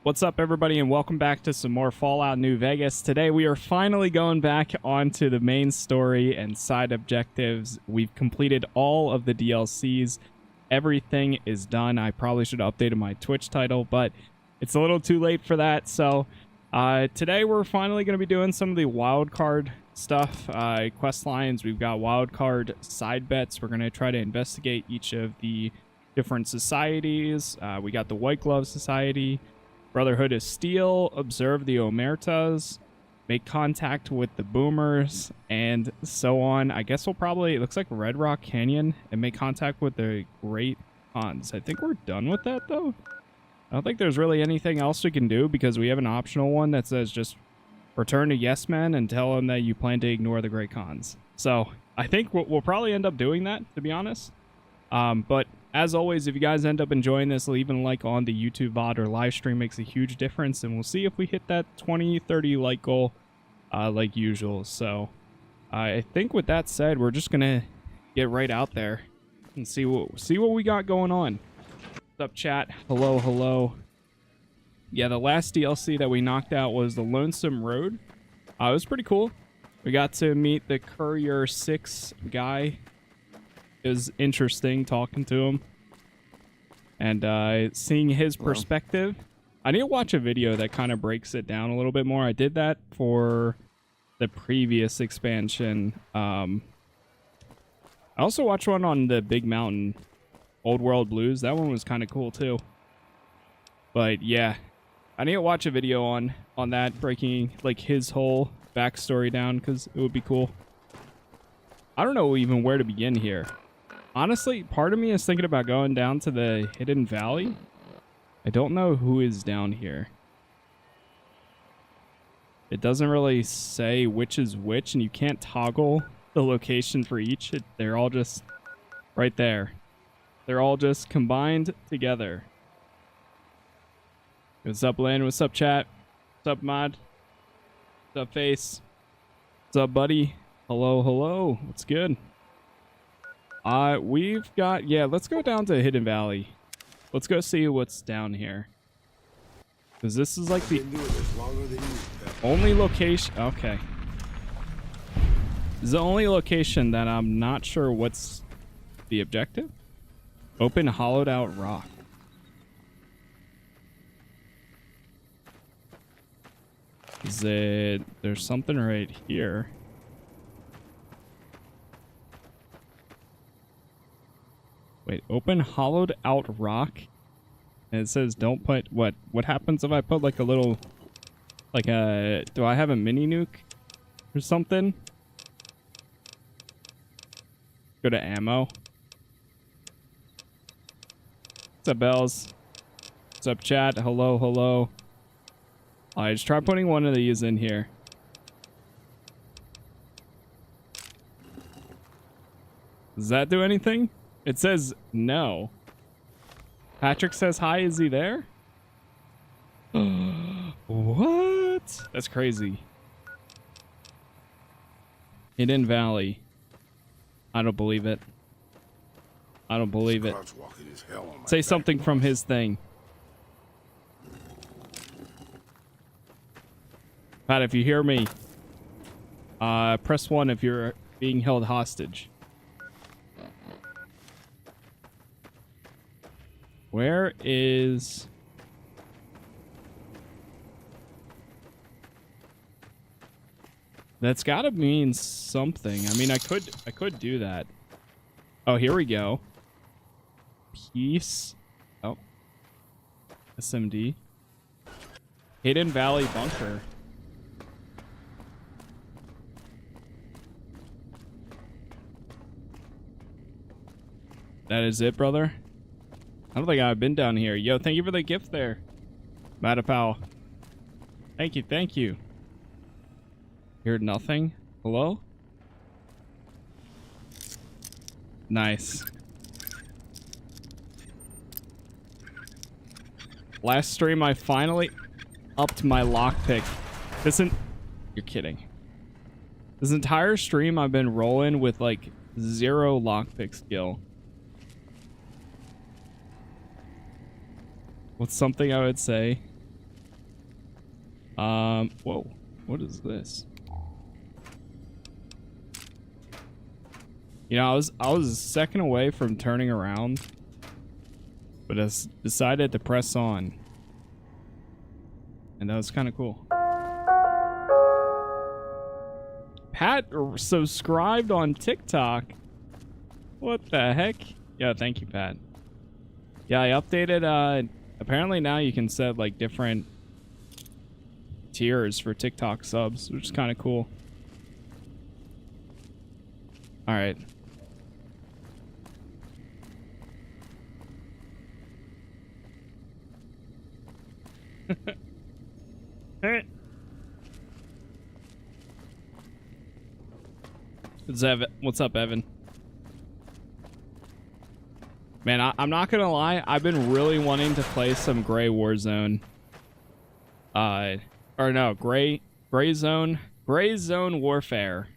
What's up, everybody, and welcome back to some more Fallout New Vegas. Today we are finally going back onto the main story and side objectives. We've completed all of the DLCs. Everything is done. I probably should have updated my Twitch title, but it's a little too late for that. So today we're finally going to be doing some of the wildcard stuff, quest lines. We've got wildcard side bets. We're going to try to investigate each of the different societies. We got the White Glove Society, Brotherhood of Steel, observe the Omertas, make contact with the Boomers, and so on. I guess we'll probably, it looks like Red Rock Canyon, and make contact with the Great Khans. I think we're done with that, though. I don't think there's really anything else we can do, because we have an optional one that says just return to Yes Men and tell them that you plan to ignore the Great Khans. So I think we'll probably end up doing that, to be honest. But as always, if you guys end up enjoying this, leaving a like on the YouTube VOD or live stream makes a huge difference, and we'll see if we hit that 20-30 like goal like usual. So I think with that said, we're just gonna get right out there and see what we got going on. What's up, chat? Hello. Yeah, the last DLC that we knocked out was the Lonesome Road. It was pretty cool. We got to meet the Courier 6 guy. It was interesting talking to him and seeing his perspective. I need to watch a video that kind of breaks it down a little bit more. I did that for the previous expansion. I also watched one on the Big Mountain, Old World Blues. That one was kind of cool too. But yeah, I need to watch a video on that, breaking like his whole backstory down, because it would be cool. I don't know even where to begin here. Honestly, part of me is thinking about going down to the Hidden Valley. I don't know who is down here. It doesn't really say which is which, and you can't toggle the location for each. They're all just right there. They're all just combined together. What's up, Lynn? What's up, chat? What's up, Mod? What's up, Face? What's up, buddy? Hello. What's good? We've got, yeah, let's go down to Hidden Valley. Let's go see what's down here. Because this is like the only location, okay. This is the only location that I'm not sure what's the objective. Open hollowed out rock. Is it, there's something right here. Wait, open hollowed out rock, and it says don't put what happens if I put like a little, like a, do I have a mini nuke or something? Go to ammo. What's up, Bells? What's up, chat? Hello. Alright, just try putting one of these in here. Does that do anything? It says no. Patrick says hi. Is he there? What? That's crazy. Hidden Valley. I don't believe it. I don't believe it. Say something from his thing. Pat, if you hear me, press 1 if you're being held hostage. Where is... That's gotta mean something. I mean, I could do that. Oh, here we go. Peace. Oh. SMD. Hidden Valley Bunker. That is it, brother? I don't think I've been down here. Yo, thank you for the gift there, Matapow. Thank you. Heard nothing. Hello? Nice. Last stream, I finally upped my lockpick. You're kidding. This entire stream, I've been rolling with like 0 lockpick skill. What's something I would say? Whoa. What is this? You know, I was a second away from turning around, but I decided to press on. And that was kind of cool. Pat subscribed on TikTok. What the heck? Yeah, thank you, Pat. Yeah, I updated, apparently now you can set, like, different tiers for TikTok subs, which is kind of cool. Alright. What's up, Evan? Man, I'm not gonna lie, I've been really wanting to play some Gray Warzone. Or no, Gray Zone Warfare.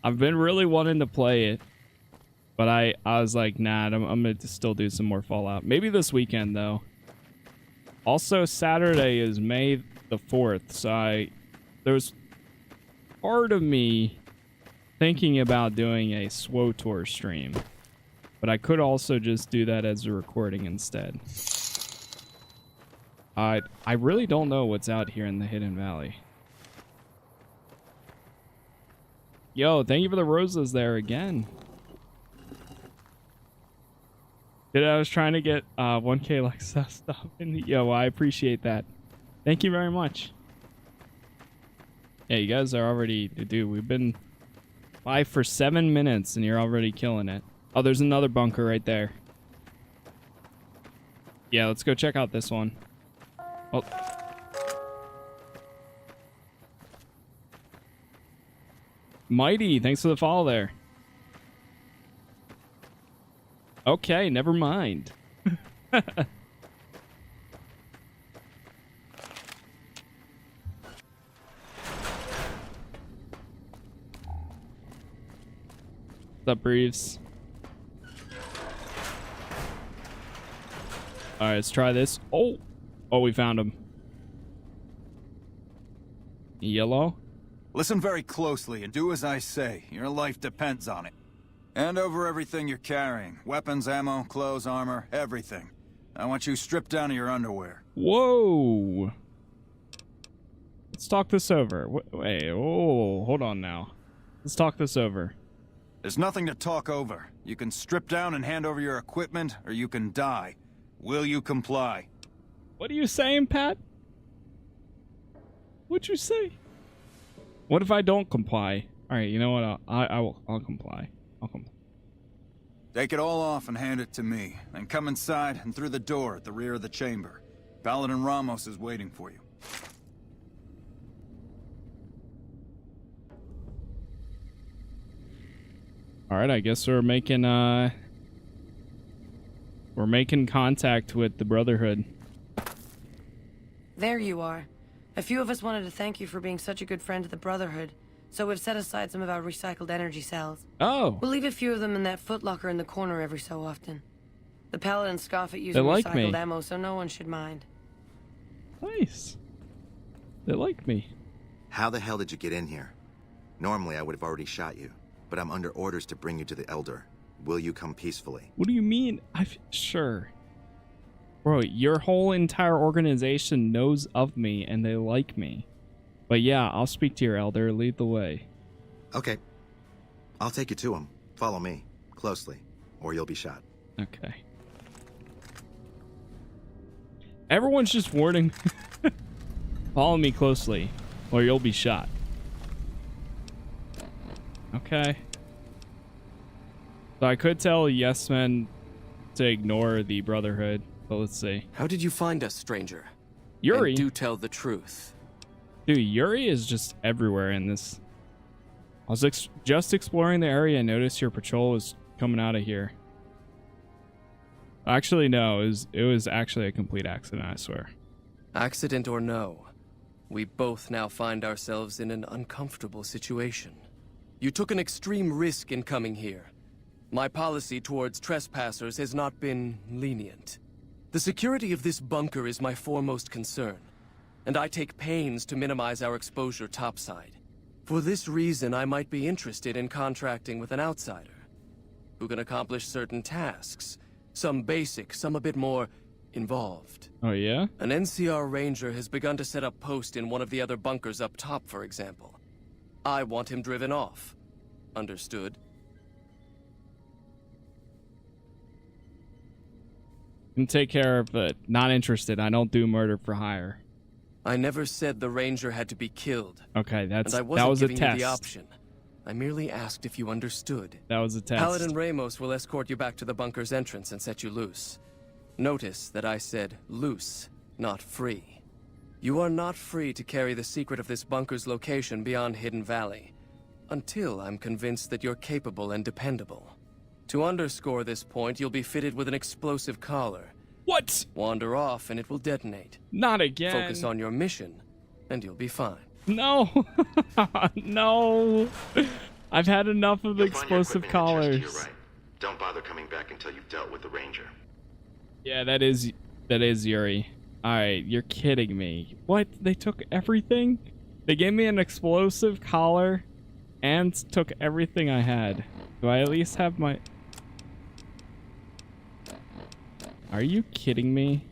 I've been really wanting to play it, but I was like, nah, I'm gonna still do some more Fallout. Maybe this weekend though. Also, Saturday is May the 4th, so there's part of me thinking about doing a SWTOR stream, but I could also just do that as a recording instead. I really don't know what's out here in the Hidden Valley. Yo, thank you for the roses there again. I was trying to get 1K like stuff. And yo, I appreciate that. Thank you very much. Yeah, you guys are already, dude, we've been live for 7 minutes and you're already killing it. Oh, there's another bunker right there. Yeah, let's go check out this one. Oh. Mighty, thanks for the follow there. Okay, never mind. What's up, Breves? Alright, let's try this. Oh, we found him. Yellow? Listen very closely and do as I say. Your life depends on it. Hand over everything you're carrying. Weapons, ammo, clothes, armor, everything. I want you stripped down to your underwear. Whoa. Let's talk this over. Wait, oh, hold on now. Let's talk this over. There's nothing to talk over. You can strip down and hand over your equipment, or you can die. Will you comply? What are you saying, Pat? What'd you say? What if I don't comply? All right, you know what? I'll comply. I'll comply. Take it all off and hand it to me. Then come inside and through the door at the rear of the chamber. Paladin Ramos is waiting for you. All right, I guess we're making contact with the Brotherhood. There you are. A few of us wanted to thank you for being such a good friend to the Brotherhood, so we've set aside some of our recycled energy cells. Oh. We'll leave a few of them in that footlocker in the corner every so often. The Paladins scoff at using recycled ammo, so no one should mind. Nice. They like me. How the hell did you get in here? Normally I would have already shot you, but I'm under orders to bring you to the Elder. Will you come peacefully? What do you mean? Sure. Bro, your whole entire organization knows of me and they like me. But yeah, I'll speak to your elder. Lead the way. Okay. I'll take you to him. Follow me. Closely. Or you'll be shot. Okay. Everyone's just warning. Follow me closely, or you'll be shot. Okay. So I could tell Yes Men to ignore the Brotherhood, but let's see. How did you find us, stranger? Yuri? And do tell the truth. Dude, Yuri is just everywhere in this. I was just exploring the area and noticed your patrol was coming out of here. Actually, no, it was actually a complete accident, I swear. Accident or no, we both now find ourselves in an uncomfortable situation. You took an extreme risk in coming here. My policy towards trespassers has not been lenient. The security of this bunker is my foremost concern. and I take pains to minimize our exposure topside. For this reason, I might be interested in contracting with an outsider who can accomplish certain tasks, some basic, some a bit more involved. Oh, yeah? An NCR ranger has begun to set up post in one of the other bunkers up top, for example. I want him driven off. Understood? Can take care of it. Not interested. I don't do murder for hire. I never said the ranger had to be killed. Okay, And I that wasn't was a giving test. you the option. I merely asked if you understood. That was a test. Paladin Ramos will escort you back to the bunker's entrance and set you loose. Notice that I said loose, not free. You are not free to carry the secret of this bunker's location beyond Hidden Valley, until I'm convinced that you're capable and dependable. To underscore this point, you'll be fitted with an explosive collar. What? Wander off and it will detonate. Not again. Focus on your mission, and you'll be fine. No. No. I've had enough of You'll find your explosive equipment in the chest to collars. your right. Don't bother coming back until you've dealt with the ranger. Yeah, that is Yuri. Alright, you're kidding me. What? They took everything? They gave me an explosive collar and took everything I had. Do I at least have my... Are you kidding me?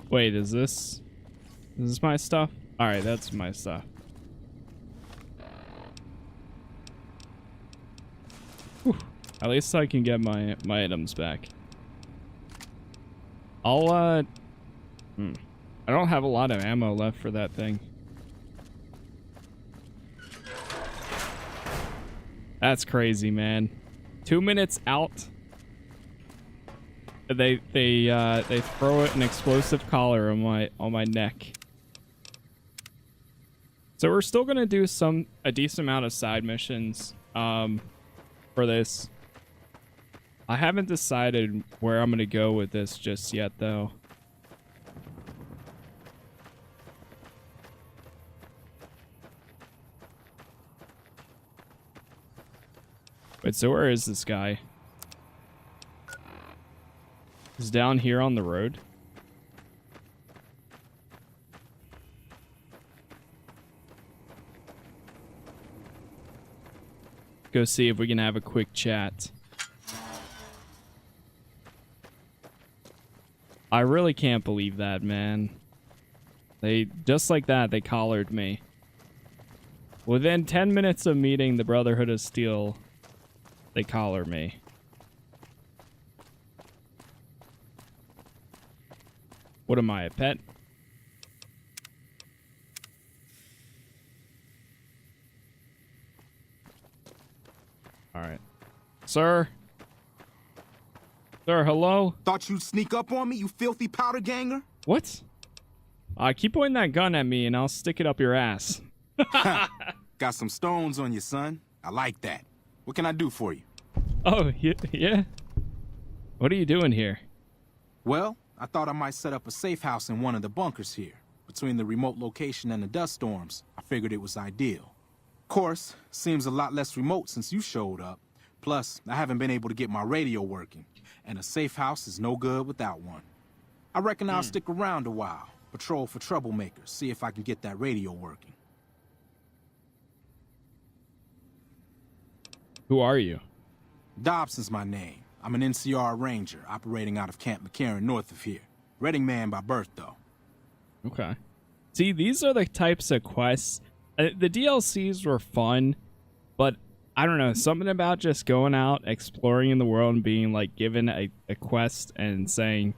Wait, is this my stuff? Alright, that's my stuff. Whew. At least I can get my items back. I don't have a lot of ammo left for that thing. That's crazy, man. 2 minutes out. They throw an explosive collar on my neck. So we're still gonna do a decent amount of side missions for this. I haven't decided where I'm gonna go with this just yet, though. Wait, so where is this guy? He's down here on the road. Go see if we can have a quick chat. I really can't believe that, man. They, just like that, they collared me. Within 10 minutes of meeting the Brotherhood of Steel, they collar me. What am I, a pet? Alright. Sir? Sir, hello? Thought you'd sneak up on me, you filthy powder ganger? What? Keep pointing that gun at me and I'll stick it up your ass. Got some stones on you, son. I like that. What can I do for you? Oh, yeah? What are you doing here? Well, I thought I might set up a safe house in one of the bunkers here. Between the remote location and the dust storms, I figured it was ideal. Of course, seems a lot less remote since you showed up. Plus, I haven't been able to get my radio working, and a safe house is no good without one. I reckon I'll stick around a while, patrol for troublemakers, see if I can get that radio working. Who are you? Dobson's my name. I'm an NCR ranger operating out of Camp McCarran north of here. Reading man by birth, though. Okay. See, these are the types of quests. The DLCs were fun, but I don't know, something about just going out, exploring in the world, and being like given a quest and saying,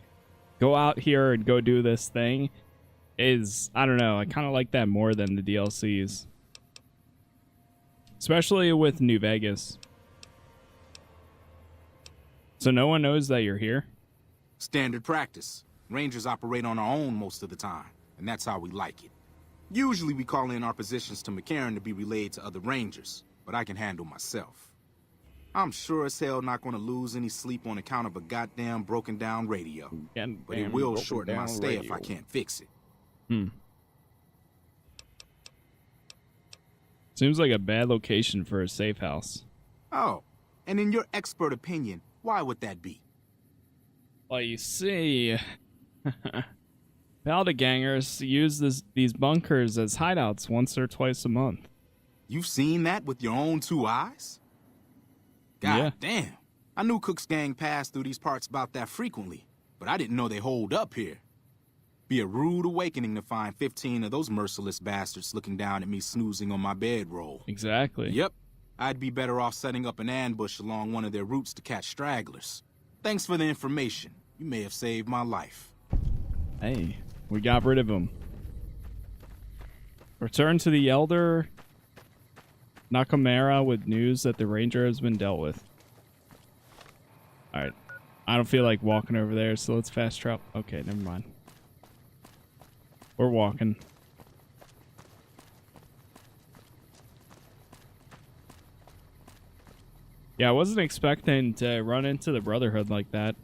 go out here and go do this thing is, I don't know, I kind of like that more than the DLCs. Especially with New Vegas. So no one knows that you're here? Standard practice. Rangers operate on our own most of the time, and that's how we like it. Usually we call in our positions to McCarran to be relayed to other rangers, but I can handle myself. I'm sure as hell not going to lose any sleep on account of a goddamn broken down radio. But it will shorten my stay if I can't fix it. Seems like a bad location for a safe house. Oh, and in your expert opinion, why would that be? Well, you see... Gangers use these bunkers as hideouts once or twice a month. You've seen that with your own 2 eyes? God Yeah. damn. I knew Cook's gang passed through these parts about that frequently, but I didn't know they holed up here. Be a rude awakening to find 15 of those merciless bastards looking down at me snoozing on my bedroll. Exactly. Yep. I'd be better off setting up an ambush along one of their routes to catch stragglers. Thanks for the information. You may have saved my life. Hey, we got rid of him. Return to the Elder Nakamura with news that the Ranger has been dealt with. Alright. I don't feel like walking over there, so let's fast travel. Okay, never mind. We're walking. Yeah, I wasn't expecting to run into the Brotherhood like that.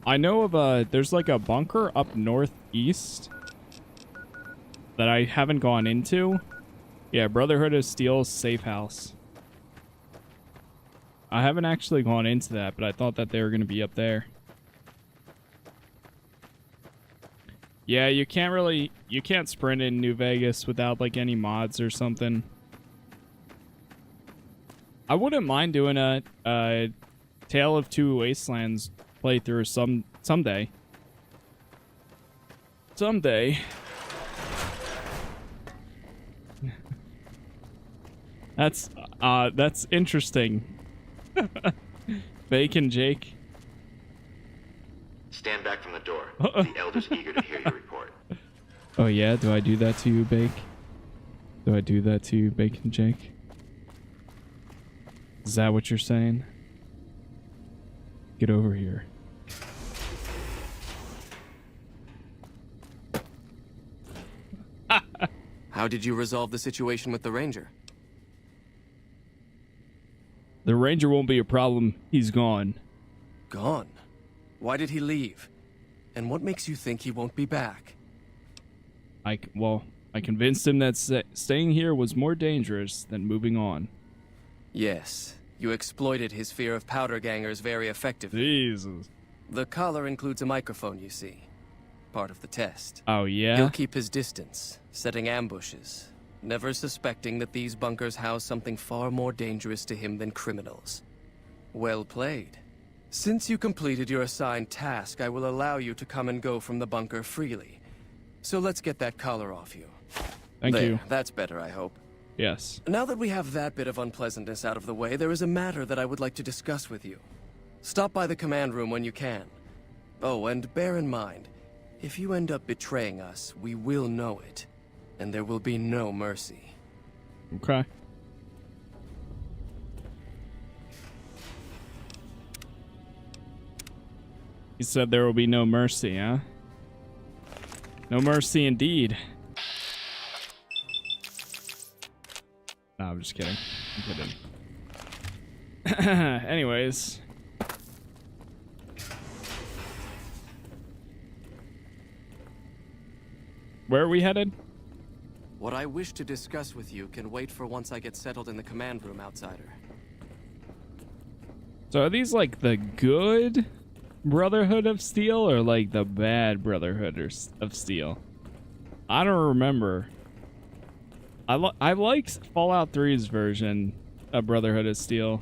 I know of there's like a bunker up northeast that I haven't gone into. Yeah, Brotherhood of Steel safe house. I haven't actually gone into that, but I thought that they were going to be up there. Yeah, you can't sprint in New Vegas without like any mods or something. I wouldn't mind doing a Tale of Two Wastelands playthrough someday. Someday. That's interesting. Bacon Jake. Stand back from the door. The Elder's eager to hear your report. Oh yeah, do I do that to you, Bake? Do I do that to you, Bacon Jake? Is that what you're saying? Get over here. How did you resolve the situation with the Ranger? The Ranger won't be a problem. He's gone. Gone? Why did he leave? And what makes you think he won't be back? I convinced him that staying here was more dangerous than moving on. Yes, you exploited his fear of powder gangers very effectively. Jesus. The collar includes a microphone, you see. Part of the test. Oh, yeah? He'll keep his distance, setting ambushes, never suspecting that these bunkers house something far more dangerous to him than criminals. Well played. Since you completed your assigned task, I will allow you to come and go from the bunker freely. So let's get that collar off you. Thank you. That's better, I hope. Yes. Now that we have that bit of unpleasantness out of the way, there is a matter that I would like to discuss with you. Stop by the command room when you can. Oh, and bear in mind, if you end up betraying us, we will know it, and there will be no mercy. Okay. He said there will be no mercy, huh? No mercy indeed. No, I'm just kidding. I'm kidding. Anyways. Where are we headed? What I wish to discuss with you can wait for once I get settled in the command room, outsider. So are these like the good Brotherhood of Steel or like the bad Brotherhood of Steel? I don't remember. I liked Fallout 3's version of Brotherhood of Steel.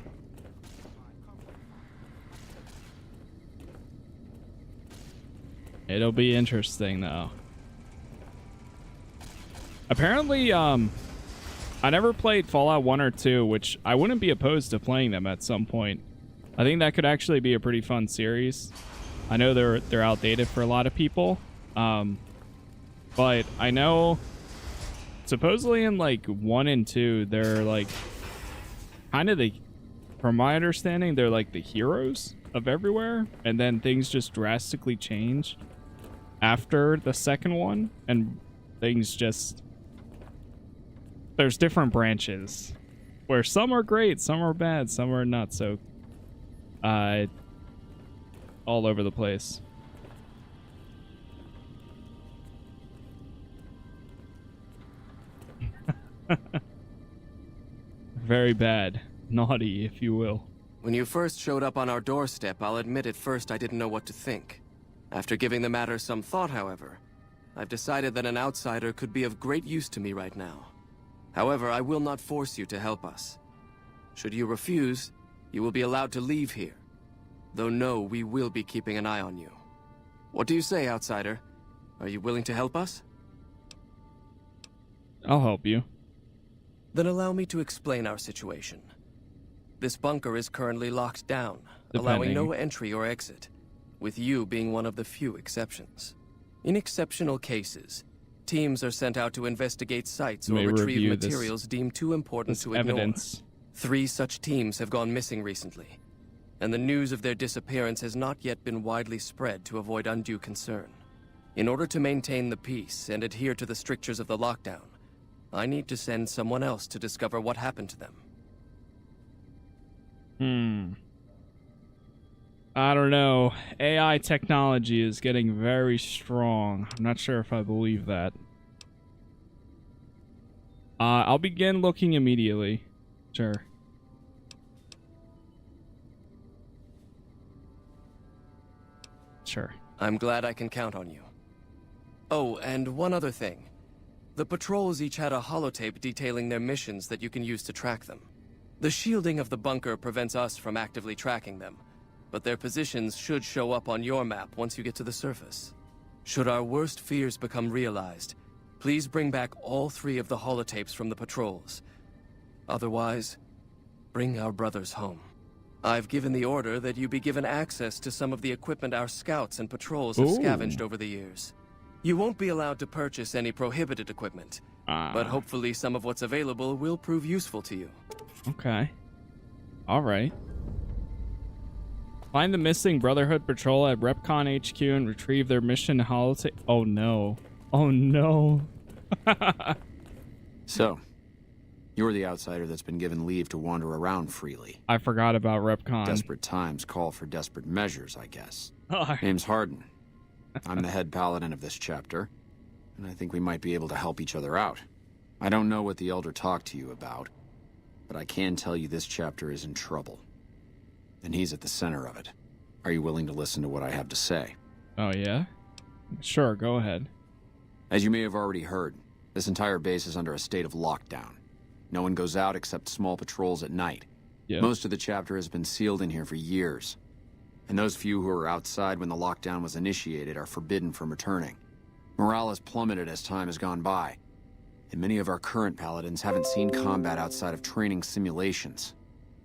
It'll be interesting though. Apparently, I never played Fallout 1 or 2, which I wouldn't be opposed to playing them at some point. I think that could actually be a pretty fun series. I know they're outdated for a lot of people, but I know supposedly in like 1 and 2, they're like kind of from my understanding, they're like the heroes of everywhere, and then things just drastically change after the second one, and things just... There's different branches where some are great, some are bad, some are not so all over the place. Very bad. Naughty, if you will. When you first showed up on our doorstep, I'll admit at first I didn't know what to think. After giving the matter some thought, however, I've decided that an outsider could be of great use to me right now. However, I will not force you to help us. Should you refuse, you will be allowed to leave here. Though no, we will be keeping an eye on you. What do you say, outsider? Are you willing to help us? I'll help you. Then allow me to explain our situation. This bunker is currently locked down, allowing no entry or exit, with you being one of the few exceptions. In exceptional cases, teams are sent out to investigate sites or retrieve materials deemed too important to ignore. Evidence. 3 such teams have gone missing recently, and the news of their disappearance has not yet been widely spread to avoid undue concern. In order to maintain the peace and adhere to the strictures of the lockdown, I need to send someone else to discover what happened to them. I don't know. AI technology is getting very strong. I'm not sure if I believe that. I'll begin looking immediately. Sure. Sure. I'm glad I can count on you. Oh, and one other thing. The patrols each had a holotape detailing their missions that you can use to track them. The shielding of the bunker prevents us from actively tracking them, but their positions should show up on your map once you get to the surface. Should our worst fears become realized, please bring back all 3 of the holotapes from the patrols. Otherwise, bring our brothers home. I've given the order that you be given access to some of the equipment our scouts and patrols have scavenged over the years. You won't be allowed to purchase any prohibited equipment, but hopefully some of what's available will prove useful to you. Okay. All right. Find the missing Brotherhood patrol at Repcon HQ and retrieve their mission holotape. Oh no. Oh no. So, you're the outsider that's been given leave to wander around freely. I forgot about Repcon. Desperate times call for desperate measures, I guess. Oh. Name's Hardin. I'm the head paladin of this chapter, and I think we might be able to help each other out. I don't know what the Elder talked to you about, but I can tell you this chapter is in trouble. And he's at the center of it. Are you willing to listen to what I have to say? Oh, yeah? Sure, go ahead. As you may have already heard, this entire base is under a state of lockdown. No one goes out except small patrols at night. Yep. Most of the chapter has been sealed in here for years. And those few who were outside when the lockdown was initiated are forbidden from returning. Morale has plummeted as time has gone by. And many of our current paladins haven't seen combat outside of training simulations.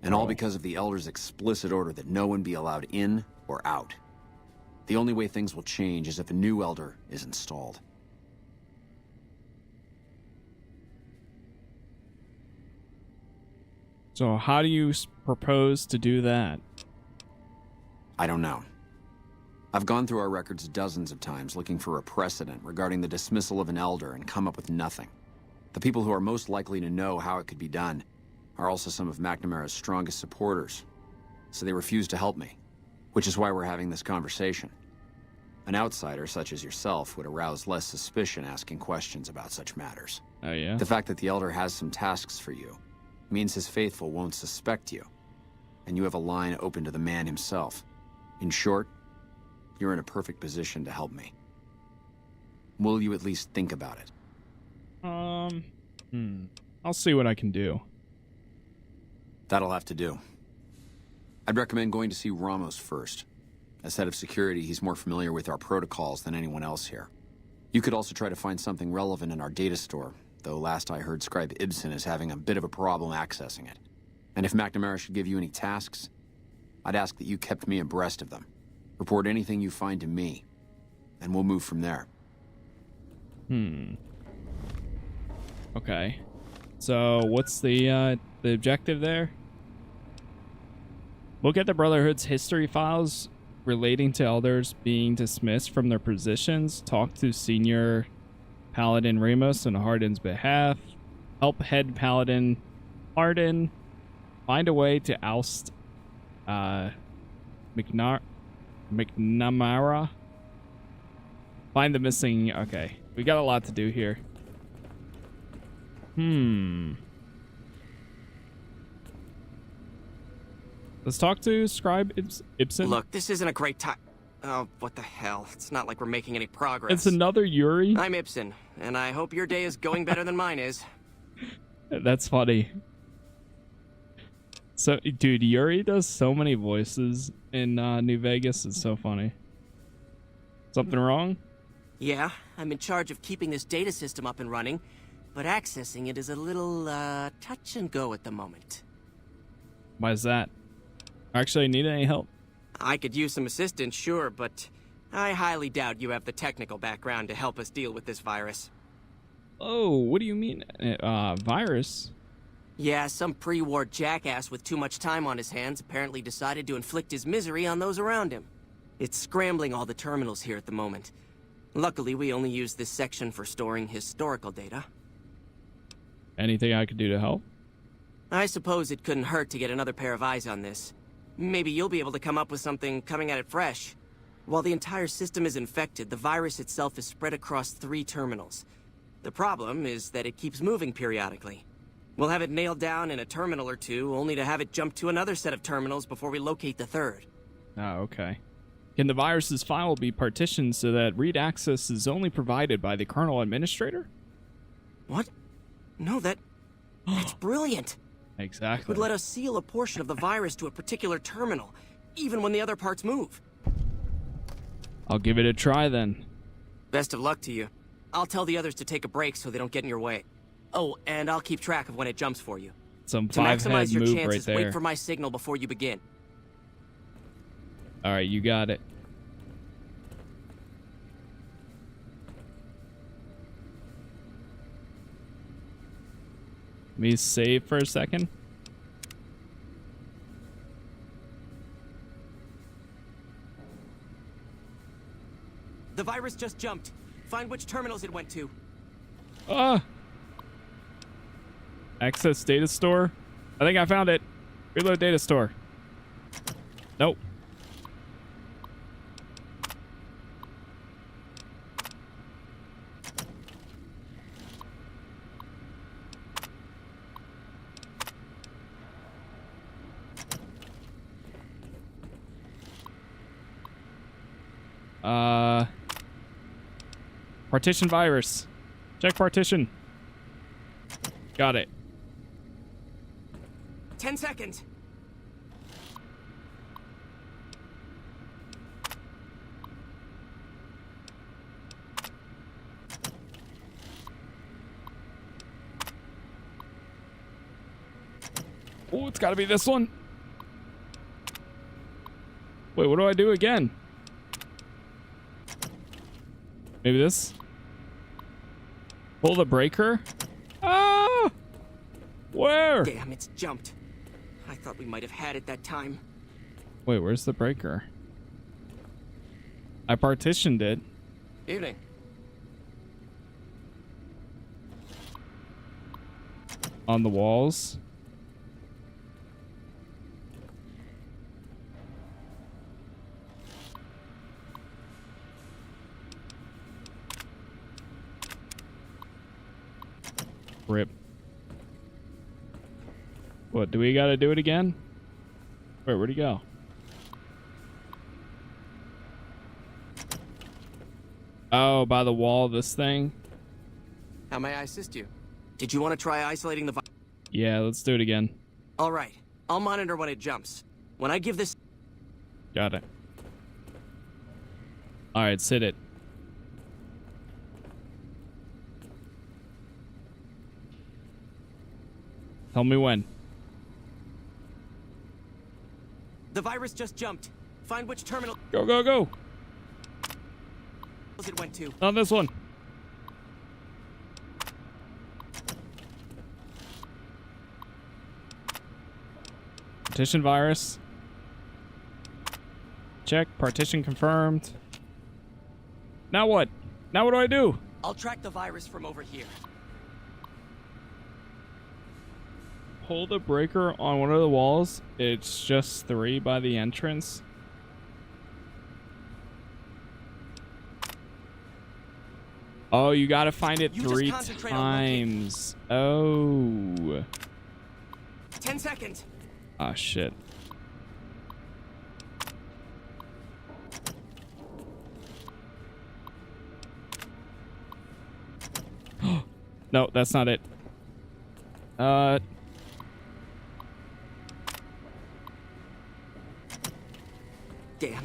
And all because of the Elder's explicit order that no one be allowed in or out. The only way things will change is if a new Elder is installed. So how do you propose to do that? I don't know. I've gone through our records dozens of times looking for a precedent regarding the dismissal of an Elder and come up with nothing. The people who are most likely to know how it could be done are also some of McNamara's strongest supporters, so they refuse to help me, which is why we're having this conversation. An outsider such as yourself would arouse less suspicion asking questions about such matters. Oh, yeah? The fact that the Elder has some tasks for you means his faithful won't suspect you, and you have a line open to the man himself. In short, you're in a perfect position to help me. Will you at least think about it? I'll see what I can do. That'll have to do. I'd recommend going to see Ramos first. As head of security, he's more familiar with our protocols than anyone else here. You could also try to find something relevant in our data store, though last I heard Scribe Ibsen is having a bit of a problem accessing it. And if McNamara should give you any tasks, I'd ask that you kept me abreast of them. Report anything you find to me, and we'll move from there. Okay. So what's the objective there? Look at the Brotherhood's history files relating to elders being dismissed from their positions. Talk to Senior Paladin Ramos on Hardin's behalf. Help Head Paladin Hardin. Find a way to oust McNamara. Find the missing... Okay. We got a lot to do here. Let's talk to Scribe Ibsen. Look, this isn't a great time. Oh, what the hell? It's not like we're making any progress. It's another Yuri? I'm Ibsen, and I hope your day is going better than mine is. That's funny. So, dude, Yuri does so many voices in New Vegas. It's so funny. Something wrong? Yeah, I'm in charge of keeping this data system up and running, but accessing it is a little, touch and go at the moment. Why is that? Actually, need any help? I could use some assistance, sure, but I highly doubt you have the technical background to help us deal with this virus. Oh, what do you mean? Virus? Yeah, some pre-war jackass with too much time on his hands apparently decided to inflict his misery on those around him. It's scrambling all the terminals here at the moment. Luckily, we only use this section for storing historical data. Anything I could do to help? I suppose it couldn't hurt to get another pair of eyes on this. Maybe you'll be able to come up with something coming at it fresh. While the entire system is infected, the virus itself is spread across 3 terminals. The problem is that it keeps moving periodically. We'll have it nailed down in a terminal or 2, only to have it jump to another set of terminals before we locate the 3rd. Oh, okay. Can the virus's file be partitioned so that read access is only provided by the kernel administrator? What? No, that's brilliant. It Exactly. would let us seal a portion of the virus to a particular terminal, even when the other parts move. I'll give it a try then. Best of luck to you. I'll tell the others to take a break so they don't get in your way. Oh, and I'll keep track of when it jumps for you. Some To 5-head maximize your move chances, right there. wait for my signal before you begin. All right, you got it. Let me save for a second. The virus just jumped. Find which terminals it went to. Ah! Access data store. I think I found it. Reload data store. Nope. Partition virus. Check partition. Got it. 10 seconds. Oh, it's got to be this one. Wait, what do I do again? Maybe this? Pull the breaker? Ah! Where? Damn, it's jumped. I thought we might have had it that time. Wait, where's the breaker? I partitioned it. Evening. On the walls. Rip. What, do we gotta do it again? Wait, where'd he go? Oh, by the wall, this thing? How may I assist you? Did you want to try isolating the virus? Yeah, let's do it again. All right. I'll monitor when it jumps. When I give this... Got it. Alright, sit it. Tell me when. The virus just jumped. Find which terminal Go, go, go! it went to. Not this one. Partition virus. Check. Partition confirmed. Now what? Now what do I do? I'll track the virus from over here. Pull the breaker on one of the walls. It's just 3 by the entrance. Oh, you gotta find it You just 3 concentrate on locating. times. Oh. 10 seconds. Ah, shit. No, that's not it. Damn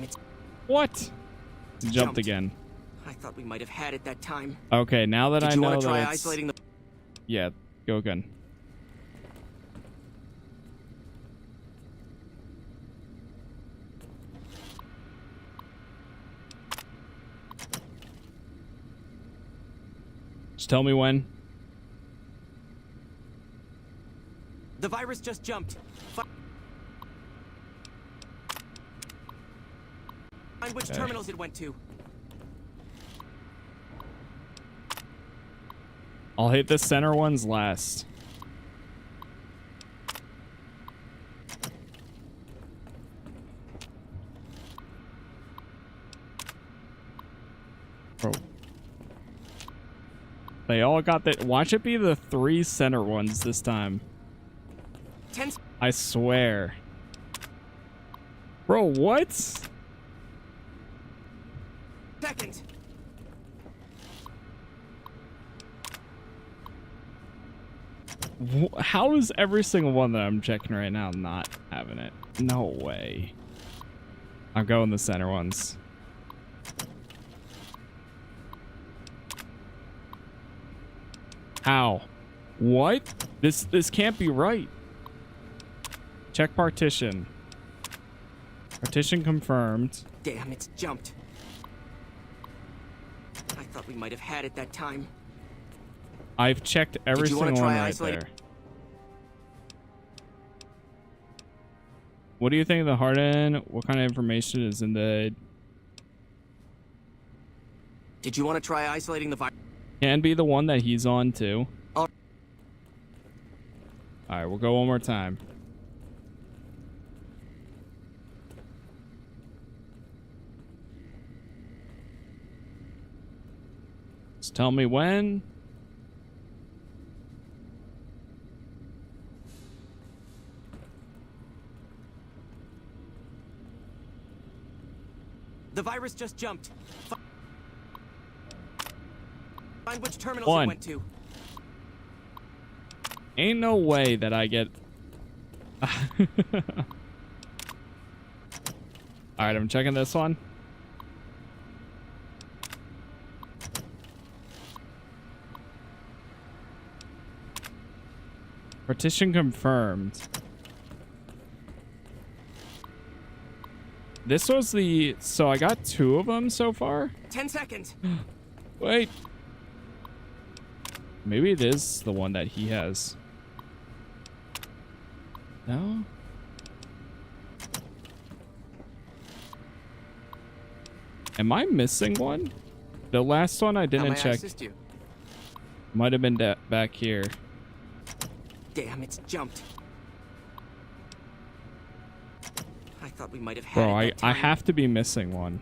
it. What? Jumped again. I thought we might have had it that time. Okay, now that I Did you know want to try that it's... isolating the... Yeah, go again. Just tell me when. The virus just jumped. Find which terminals it went to. I'll hit the center ones last. Oh. They all got that. Watch it be the 3 center ones this time. 10 I swear. Bro, what? seconds. How is every single one that I'm checking right now not having it? No way. I'm going the center ones. How? What? This can't be right. Check partition. Partition confirmed. Damn, it's jumped. I thought we might have had it that time. I've checked every single one right there. What do you think of the harden? What kind of information is in the... Did you want to try isolating the virus? Can be the one that he's on too. All right, we'll go one more time. Just tell me when. The virus just jumped. Find which terminals it went to. Ain't no way that I get... Alright, I'm checking this one. Partition confirmed. This was the... So I got 2 of them so far? 10 seconds. Wait. Maybe it is the one that he has. No? Am I missing one? The last one I didn't check. Assist you? Might have been back here. Damn, it's jumped. I thought we might have had Bro, it that I time. have to be missing one.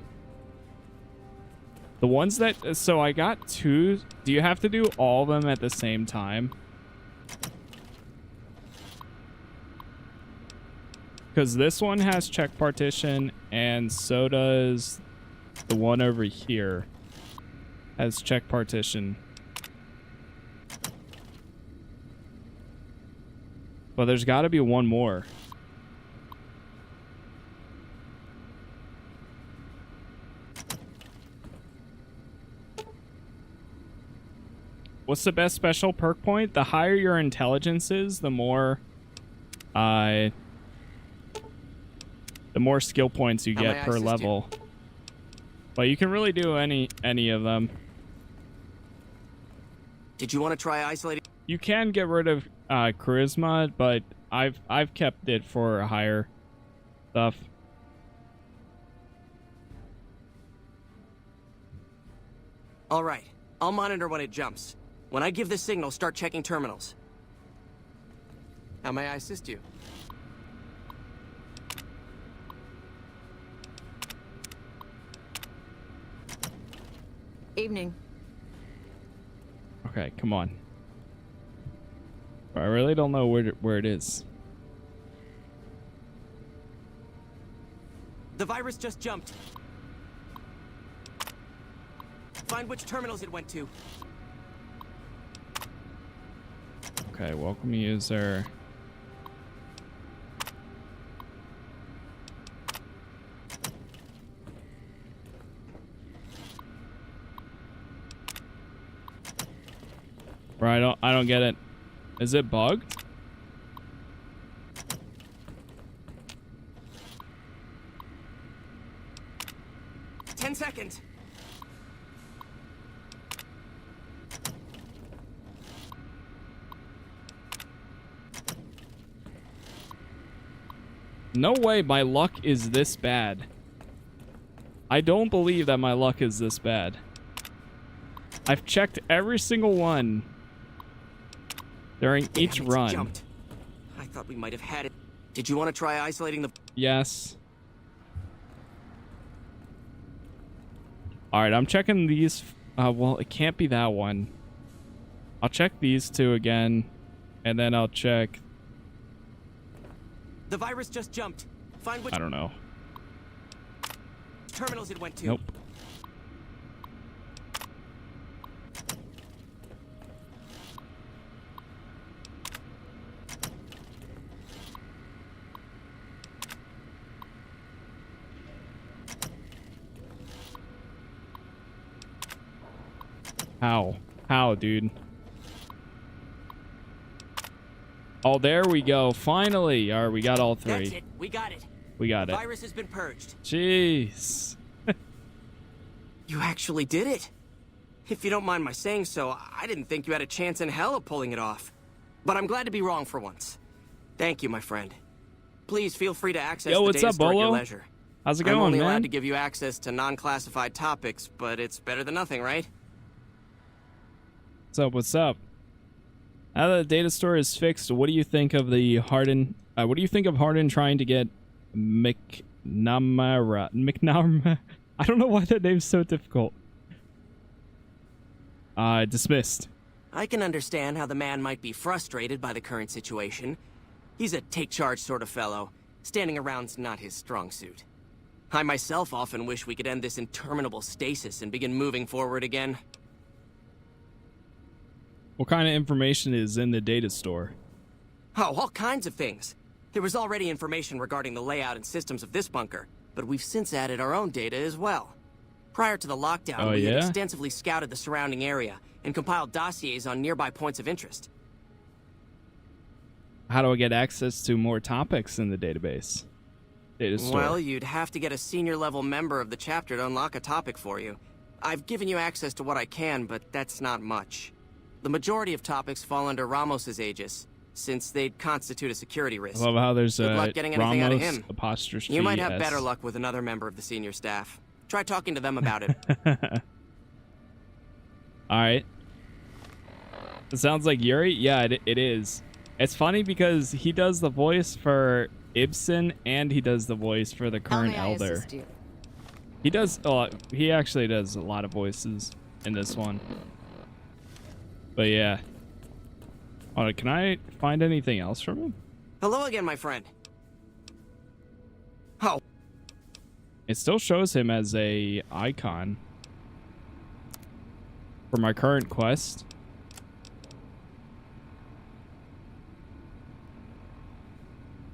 The ones that... So I got 2. Do you have to do all of them at the same time? Because this one has check partition, and so does the one over here. Has check partition. But there's got to be one more. What's the best special perk point? The higher your intelligence is, the more skill points you get per level. But you can really do any of them. Did you want to try isolating? You can get rid of charisma, but I've kept it for higher stuff. All right, I'll monitor when it jumps. When I give the signal, start checking terminals. How may I assist you? Evening. Okay, come on. I really don't know where it is. The virus just jumped. Find which terminals it went to. Okay, welcome user. Bro, I don't get it. Is it bugged? Seconds. No way my luck is this bad. I don't believe that my luck is this bad. I've checked every single one during each run. Jumped. I thought we might have had it. Did you want to try isolating the... Yes. Alright, I'm checking these. Well, it can't be that one. I'll check these two again. And then I'll check... The virus just jumped. Find which... I don't know. terminals it went to. Nope. How, dude? Oh, there we go. Finally. All right, we got all three. That's it. We got it. We got the it. virus has been purged. Jeez. You actually did it. If you don't mind my saying so, I didn't think you had a chance in hell of pulling it off. But I'm glad to be wrong for once. Thank you, my friend. Please feel free to access the what's data up, store at your Bolo? leisure. How's it going, I'm only man? allowed to give you access to non-classified topics, but it's better than nothing, right? What's up? What's up? Now that the data store is fixed, what do you think of the Harden? What do you think of Harden trying to get McNamara? I don't know why that name's so difficult. Dismissed. I can understand how the man might be frustrated by the current situation. He's a take-charge sort of fellow. Standing around's not his strong suit. I myself often wish we could end this interminable stasis and begin moving forward again. What kind of information is in the data store? Oh, all kinds of things. There was already information regarding the layout and systems of this bunker, but we've since added our own data as well. Prior to the lockdown, we had extensively scouted the surrounding area and compiled dossiers on nearby points of interest. How do I get access to more topics in the database? Data store. Well, you'd have to get a senior-level member of the chapter to unlock a topic for you. I've given you access to what I can, but that's not much. The majority of topics fall under Ramos's aegis, since they'd constitute a security risk. I love how there's Good luck getting anything out of him. Apostrophe You might have S. better luck with another member of the senior staff. Try talking to them about it. Alright. It sounds like Yuri? Yeah, it is. It's funny because he does the voice for Ibsen and he does the voice for the current Elder. He does he actually does a lot of voices in this one. But yeah. Oh, can I find anything else from him? Hello again, my friend. Oh. It still shows him as a icon for my current quest.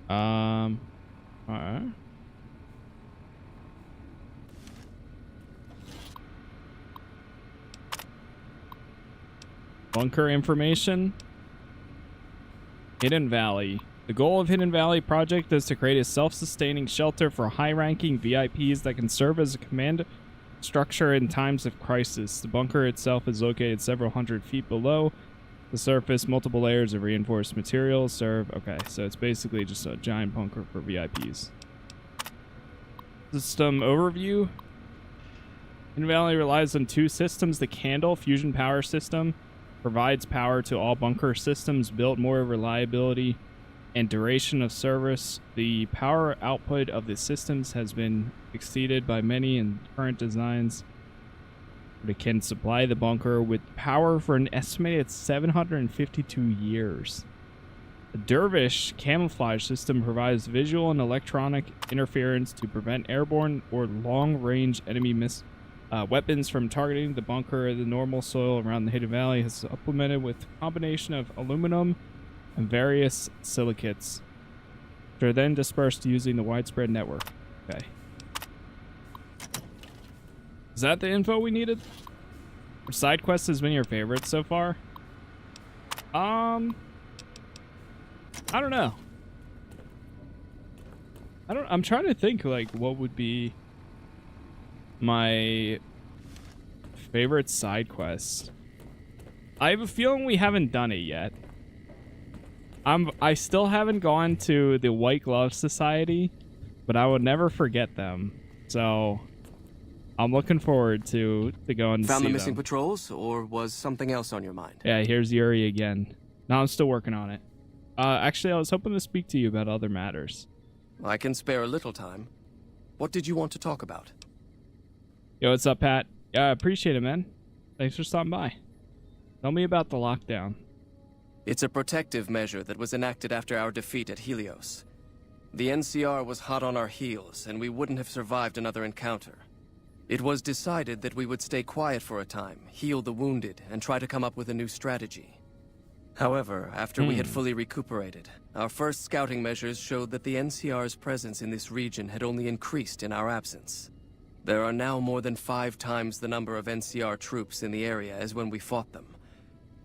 Alright. Bunker information. Hidden Valley. The goal of Hidden Valley project is to create a self-sustaining shelter for high-ranking VIPs that can serve as a command structure in times of crisis. The bunker itself is located several hundred feet below the surface. Multiple layers of reinforced materials serve... Okay, so it's basically just a giant bunker for VIPs. System overview. Hidden Valley relies on two systems. The Candle fusion power system provides power to all bunker systems, built more reliability and duration of service. The power output of the systems has been exceeded by many in current designs. It can supply the bunker with power for an estimated 752 years. The Dervish camouflage system provides visual and electronic interference to prevent airborne or long-range enemy weapons from targeting the bunker. The normal soil around the Hidden Valley is supplemented with a combination of aluminum and various silicates, which are then dispersed using the widespread network. Okay. Is that the info we needed? Which side quest has been your favorite so far? I don't know. I'm trying to think, like, what would be my favorite side quest. I have a feeling we haven't done it yet. I still haven't gone to the White Glove Society, but I would never forget them. So I'm looking forward to going to Found see the missing them. patrols, or was something else on your mind? Yeah, here's Yuri again. No, I'm still working on it. Actually, I was hoping to speak to you about other matters. I can spare a little time. What did you want to talk about? Yo, what's up, Pat? Yeah, I appreciate it, man. Thanks for stopping by. Tell me about the lockdown. It's a protective measure that was enacted after our defeat at Helios. The NCR was hot on our heels, and we wouldn't have survived another encounter. It was decided that we would stay quiet for a time, heal the wounded, and try to come up with a new strategy. However, after we had fully recuperated, our first scouting measures showed that the NCR's presence in this region had only increased in our absence. There are now more than 5 times the number of NCR troops in the area as when we fought them,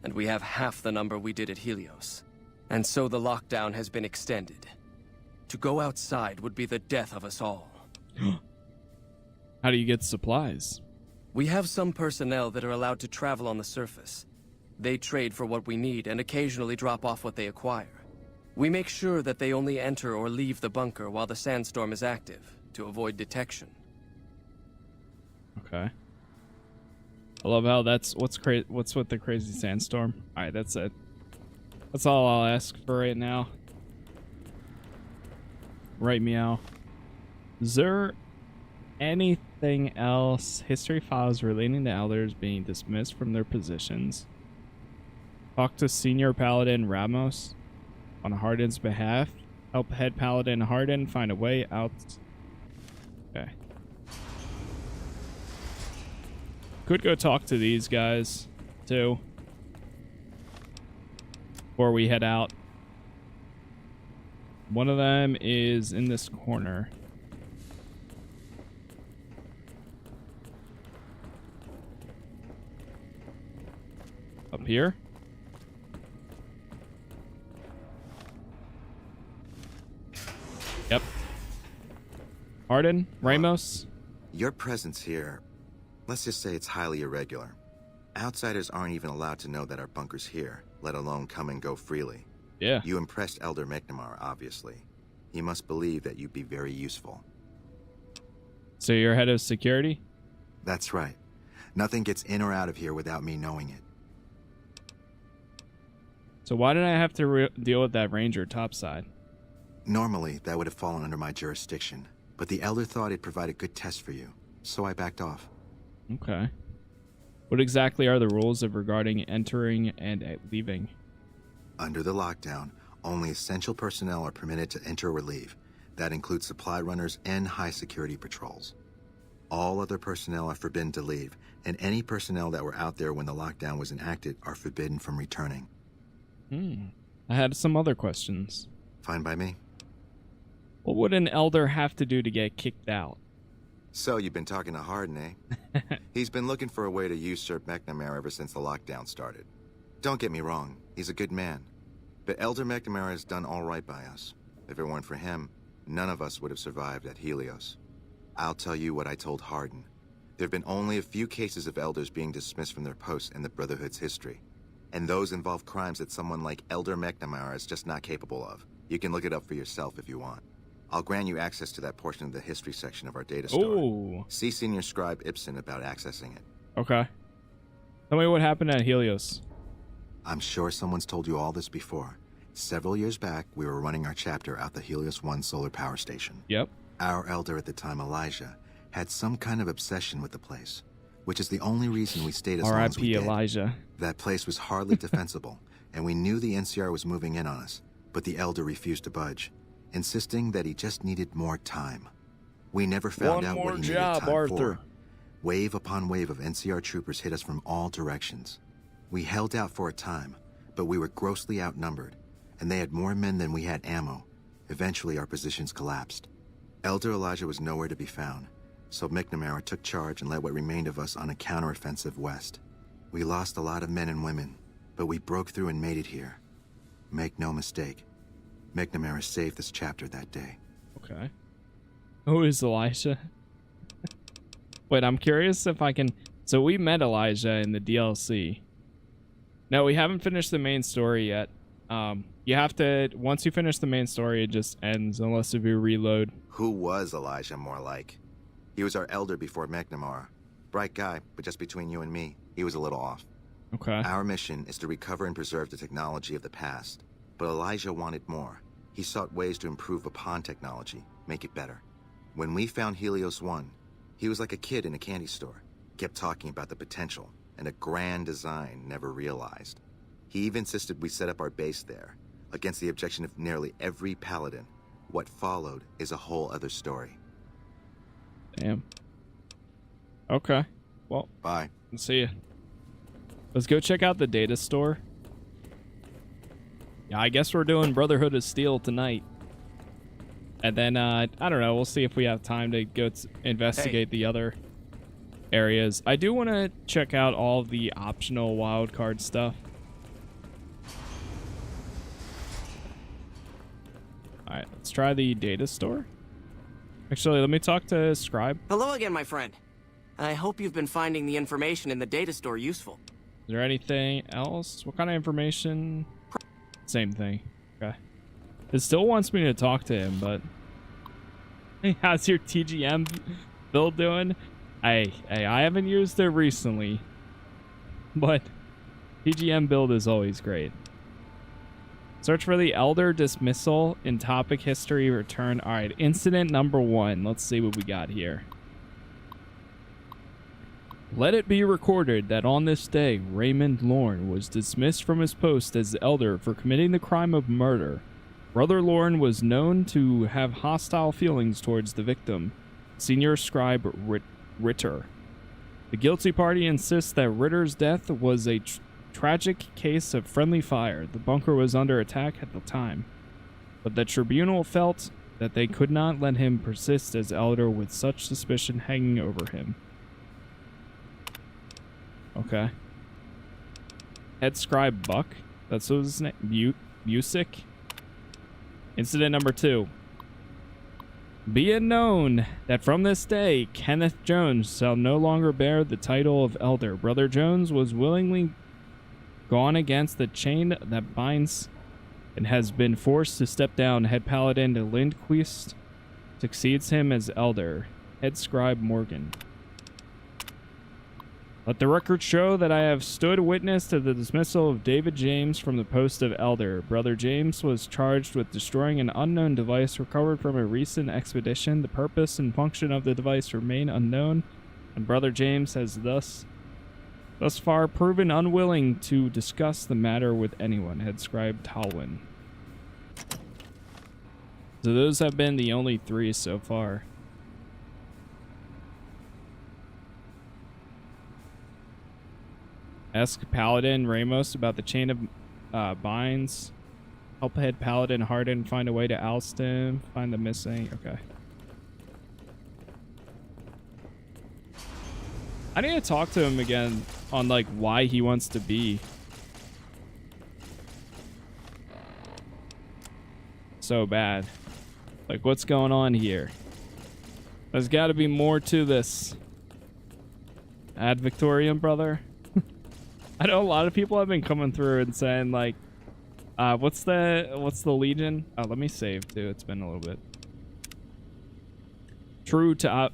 and we have half the number we did at Helios. And so the lockdown has been extended. To go outside would be the death of us all. How do you get supplies? We have some personnel that are allowed to travel on the surface. They trade for what we need and occasionally drop off what they acquire. We make sure that they only enter or leave the bunker while the sandstorm is active, to avoid detection. Okay. I love how what's with the crazy sandstorm. All right, that's it. That's all I'll ask for right now. Right, meow. Is there anything else? History files relating to elders being dismissed from their positions. Talk to Senior Paladin Ramos on Hardin's behalf. Help Head Paladin Hardin find a way out. Okay. Could go talk to these guys, too. Before we head out. One of them is in this corner. Up here? Yep. Arden, Ramos. Your presence here, let's just say it's highly irregular. Outsiders aren't even allowed to know that our bunker's here, let alone come and go freely. Yeah. You impressed Elder McNamara, obviously. He must believe that you'd be very useful. So you're head of security? That's right. Nothing gets in or out of here without me knowing it. So why did I have to deal with that ranger topside? Normally, that would have fallen under my jurisdiction, but the Elder thought it'd provide a good test for you, so I backed off. Okay. What exactly are the rules of regarding entering and leaving? Under the lockdown, only essential personnel are permitted to enter or leave. That includes supply runners and high-security patrols. All other personnel are forbidden to leave, and any personnel that were out there when the lockdown was enacted are forbidden from returning. I had some other questions. Fine by me. What would an elder have to do to get kicked out? So you've been talking to Hardin, eh? He's been looking for a way to usurp McNamara ever since the lockdown started. Don't get me wrong, he's a good man. But Elder McNamara has done all right by us. If it weren't for him, none of us would have survived at Helios. I'll tell you what I told Hardin. There have been only a few cases of elders being dismissed from their posts in the Brotherhood's history. And those involve crimes that someone like Elder McNamara is just not capable of. You can look it up for yourself if you want. I'll grant you access to that portion of the history section of our data store. Ooh. See Senior Scribe Ibsen about accessing it. Okay. Tell me what happened at Helios. I'm sure someone's told you all this before. Several years back, we were running our chapter out the Helios 1 solar power station. Yep. Our elder at the time, Elijah, had some kind of obsession with the place, which is the only reason we stayed as long as we R.I.P. did. Elijah. That place was hardly defensible, and we knew the NCR was moving in on us, but the elder refused to budge, insisting that he just needed more time. We never found out what he needed time for. Wave upon wave of NCR troopers hit us from all directions. We held out for a time, but we were grossly outnumbered. and they had more men than we had ammo. Eventually, our positions collapsed. Elder Elijah was nowhere to be found, so McNamara took charge and led what remained of us on a counteroffensive west. We lost a lot of men and women, but we broke through and made it here. Make no mistake, McNamara saved this chapter that day. Okay. Who is Elijah? Wait, I'm curious if I can... So we met Elijah in the DLC. No, we haven't finished the main story yet. You have to... Once you finish the main story, it just ends unless if you reload. Who was Elijah more like? He was our elder before McNamara. Bright guy, but just between you and me, he was a little off. Okay. Our mission is to recover and preserve the technology of the past. But Elijah wanted more. He sought ways to improve upon technology, make it better. When we found Helios 1, he was like a kid in a candy store. Kept talking about the potential and a grand design never realized. He even insisted we set up our base there, against the objection of nearly every paladin. What followed is a whole other story. Damn. Okay. Well, bye. See ya. Let's go check out the data store. Yeah, I guess we're doing Brotherhood of Steel tonight. And then, I don't know, we'll see if we have time to go investigate the other areas. I do want to check out all the optional wildcard stuff. Alright, let's try the data store. Actually, let me talk to Scribe. Hello again, my friend. I hope you've been finding the information in the data store useful. Is there anything else? What kind of information? Same thing. Okay. It still wants me to talk to him, but... Hey, how's your TGM build doing? Hey, I haven't used it recently. But TGM build is always great. Search for the Elder Dismissal in topic history return. Alright, incident number 1. Let's see what we got here. Let it be recorded that on this day, Raymond Lorne was dismissed from his post as elder for committing the crime of murder. Brother Lorne was known to have hostile feelings towards the victim, Senior Scribe Ritter. The guilty party insists that Ritter's death was a tragic case of friendly fire. The bunker was under attack at the time, but the tribunal felt that they could not let him persist as elder with such suspicion hanging over him. Okay. Head Scribe Buck. That's what his name. Music. Incident number 2. Be it known that from this day, Kenneth Jones shall no longer bear the title of Elder. Brother Jones was willingly gone against the chain that binds and has been forced to step down. Head Paladin Lindquist succeeds him as Elder. Head Scribe Morgan. Let the record show that I have stood witness to the dismissal of David James from the post of Elder. Brother James was charged with destroying an unknown device recovered from a recent expedition. The purpose and function of the device remain unknown, and Brother James has thus far proven unwilling to discuss the matter with anyone. Head Scribe Talwin. So those have been the only 3 so far. Ask Paladin Ramos about the chain of binds. Help Head Paladin Harden find a way to oust him. Find the missing. Okay. I need to talk to him again on like why he wants to be so bad. Like what's going on here? There's got to be more to this. Ad Victorium, brother. I know a lot of people have been coming through and saying like, what's the Legion? Oh, let me save too. It's been a little bit. True to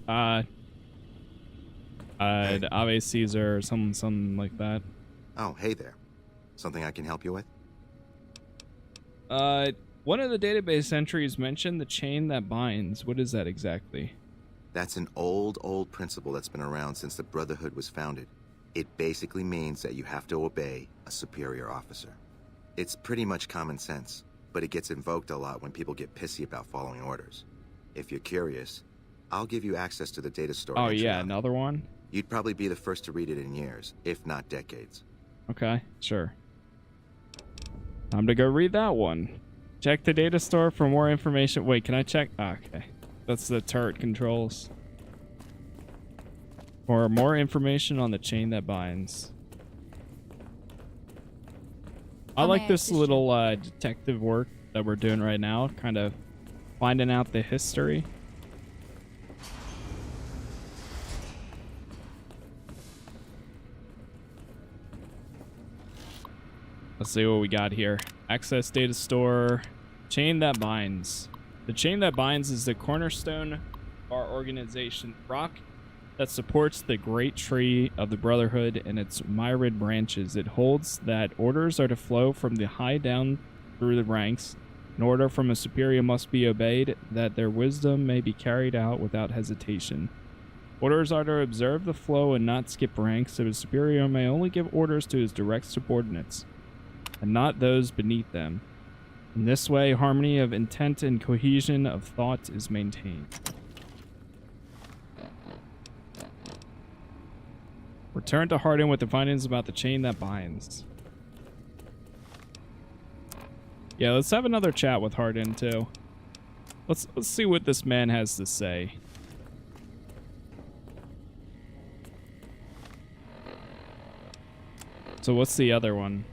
Ave Caesar or something like that. Oh, hey there. Something I can help you with? One of the database entries mentioned the chain that binds. What is that exactly? That's an old principle that's been around since the Brotherhood was founded. It basically means that you have to obey a superior officer. It's pretty much common sense, but it gets invoked a lot when people get pissy about following orders. If you're curious, I'll give you access to the data store. Oh yeah, another one? You'd probably be the first to read it in years, if not decades. Okay, sure. Time to go read that one. Check the data store for more information. Wait, can I check? Oh, okay. That's the turret controls. For more information on the chain that binds. I like this little detective work that we're doing right now. Kind of finding out the history. Let's see what we got here. Access data store. Chain that binds. The chain that binds is the cornerstone of our organization. Rock that supports the great tree of the Brotherhood and its myriad branches. It holds that orders are to flow from the high down through the ranks. An order from a superior must be obeyed, that their wisdom may be carried out without hesitation. Orders are to observe the flow and not skip ranks, so a superior may only give orders to his direct subordinates, and not those beneath them. In this way, harmony of intent and cohesion of thought is maintained. Return to Hardin with the findings about the chain that binds. Yeah, let's have another chat with Hardin too. Let's see what this man has to say. So what's the other one?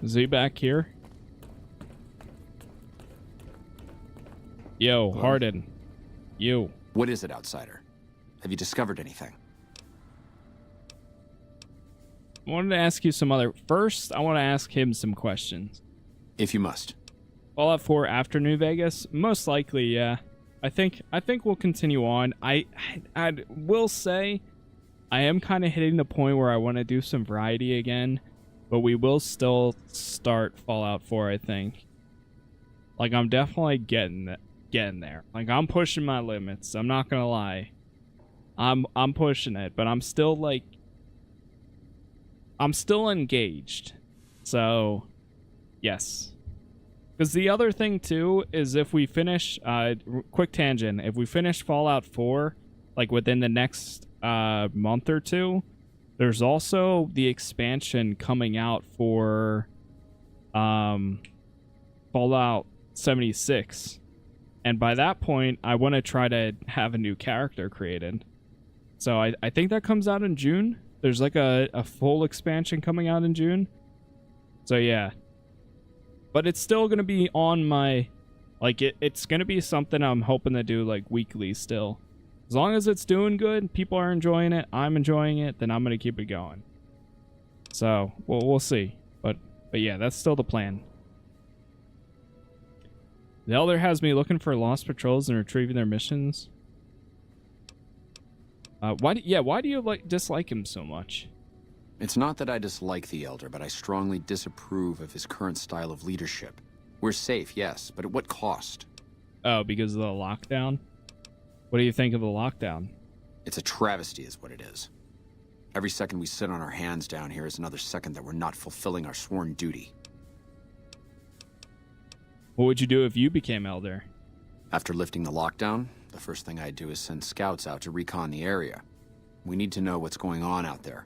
Is he back here? Yo, Hardin. You. What is it, outsider? Have you discovered anything? I wanted to ask you some other... First, I want to ask him some questions. If you must. Fallout 4 after New Vegas? Most likely, yeah. I think we'll continue on. I will say I am kind of hitting the point where I want to do some variety again, but we will still start Fallout 4, I think. Like, I'm definitely getting there. Like, I'm pushing my limits. I'm not gonna lie. I'm pushing it, but I'm still like... I'm still engaged. So, yes. Because the other thing, too, is if we finish... quick tangent. If we finish Fallout 4, like, within the next month or two, there's also the expansion coming out for Fallout 76. And by that point, I want to try to have a new character created. So I think that comes out in June. There's like a full expansion coming out in June. So yeah. But it's still going to be on my... Like, it's going to be something I'm hoping to do, like, weekly still. As long as it's doing good, people are enjoying it, I'm enjoying it, then I'm going to keep it going. So, we'll see. But yeah, that's still the plan. The Elder has me looking for lost patrols and retrieving their missions. Why do you dislike him so much? It's not that I dislike the Elder, but I strongly disapprove of his current style of leadership. We're safe, yes, but at what cost? Oh, because of the lockdown? What do you think of the lockdown? It's a travesty is what it is. Every second we sit on our hands down here is another second that we're not fulfilling our sworn duty. What would you do if you became Elder? After lifting the lockdown, the first thing I'd do is send scouts out to recon the area. We need to know what's going on out there.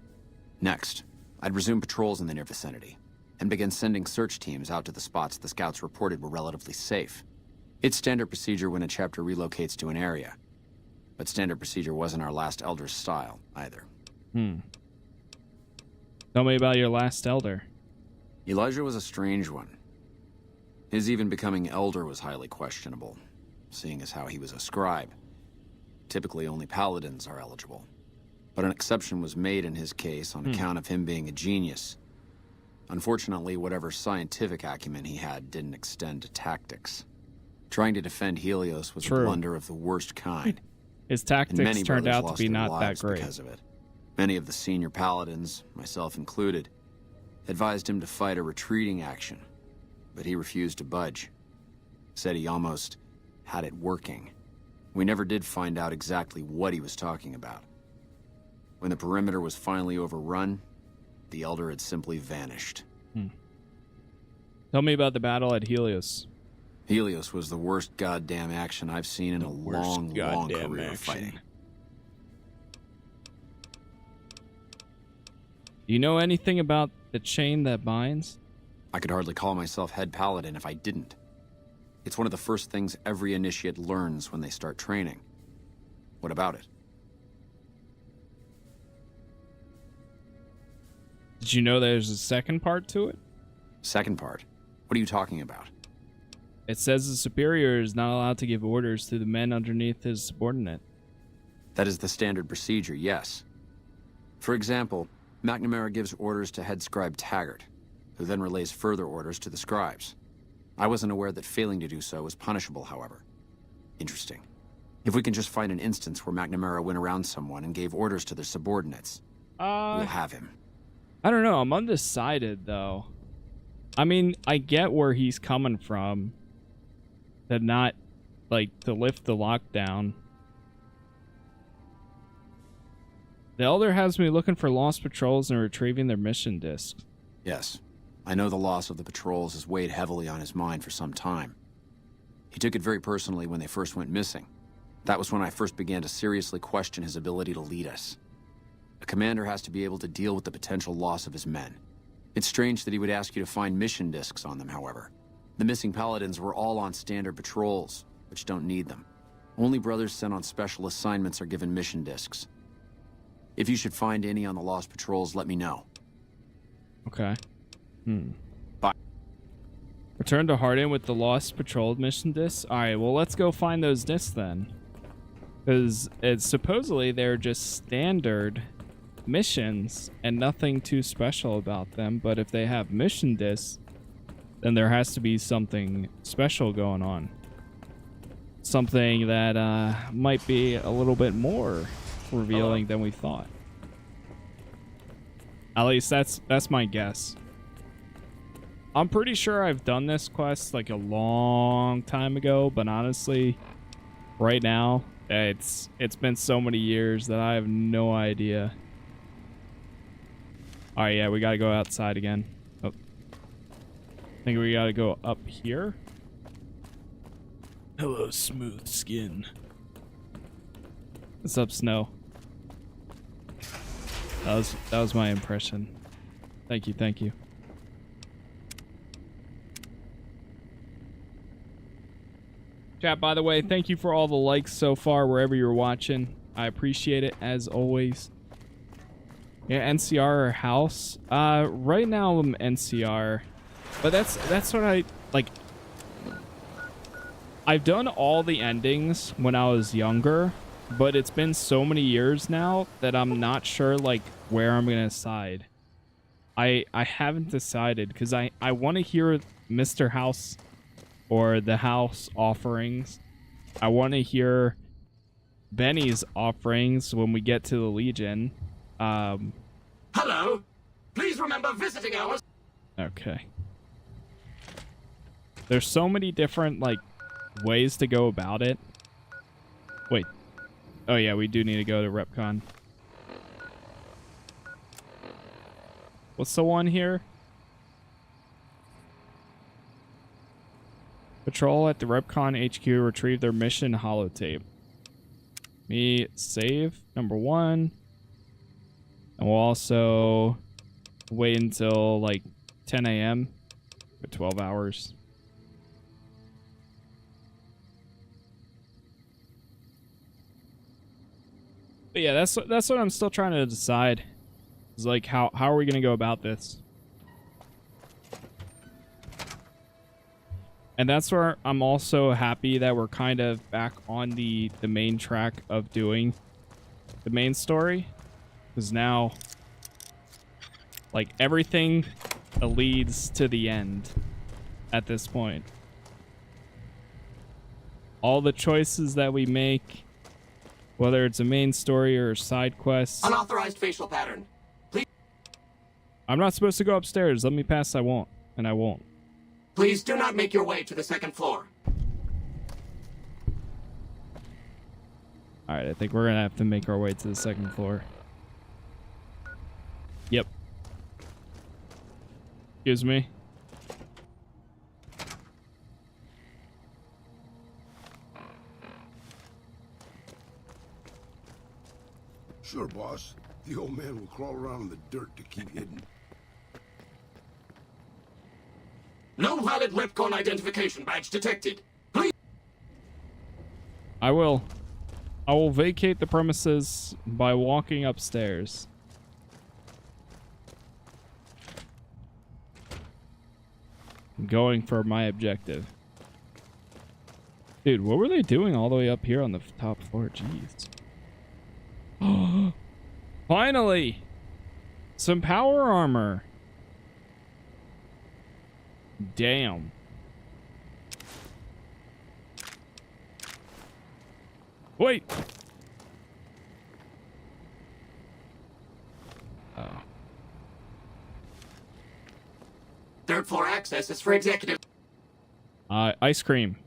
Next, I'd resume patrols in the near vicinity, and begin sending search teams out to the spots the scouts reported were relatively safe. It's standard procedure when a chapter relocates to an area. But standard procedure wasn't our last Elder's style, either. Tell me about your last Elder. Elijah was a strange one. His even becoming Elder was highly questionable, seeing as how he was a scribe. Typically, only paladins are eligible. But an exception was made in his case on account of him being a genius. Unfortunately, whatever scientific acumen he had didn't extend to tactics. Trying to defend Helios was a blunder of the worst kind. His tactics turned out to be not that great. Because of it. Many of the senior paladins, myself included, advised him to fight a retreating action, but he refused to budge. Said he almost had it working. We never did find out exactly what he was talking about. When the perimeter was finally overrun, the Elder had simply vanished. Tell me about the battle at Helios. Helios was the worst goddamn action I've seen in a long career of fighting. You know anything about the chain that binds? I could hardly call myself head paladin if I didn't. It's one of the first things every initiate learns when they start training. What about it? Did you know there's a second part to it? Second part? What are you talking about? It says the superior is not allowed to give orders to the men underneath his subordinate. That is the standard procedure, yes. For example, McNamara gives orders to head scribe Taggart, who then relays further orders to the scribes. I wasn't aware that failing to do so was punishable, however. Interesting. If we can just find an instance where McNamara went around someone and gave orders to their subordinates, we'll have him. I don't know. I'm undecided, though. I mean, I get where he's coming from. To not, like, to lift the lockdown. The Elder has me looking for lost patrols and retrieving their mission discs. Yes. I know the loss of the patrols has weighed heavily on his mind for some time. He took it very personally when they first went missing. That was when I first began to seriously question his ability to lead us. A commander has to be able to deal with the potential loss of his men. It's strange that he would ask you to find mission discs on them, however. The missing paladins were all on standard patrols, which don't need them. Only brothers sent on special assignments are given mission discs. If you should find any on the lost patrols, let me know. Okay. Bye. Return to Hardin with the lost patrol mission discs? Alright, well, let's go find those discs then. Because it's supposedly they're just standard missions and nothing too special about them. But if they have mission discs, then there has to be something special going on. Something that might be a little bit more revealing than we thought. At least that's my guess. I'm pretty sure I've done this quest like a long time ago, but honestly, right now, it's been so many years that I have no idea. Alright, yeah, we gotta go outside again. Oh. I think we gotta go up here. Hello, smooth skin. What's up, Snow? That was my impression. Thank you, thank you. Chat, by the way, thank you for all the likes so far wherever you're watching. I appreciate it as always. Yeah, NCR or house? Right now I'm NCR. But that's what I like. I've done all the endings when I was younger, but it's been so many years now that I'm not sure like where I'm gonna side. I haven't decided because I want to hear Mr. House or the House offerings. I want to hear Benny's offerings when we get to the Legion. Hello. Please remember visiting hours. Okay. There's so many different like ways to go about it. Wait. Oh yeah, we do need to go to RepCon. What's the one here? Patrol at the RepCon HQ, retrieve their mission holotape. Me save number 1. And we'll also wait until like 10 a.m. for 12 hours. But yeah, that's what I'm still trying to decide. Is like how are we gonna go about this? And that's where I'm also happy that we're kind of back on the main track of doing the main story. Because now, like, everything leads to the end at this point. All the choices that we make, whether it's a main story or side quests. Unauthorized facial pattern. Please. I'm not supposed to go upstairs. Let me pass. I won't. And I won't. Please do not make your way to the second floor. Alright, I think we're gonna have to make our way to the second floor. Yep. Excuse me. Sure, boss. The old man will crawl around in the dirt to keep hidden. No valid Repcon identification badge detected. Please. I will vacate the premises by walking upstairs. I'm going for my objective. Dude, what were they doing all the way up here on the top floor? Jeez. Finally! Some power armor. Damn. Wait! Oh. Third floor access is for executive. Ice cream.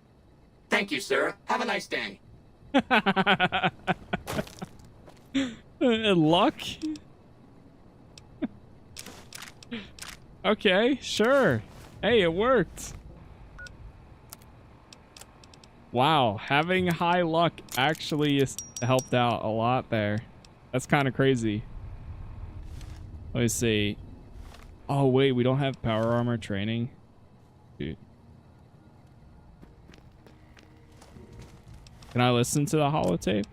Thank you, sir. Have a nice day. Luck? Okay, sure. Hey, it worked. Wow, having high luck actually helped out a lot there. That's kind of crazy. Let me see. Oh, wait, we don't have power armor training. Dude. Can I listen to the holotape?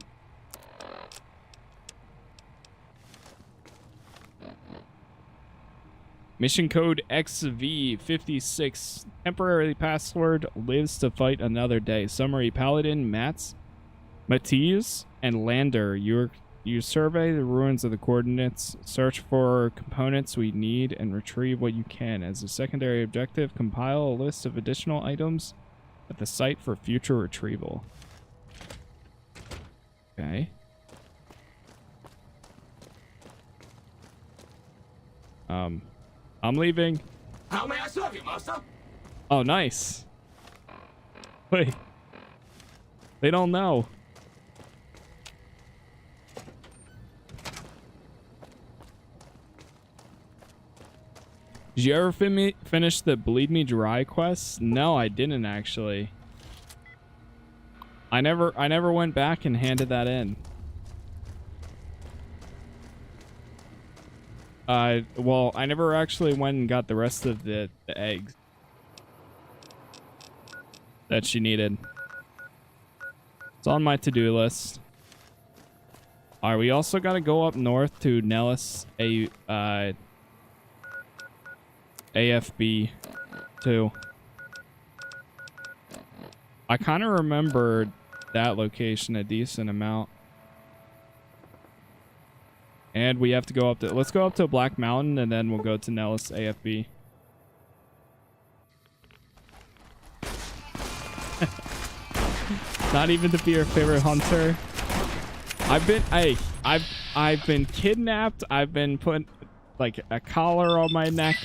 Mission code XV56. Temporary password lives to fight another day. Summary: Paladin Matisse and Lander. You survey the ruins of the coordinates, search for components we need, and retrieve what you can. As a secondary objective, compile a list of additional items at the site for future retrieval. Okay. I'm leaving. How may I serve you, master? Oh, nice. Wait. They don't know. Did you ever finish the Bleed Me Dry quest? No, I didn't actually. I never went back and handed that in. Well, I never actually went and got the rest of the eggs that she needed. It's on my to-do list. Alright, we also got to go up north to Nellis AFB too. I kind of remembered that location a decent amount. And we have to go up to... Let's go up to Black Mountain, and then we'll go to Nellis AFB. Not even to be your favorite hunter. I've been kidnapped. I've been put like a collar on my neck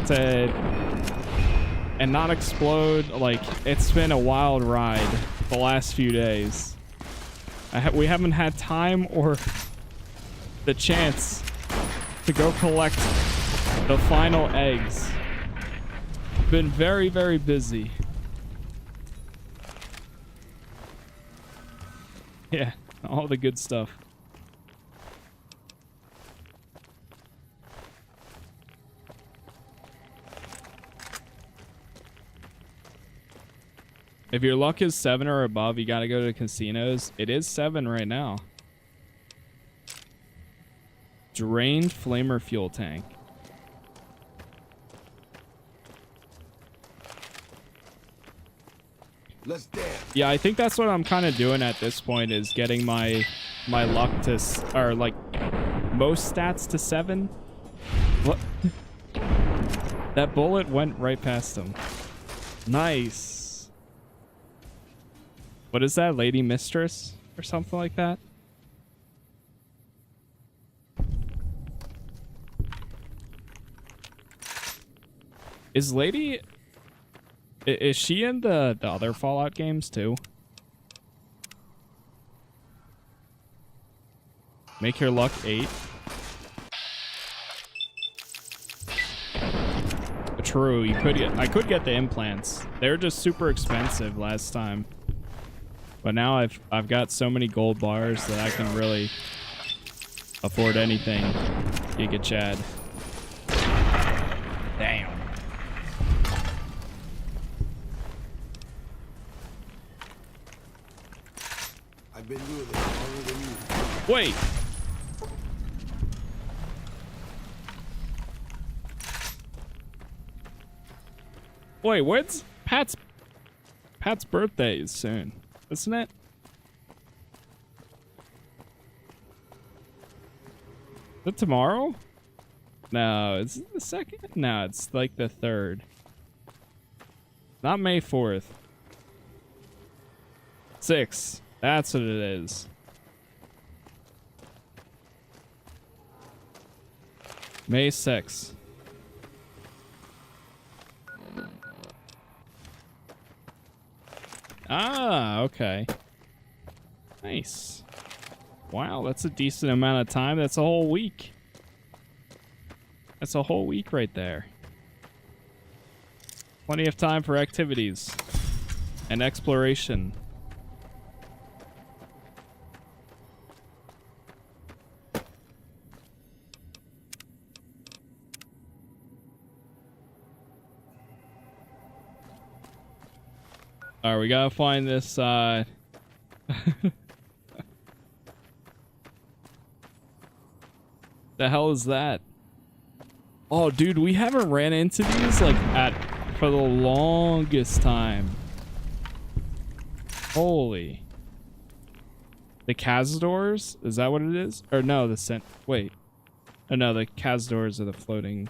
to and not explode. Like, it's been a wild ride the last few days. We haven't had time or the chance to go collect the final eggs. Been very, very busy. Yeah, all the good stuff. If your luck is 7 or above, you gotta go to casinos. It is 7 right now. Drained flamer fuel tank. Let's dance. Yeah, I think that's what I'm kind of doing at this point, is getting my luck to, or like most stats to 7. What? That bullet went right past him. Nice. What is that, Lady Mistress or something like that? Is Lady... Is she in the other Fallout games too? Make your luck 8. True, you could get... I could get the implants. They're just super expensive last time. But now I've got so many gold bars that I can really afford anything. Giga Chad. Damn. I've been doing this longer than you. Wait. Wait, what's Pat's birthday is soon, isn't it? Is it tomorrow? No, is it the 2nd? No, it's like the 3rd. Not May 4th. 6th. That's what it is. May 6th. Ah, okay. Nice. Wow, that's a decent amount of time. That's a whole week. That's a whole week right there. Plenty of time for activities and exploration. All right, we gotta find this, The hell is that? Oh, dude, we haven't ran into these, like, for the longest time. Holy. The Cazadors? Is that what it is? Or no, wait. Oh, no, the Cazadors are the floating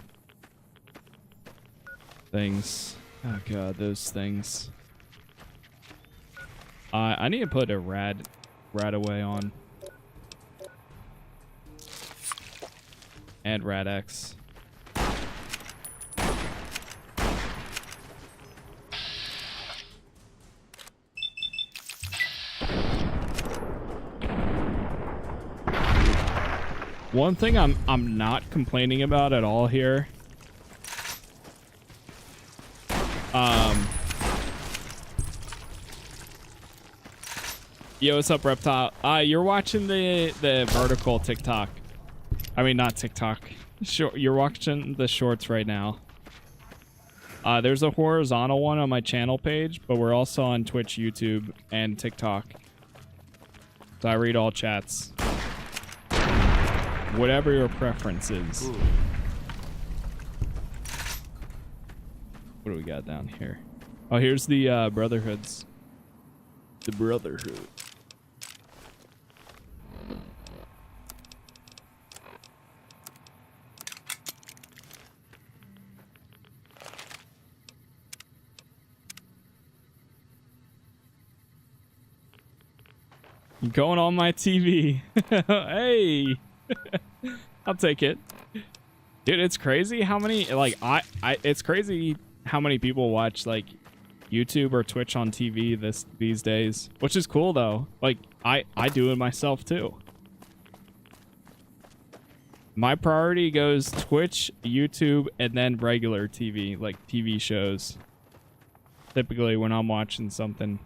things. Oh, God, those things. I need to put a Radaway on. And Rad-X. One thing I'm not complaining about at all here. Yo, what's up, Reptile? You're watching the vertical TikTok. I mean, not TikTok. You're watching the shorts right now. There's a horizontal one on my channel page, but we're also on Twitch, YouTube, and TikTok. So I read all chats. Whatever your preference is. Ooh. What do we got down here? Oh, here's the Brotherhoods. The Brotherhood. Going on my TV. Hey. I'll take it. Dude, it's crazy how many, like, it's crazy how many people watch, like, YouTube or Twitch on TV these days, which is cool, though. Like, I do it myself, too. My priority goes Twitch, YouTube, and then regular TV, like TV shows. Typically when I'm watching something.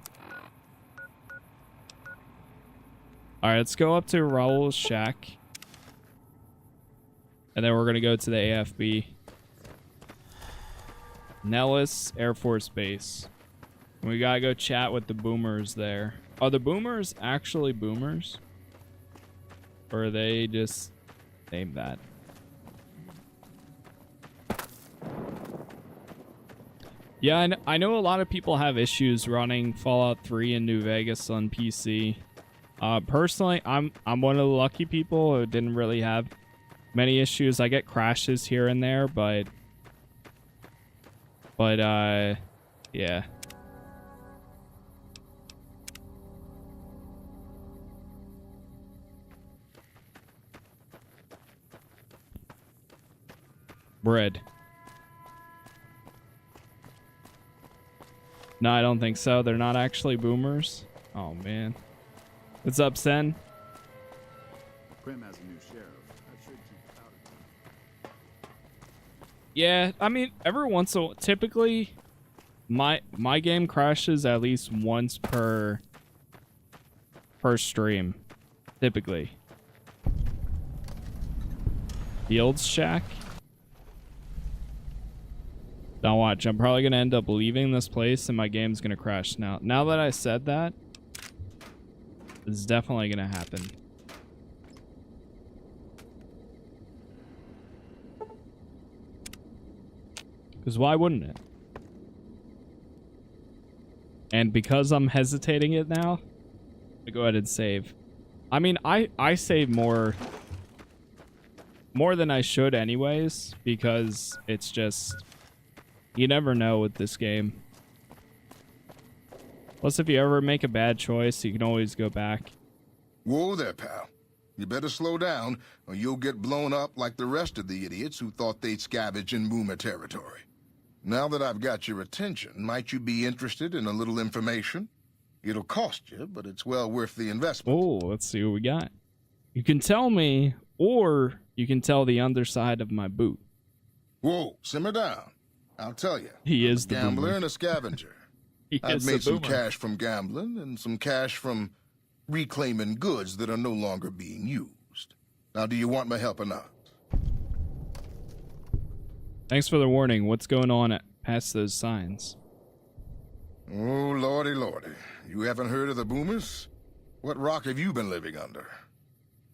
Alright, let's go up to Raul's shack. And then we're going to go to the AFB. Nellis Air Force Base. And we got to go chat with the boomers there. Are the boomers actually boomers? Or are they just named that? Yeah, I know a lot of people have issues running Fallout 3 in New Vegas on PC. Personally, I'm one of the lucky people who didn't really have many issues. I get crashes here and there, but yeah. Bread. No, I don't think so. They're not actually boomers. Oh, man. What's up, Sen? Prim has a new sheriff. That should keep out of it. Yeah, I mean, every once in a while, typically, my game crashes at least once per stream. Typically. Fields Shack. Now watch, I'm probably gonna end up leaving this place and my game's gonna crash. Now that I said that, it's definitely gonna happen. Because why wouldn't it? And because I'm hesitating it now, I go ahead and save. I mean, I save more than I should anyways, because it's just, you never know with this game. Plus, if you ever make a bad choice, you can always go back. Whoa there, pal. You better slow down, or you'll get blown up like the rest of the idiots who thought they'd scavenge in boomer territory. Now that I've got your attention, might you be interested in a little information? It'll cost you, but it's well worth the investment. Oh, let's see what we got. You can tell me, or you can tell the underside of my boot. Whoa, simmer down. I'll tell you. He is the gambler boomer. and a scavenger. I've made some cash from gambling and some cash from reclaiming goods that are no longer being used. Now, do you want my help or not? Thanks for the warning. What's going on past those signs? Oh, lordy, lordy. You haven't heard of the boomers? What rock have you been living under?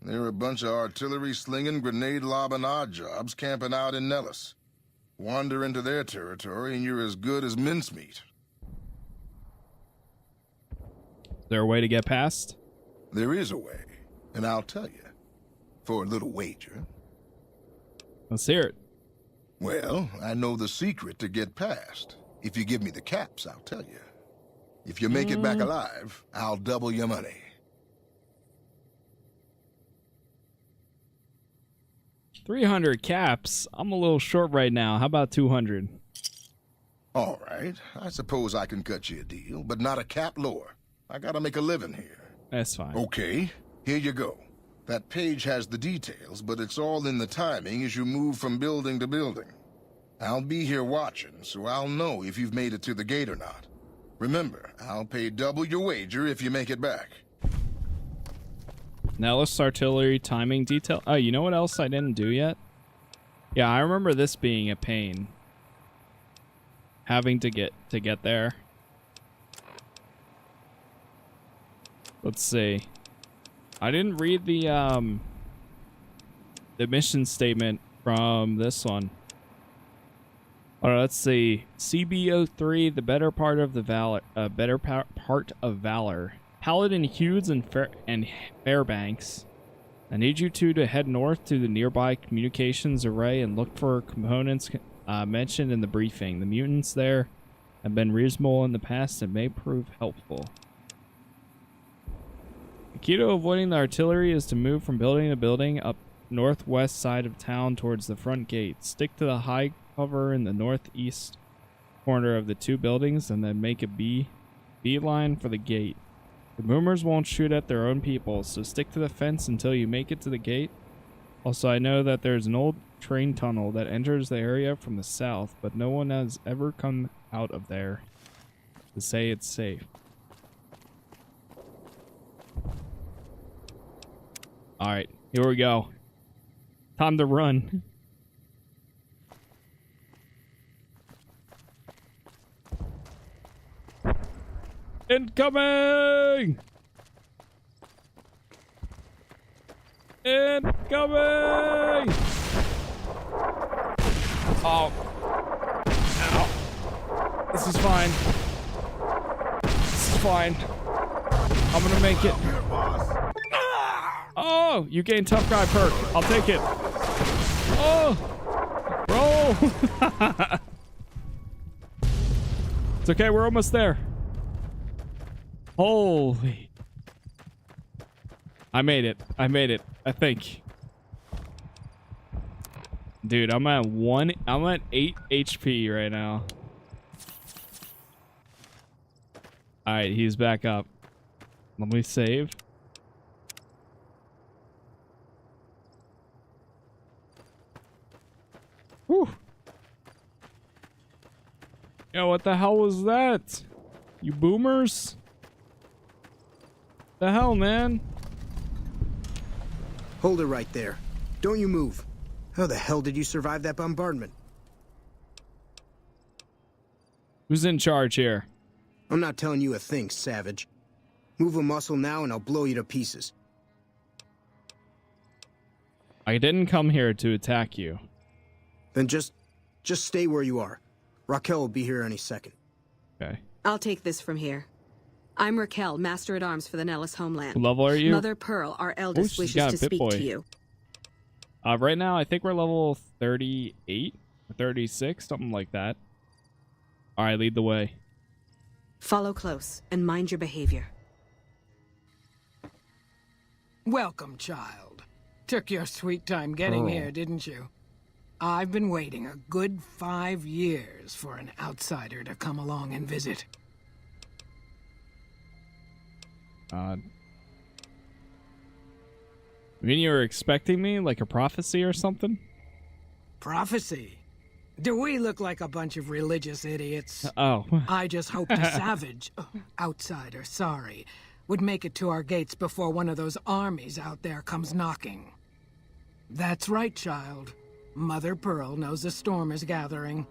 They're a bunch of artillery-slinging, grenade-lobbing odd jobs camping out in Nellis. Wander into their territory and you're as good as mincemeat. Is there a way to get past? There is a way, and I'll tell you. For a little wager. Let's hear it. Well, I know the secret to get past. If you give me the caps, I'll tell you. If you make it back alive, I'll double your money. $300 caps. I'm a little short right now. How about 200? All right. I suppose I can cut you a deal, but not a cap lower. I gotta make a living here. That's fine. Okay, here you go. That page has the details, but it's all in the timing as you move from building to building. I'll be here watching, so I'll know if you've made it to the gate or not. Remember, I'll pay double your wager if you make it back. Nellis artillery timing detail. Oh, you know what else I didn't do yet? Yeah, I remember this being a pain. Having to get there. Let's see. I didn't read the mission statement from this one. All right, let's see. CB03, the better part of the valor, part of valor. Paladin Hughes and Fairbanks. I need you two to head north to the nearby communications array and look for components mentioned in the briefing. The mutants there have been reasonable in the past and may prove helpful. The key to avoiding the artillery is to move from building to building up northwest side of town towards the front gate. Stick to the high cover in the northeast corner of the two buildings and then make a beeline for the gate. The boomers won't shoot at their own people, so stick to the fence until you make it to the gate. Also, I know that there's an old train tunnel that enters the area from the south, but no one has ever come out of there to say it's safe. Alright, here we go. Time to run. Incoming! Incoming! Oh. Ow. This is fine. This is fine. I'm gonna make it. Oh, you gain tough guy perk. I'll take it. Oh, roll. It's okay. We're almost there. Holy. I made it. I made it. I think. Dude, I'm at 8 HP right now. All right, he's back up. Let me save. Whew. Yo, what the hell was that? You boomers? The hell, man? Hold it right there. Don't you move. How the hell did you survive that bombardment? Who's in charge here? I'm not telling you a thing, savage. Move a muscle now and I'll blow you to pieces. I didn't come here to attack you. Then just stay where you are. Raquel will be here any second. Okay. I'll take this from here. I'm Raquel, Master at Arms for the Nellis homeland. What level are you? Mother Pearl, our eldest, wishes to speak to you. Right now, I think we're level 38 or 36, something like that. All right, lead the way. Follow close and mind your behavior. Welcome, child. Took your sweet time getting here, didn't you? I've been waiting a good 5 years for an outsider to come along and visit. I mean, you were expecting me, like a prophecy or something? Prophecy? Do we look like a bunch of religious idiots? Oh. I just hoped a savage, outsider, sorry, would make it to our gates before one of those armies out there comes knocking. That's right, child. Mother Pearl knows a storm is gathering.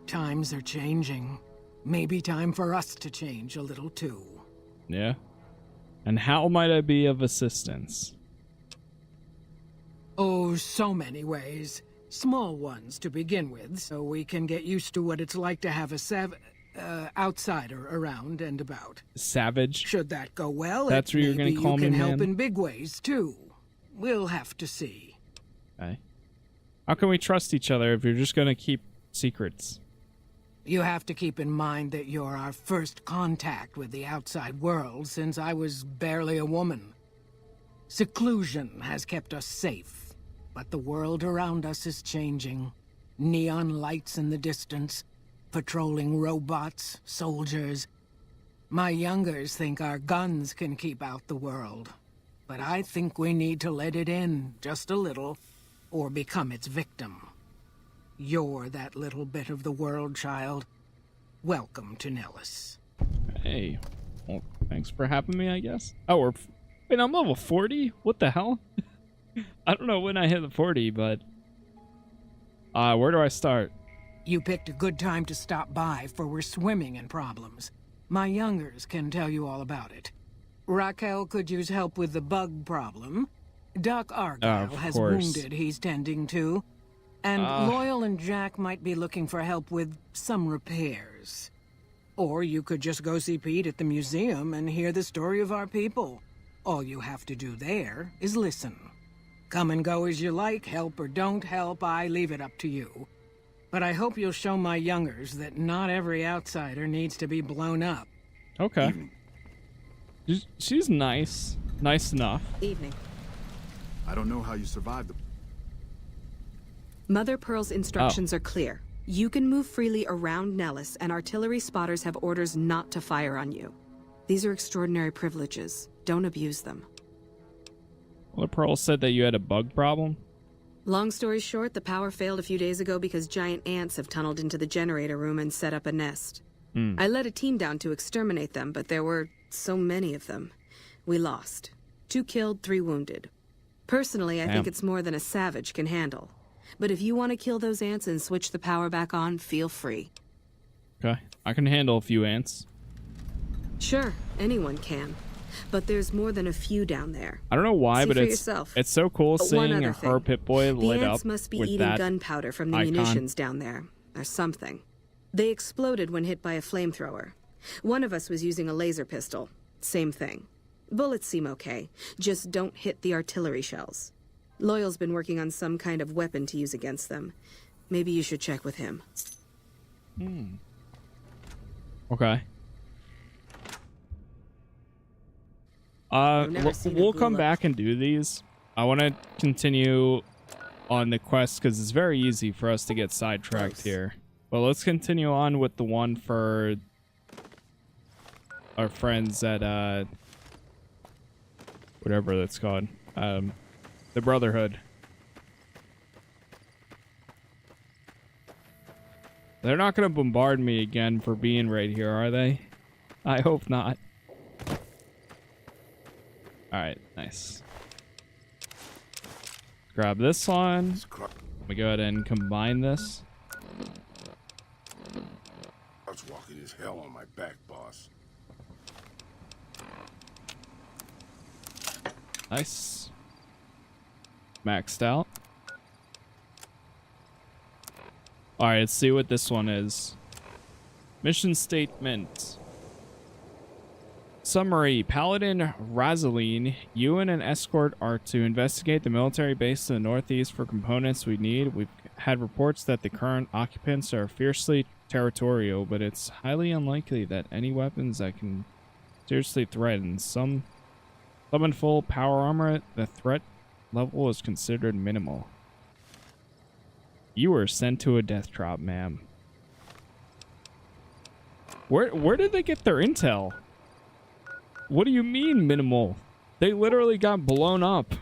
Times are changing. Maybe time for us to change a little too. Yeah. And how might I be of assistance? Oh, so many ways. Small ones to begin with, so we can get used to what it's like to have a outsider around and about. Savage? Should that go well, that's what you're going to call me, man? You can help in big ways, too. We'll have to see. Okay. How can we trust each other if you're just going to keep secrets? You have to keep in mind that you're our first contact with the outside world since I was barely a woman. Seclusion has kept us safe, but the world around us is changing. Neon lights in the distance, patrolling robots, soldiers. My youngers think our guns can keep out the world, but I think we need to let it in just a little, or become its victim. You're that little bit of the world, child. Welcome to Nellis. Hey, well, thanks for having me, I guess. Oh, wait, I'm level 40? What the hell? I don't know when I hit the 40, but where do I start? You picked a good time to stop by, for we're swimming in problems. My youngers can tell you all about it. Raquel could use help with the bug problem. Doc Argyle has wounded he's tending to. And Loyal and Jack might be looking for help with some repairs. Or you could just go see Pete at the museum and hear the story of our people. All you have to do there is listen. Come and go as you like, help or don't help, I leave it up to you. But I hope you'll show my youngers that not every outsider needs to be blown up. Okay. She's nice. Nice enough. Evening. I don't know how you survived the... Mother Pearl's instructions are clear. You can move freely around Nellis, and artillery spotters have orders not to fire on you. These are extraordinary privileges. Don't abuse them. Well, Pearl said that you had a bug problem? Long story short, the power failed a few days ago because giant ants have tunneled into the generator room and set up a nest. I led a team down to exterminate them, but there were so many of them. We lost. 2 killed, 3 wounded. Personally, I think it's more than a savage can handle. But if you want to kill those ants and switch the power back on, feel free. Okay. I can handle a few ants. Sure, anyone can. But there's more than a few down there. I don't know why, but it's so cool seeing her Pip-Boy lit up with that icon. The ants must be eating gunpowder from the munitions down there, or something. They exploded when hit by a flamethrower. One of us was using a laser pistol. Same thing. Bullets seem okay. Just don't hit the artillery shells. Loyal's been working on some kind of weapon to use against them. Maybe you should check with him. Okay. We'll come back and do these. I want to continue on the quest because it's very easy for us to get sidetracked here. But let's continue on with the one for our friends at whatever that's called, the Brotherhood. They're not going to bombard me again for being right here, are they? I hope not. Alright, nice. Grab this one. Let me go ahead and combine this. I was walking as hell on my back, boss. Nice. Maxed out. Alright, let's see what this one is. Mission statement. Summary. Paladin Razaline, you and an escort are to investigate the military base to the northeast for components we need. We've had reports that the current occupants are fiercely territorial, but it's highly unlikely that any weapons that can seriously threaten some summon full power armor. The threat level is considered minimal. You were sent to a death trap, ma'am. Where did they get their intel? What do you mean minimal? They literally got blown up.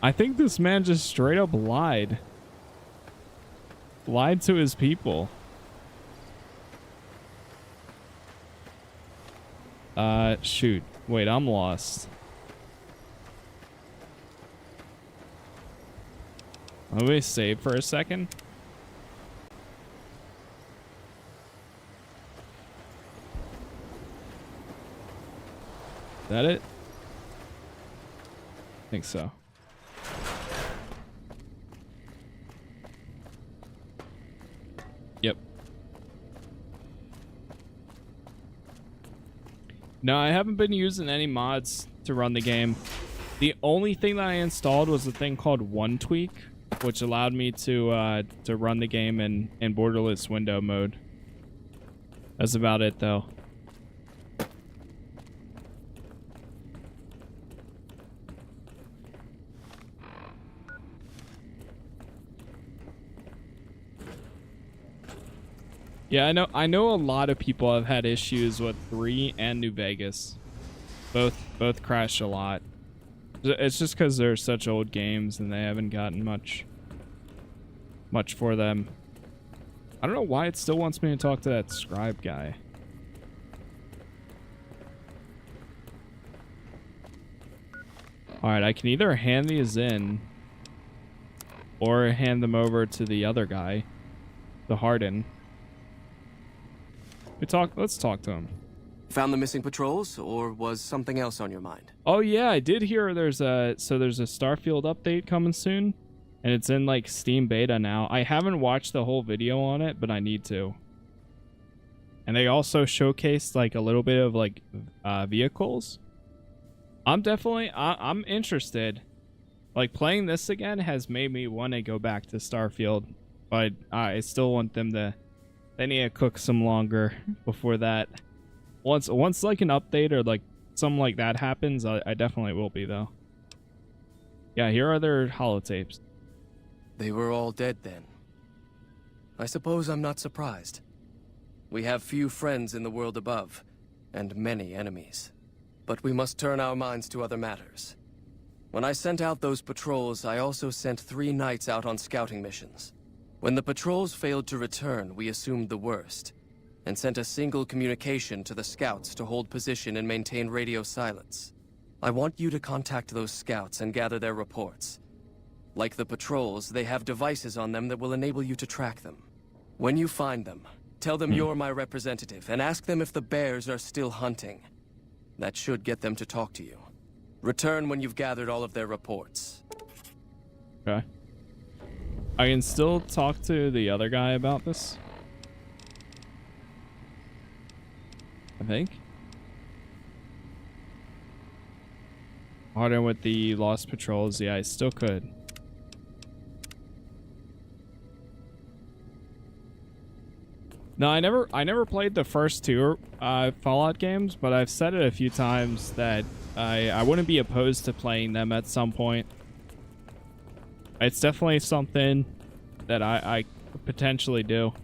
I think this man just straight up lied. Lied to his people. Shoot. Wait, I'm lost. Let me save for a second. Is that it? I think so. Yep. No, I haven't been using any mods to run the game. The only thing that I installed was a thing called One Tweak, which allowed me to run the game in borderless window mode. That's about it, though. Yeah, I know a lot of people have had issues with 3 and New Vegas. Both crash a lot. It's just because they're such old games and they haven't gotten much for them. I don't know why it still wants me to talk to that scribe guy. Alright, I can either hand these in or hand them over to the other guy, the Harden. Let's talk to him. Found the missing patrols, or was something else on your mind? Oh yeah, I did hear there's a Starfield update coming soon, and it's in like Steam beta now. I haven't watched the whole video on it, but I need to. And they also showcased like a little bit of like vehicles. I'm interested. Like playing this again has made me want to go back to Starfield, but I still want them to. They need to cook some longer before that. Once like an update or like something like that happens, I definitely will be though. Yeah, here are their holotapes. They were all dead then. I suppose I'm not surprised. We have few friends in the world above, and many enemies. But we must turn our minds to other matters. When I sent out those patrols, I also sent 3 knights out on scouting missions. When the patrols failed to return, we assumed the worst, and sent a single communication to the scouts to hold position and maintain radio silence. I want you to contact those scouts and gather their reports. Like the patrols, they have devices on them that will enable you to track them. When you find them, tell them you're my representative, and ask them if the bears are still hunting. That should get them to talk to you. Return when you've gathered all of their reports. Okay. I can still talk to the other guy about this. I think. Harder with the lost patrols. Yeah, I still could. No, I never played the first 2 Fallout games, but I've said it a few times that I wouldn't be opposed to playing them at some point. It's definitely something that I could potentially do.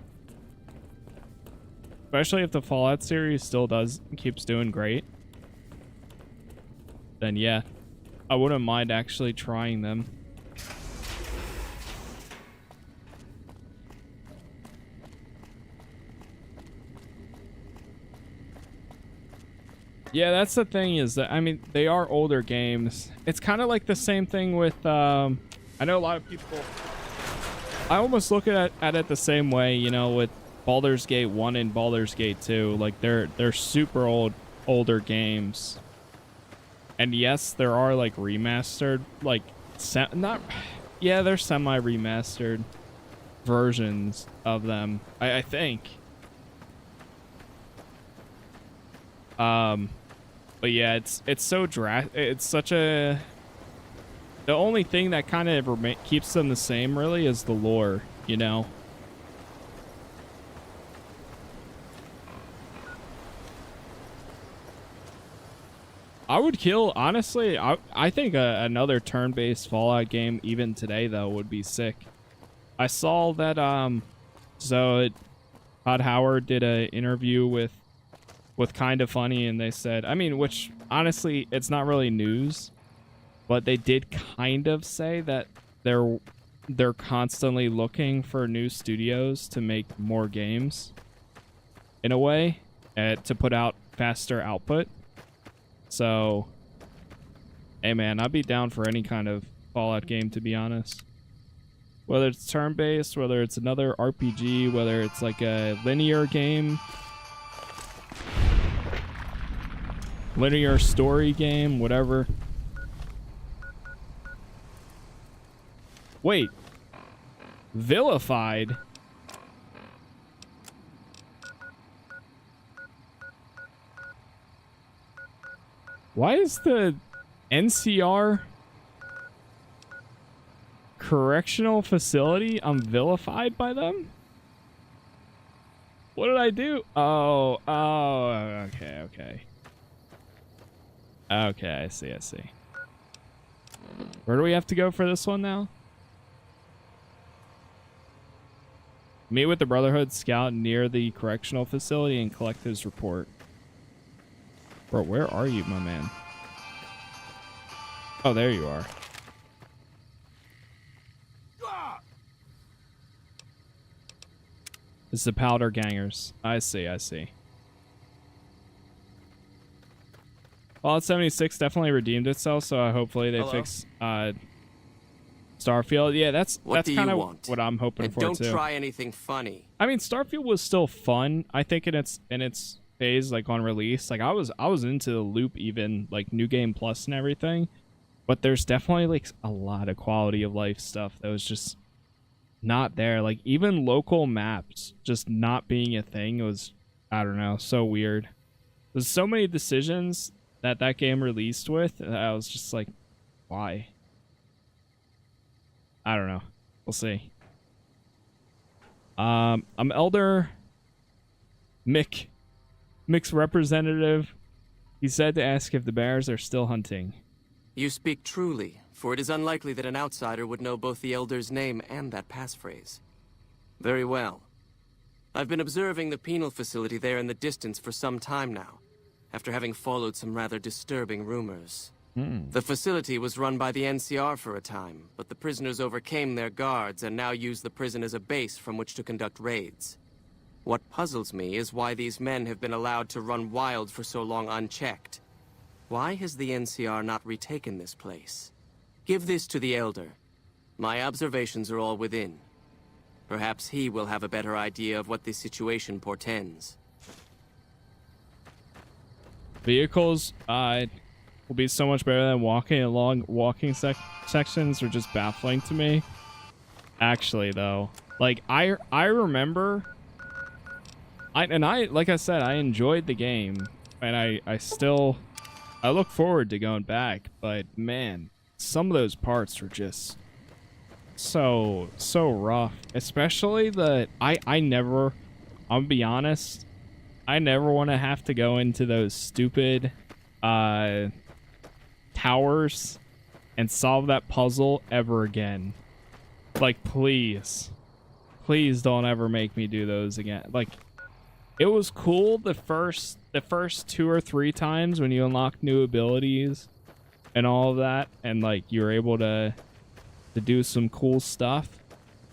Especially if the Fallout series still keeps doing great. Then yeah, I wouldn't mind actually trying them. Yeah, that's the thing is that, I mean, they are older games. It's kind of like the same thing with, I know a lot of people, I almost look at it the same way, you know, with Baldur's Gate 1 and Baldur's Gate 2. Like, they're super older games. And yes, there are, like, remastered, like, they're semi-remastered versions of them, I think. But yeah, it's so it's such a, the only thing that kind of keeps them the same really is the lore, you know. I would kill, honestly, I think another turn-based Fallout game even today though would be sick. I saw that Todd Howard did an interview with Kind of Funny, and they said, I mean, which honestly, it's not really news, but they did kind of say that they're constantly looking for new studios to make more games, in a way, to put out faster output. So, hey man, I'd be down for any kind of Fallout game, to be honest. Whether it's turn-based, whether it's another RPG, whether it's like a linear game, linear story game, whatever. Wait. Vilified? Why is the NCR correctional facility, I'm vilified by them? What did I do? Oh, okay. Okay, I see. Where do we have to go for this one now? Meet with the Brotherhood scout near the correctional facility and collect his report. Bro, where are you, my man? Oh, there you are. It's the powder gangers. I see. Fallout 76 definitely redeemed itself, so hopefully they fix Starfield. Yeah, that's kind of what I'm hoping for too. Don't try anything funny. I mean, Starfield was still fun. I think in its phase, like on release, like I was into the loop, even like New Game Plus and everything. But there's definitely like a lot of quality of life stuff that was just not there. Like even local maps just not being a thing was, I don't know, so weird. There's so many decisions that game released with, I was just like, why? I don't know. We'll see. I'm Elder Mick's representative. He said to ask if the bears are still hunting. You speak truly, for it is unlikely that an outsider would know both the Elder's name and that passphrase. Very well. I've been observing the penal facility there in the distance for some time now, after having followed some rather disturbing rumors. The facility was run by the NCR for a time, but the prisoners overcame their guards and now use the prison as a base from which to conduct raids. What puzzles me is why these men have been allowed to run wild for so long unchecked. Why has the NCR not retaken this place? Give this to the Elder. My observations are all within. Perhaps he will have a better idea of what this situation portends. Vehicles will be so much better than walking along. Walking sections are just baffling to me. Actually, though, like I remember, like I said, I enjoyed the game, and I look forward to going back. But man, some of those parts were just so rough. Especially I'm gonna be honest, I never want to have to go into those stupid towers and solve that puzzle ever again. Like, please don't ever make me do those again. Like, it was cool the first 2 or 3 times when you unlocked new abilities and all of that, and like you were able to do some cool stuff.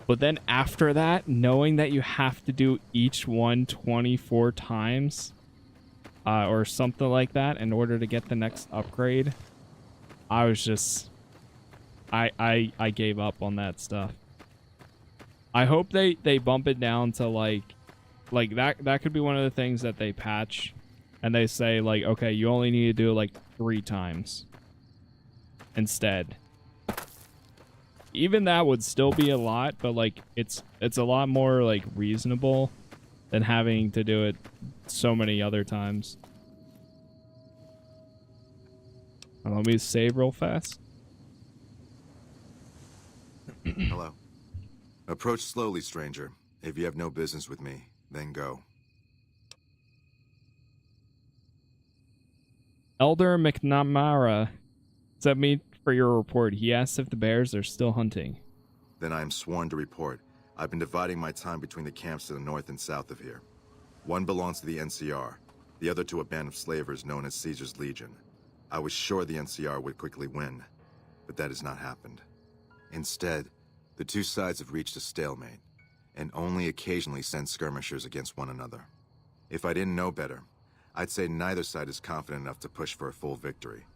But then after that, knowing that you have to do each one 24 times, or something like that in order to get the next upgrade. I was just, I gave up on that stuff. I hope they bump it down to like that could be one of the things that they patch and they say like, okay, you only need to do it like 3 times instead. Even that would still be a lot, but like it's a lot more like reasonable than having to do it so many other times. Let me save real fast. Hello. Approach slowly, stranger. If you have no business with me, then go. Elder McNamara sent me for your report. He asked if the bears are still hunting. Then I am sworn to report. I've been dividing my time between the camps to the north and south of here. One belongs to the NCR, the other to a band of slavers known as Caesar's Legion. I was sure the NCR would quickly win, but that has not happened. Instead, the two sides have reached a stalemate, and only occasionally send skirmishers against one another. If I didn't know better, I'd say neither side is confident enough to push for a full victory,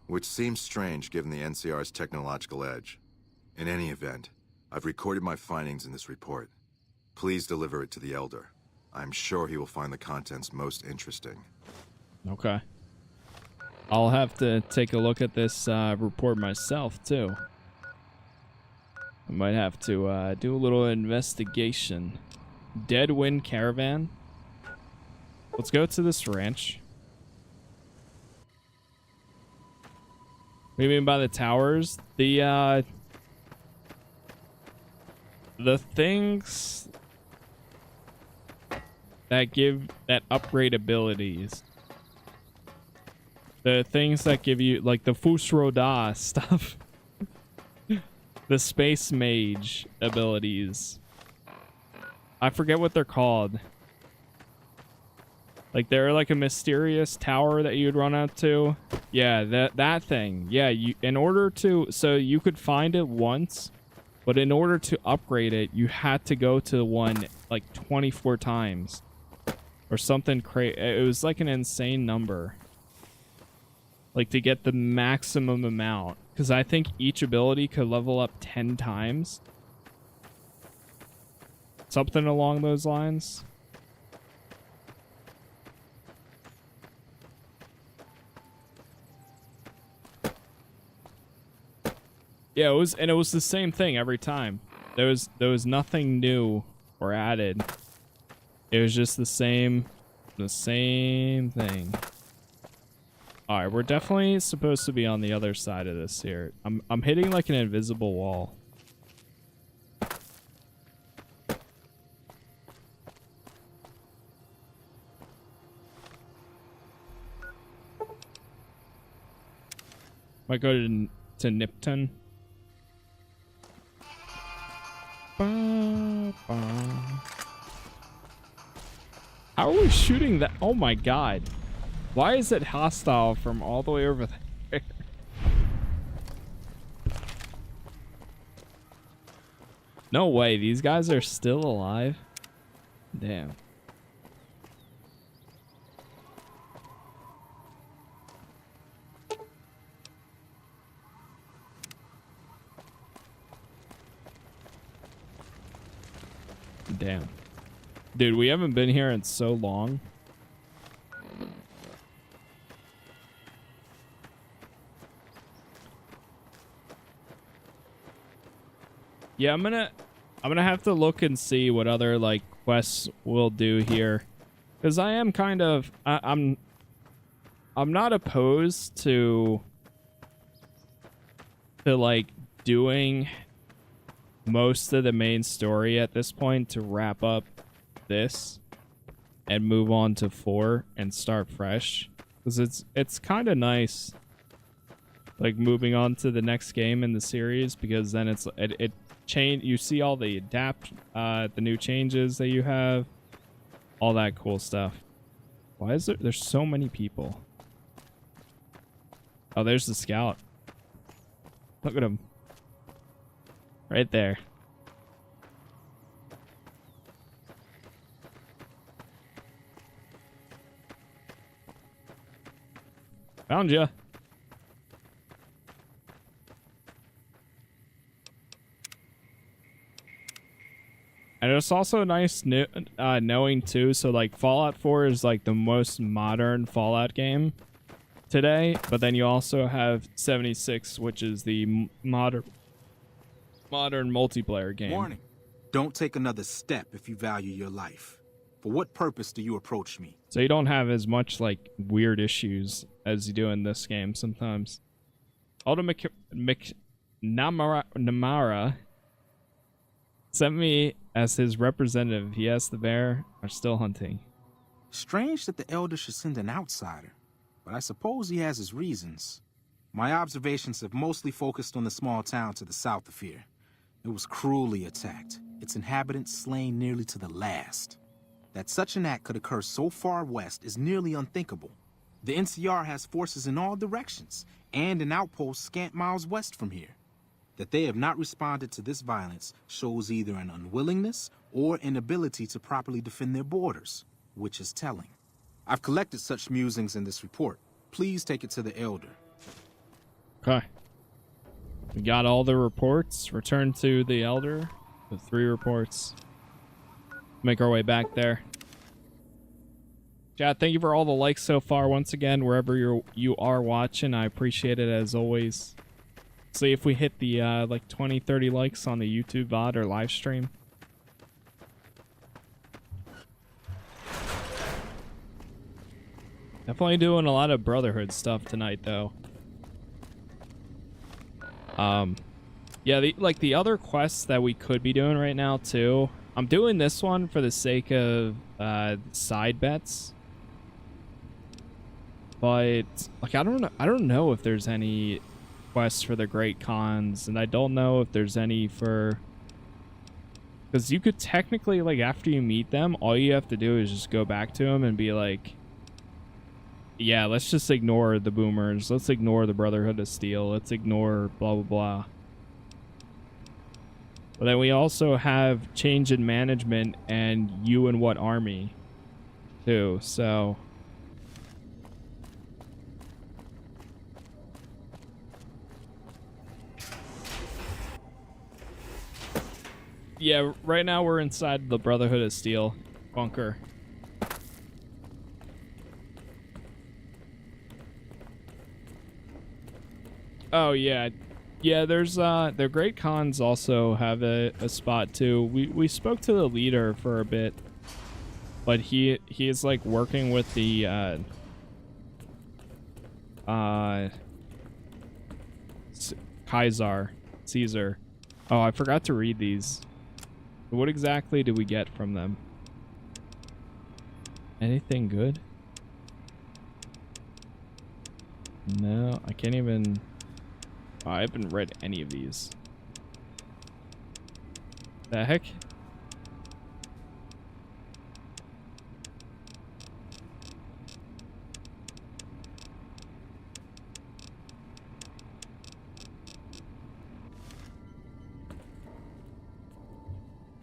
which seems strange given the NCR's technological edge. In any event, I've recorded my findings in this report. Please deliver it to the Elder. I'm sure he will find the contents most interesting. Okay. I'll have to take a look at this report myself, too. I might have to do a little investigation. Deadwind Caravan. Let's go to this ranch. What do you mean by the towers? The things that upgrade abilities. The things that give you, like the Fusroda stuff. The Space Mage abilities. I forget what they're called. Like they're like a mysterious tower that you'd run out to. Yeah, that thing. Yeah, in order to, so you could find it once, but in order to upgrade it, you had to go to one like 24 times. Or something crazy. It was like an insane number. Like to get the maximum amount. Because I think each ability could level up 10 times. Something along those lines. Yeah, it was the same thing every time. There was nothing new or added. It was just the same thing. All right, we're definitely supposed to be on the other side of this here. I'm hitting like an invisible wall. Might go to Nipton. How are we shooting that? Oh my god. Why is it hostile from all the way over there? No way, these guys are still alive? Damn. Damn. Dude, we haven't been here in so long. Yeah, I'm gonna have to look and see what other like quests we'll do here, because I am kind of I'm not opposed to like doing most of the main story at this point to wrap up this and move on to 4 and start fresh, because it's kind of nice like moving on to the next game in the series, because then it change, you see all the the new changes that you have, all that cool stuff. Why is there's so many people? Oh, there's the scout. Look at him right there. Found ya. And it's also nice knowing too. So like Fallout 4 is like the most modern Fallout game today, but then you also have 76, which is the modern multiplayer game. Warning. Don't take another step if you value your life. For what purpose do you approach me? So you don't have as much like weird issues as you do in this game sometimes. Aldo Namara sent me as his representative. He asked the bear are still hunting. Strange that the Elder should send an outsider, but I suppose he has his reasons. My observations have mostly focused on the small town to the south of here. It was cruelly attacked, its inhabitants slain nearly to the last. That such an act could occur so far west is nearly unthinkable. The NCR has forces in all directions, and an outpost scant miles west from here. That they have not responded to this violence shows either an unwillingness or inability to properly defend their borders, which is telling. I've collected such musings in this report. Please take it to the Elder. Okay. We got all the reports. Return to the Elder with 3 reports. Make our way back there. Chat, thank you for all the likes so far. Once again, wherever you are watching, I appreciate it as always. See if we hit the like 20-30 likes on the YouTube VOD or live stream. Definitely doing a lot of Brotherhood stuff tonight, though. Yeah, the other quests that we could be doing right now too. I'm doing this one for the sake of side bets. But like I don't know if there's any quests for the Great Khans, and I don't know if there's any for, because you could technically, like, after you meet them, all you have to do is just go back to them and be like, yeah, let's just ignore the boomers, let's ignore the Brotherhood of Steel, let's ignore blah blah blah. But then we also have change in management and you and what army too, so yeah, right now we're inside the Brotherhood of Steel bunker. Oh yeah. Yeah, there's the Great Khans also have a spot too. We spoke to the leader for a bit, but he is like working with the Caesar. Oh, I forgot to read these. What exactly do we get from them? Anything good? No, I can't even. Oh, I haven't read any of these. The heck?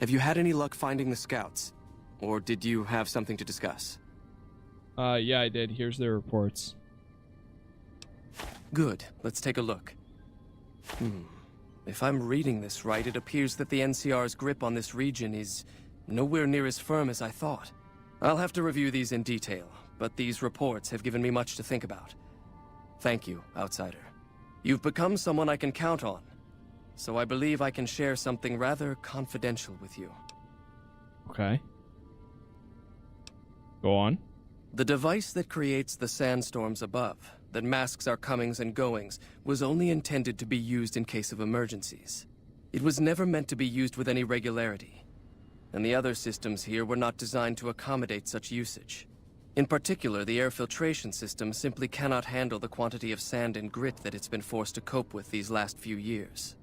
Have you had any luck finding the scouts? Or did you have something to discuss? Yeah, I did. Here's the reports. Good. Let's take a look. If I'm reading this right, it appears that the NCR's grip on this region is nowhere near as firm as I thought. I'll have to review these in detail, but these reports have given me much to think about. Thank you, Outsider. You've become someone I can count on, so I believe I can share something rather confidential with you. Okay. Go on. The device that creates the sandstorms above, that masks our comings and goings, was only intended to be used in case of emergencies. It was never meant to be used with any regularity, and the other systems here were not designed to accommodate such usage. In particular, the air filtration system simply cannot handle the quantity of sand and grit that it's been forced to cope with these last few years.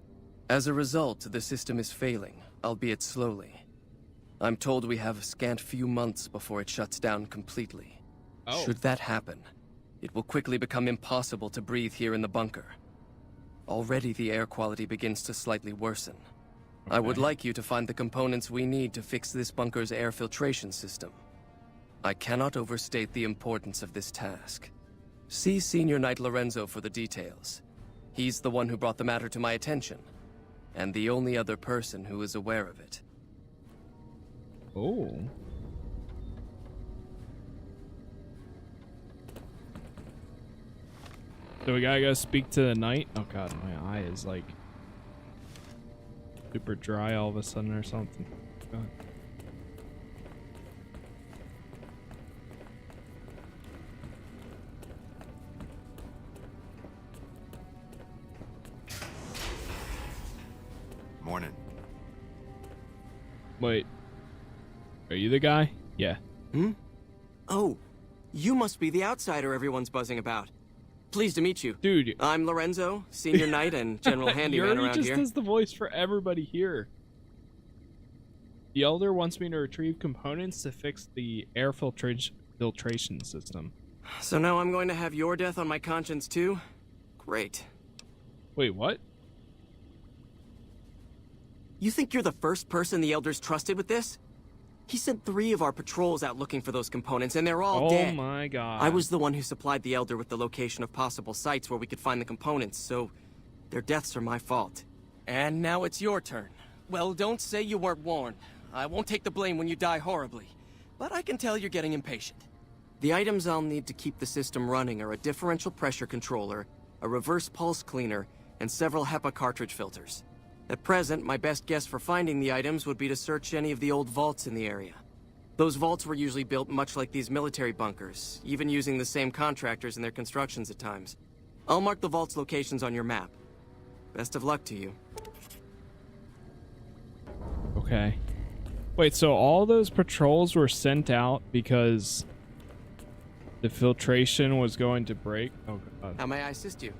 As a result, the system is failing, albeit slowly. I'm told we have a scant few months before it shuts down completely. Oh. Should that happen, it will quickly become impossible to breathe here in the bunker. Already the air quality begins to slightly worsen. Okay. I would like you to find the components we need to fix this bunker's air filtration system. I cannot overstate the importance of this task. See Senior Knight Lorenzo for the details. He's the one who brought the matter to my attention, and the only other person who is aware of it. Oh. So we gotta go speak to the knight? Oh god, my eye is like super dry all of a sudden or something. God. Morning. Wait. Are you the guy? Yeah. Hmm? Oh, you must be the outsider everyone's buzzing about. Pleased to meet you. Dude. I'm Lorenzo, Senior Knight and General Handyman around just here. does the voice for everybody here. The Elder wants me to retrieve components to fix the air filtration system. So now I'm going to have your death on my conscience too? Great. Wait, what? You think you're the first person the Elders trusted with this? He sent 3 of our patrols out looking for those components, and they're all dead. Oh my god. I was the one who supplied the Elder with the location of possible sites where we could find the components, so their deaths are my fault. And now it's your turn. Well, don't say you weren't warned. I won't take the blame when you die horribly, but I can tell you're getting impatient. The items I'll need to keep the system running are a differential pressure controller, a reverse pulse cleaner, and several HEPA cartridge filters. At present, my best guess for finding the items would be to search any of the old vaults in the area. Those vaults were usually built much like these military bunkers, even using the same contractors in their constructions at times. I'll mark the vault's locations on your map. Best of luck to you. Okay. Wait, so all those patrols were sent out because the filtration was going to break? Oh god. How may I assist you?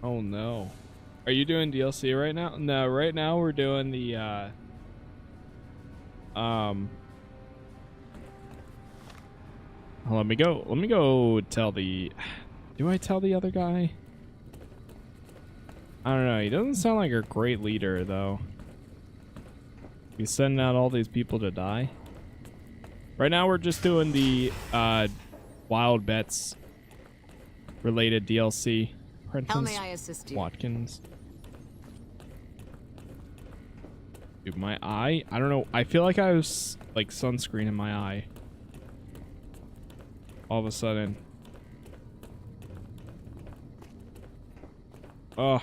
Oh no. Are you doing DLC right now? No, right now we're doing the let me go tell the do I tell the other guy? I don't know, he doesn't sound like a great leader though. He's sending out all these people to die. Right now we're just doing the Wild Bets related DLC. How may I assist you? Watkins. Dude, my eye, I don't know. I feel like I was like sunscreen in my eye. All of a sudden. Ugh.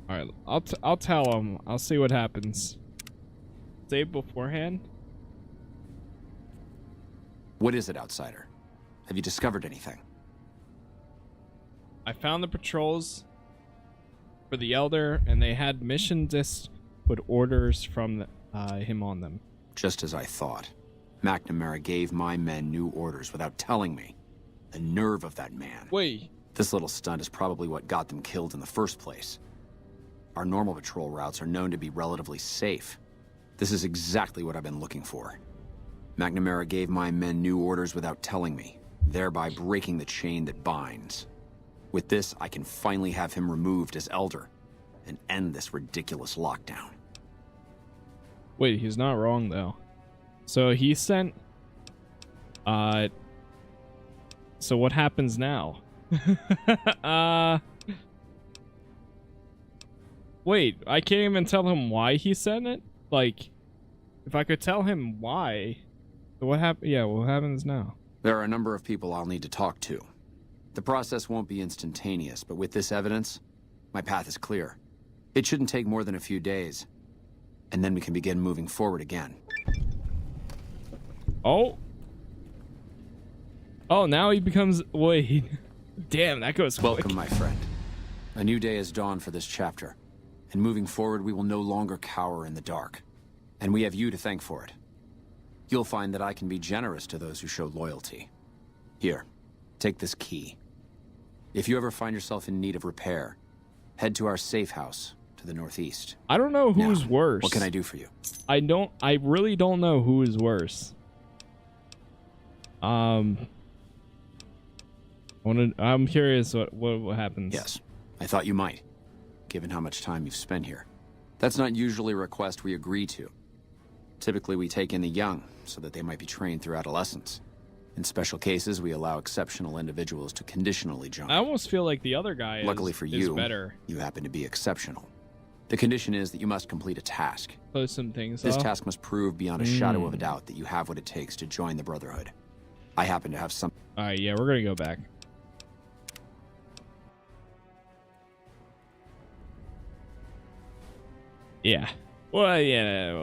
All right, I'll tell him. I'll see what happens. Save beforehand. What is it, outsider? Have you discovered anything? I found the patrols for the Elder, and they had mission discs with orders from him on them. Just as I thought. McNamara gave my men new orders without telling me. The nerve of that man. Wait. This little stunt is probably what got them killed in the first place. Our normal patrol routes are known to be relatively safe. This is exactly what I've been looking for. McNamara gave my men new orders without telling me, thereby breaking the chain that binds. With this, I can finally have him removed as Elder and end this ridiculous lockdown. Wait, he's not wrong though. So he sent so what happens now? Wait, I can't even tell him why he sent it? Like, if I could tell him why, what happens? Yeah, what happens now? There are a number of people I'll need to talk to. The process won't be instantaneous, but with this evidence, my path is clear. It shouldn't take more than a few days, and then we can begin moving forward again. Oh. Oh, now he becomes... Wait. Damn, that goes quick. Welcome, my friend. A new day has dawned for this chapter. And moving forward, we will no longer cower in the dark. And we have you to thank for it. You'll find that I can be generous to those who show loyalty. Here, take this key. If you ever find yourself in need of repair, head to our safe house to the northeast. I don't know who's now, worse. What can I do for you? I really don't know who is worse. I'm curious what happens. Yes, I thought you might, given how much time you've spent here. That's not usually a request we agree to. Typically, we take in the young, so that they might be trained through adolescence. In special cases, we allow exceptional individuals to conditionally join. I almost feel like the other guy Luckily for you, better. You happen to be exceptional. The condition is that you must complete a task. Close some things This off. task must prove beyond a shadow of a doubt that you have what it takes to join the Brotherhood. I happen to have some... Alright, yeah, we're gonna go back. Yeah. Well, yeah.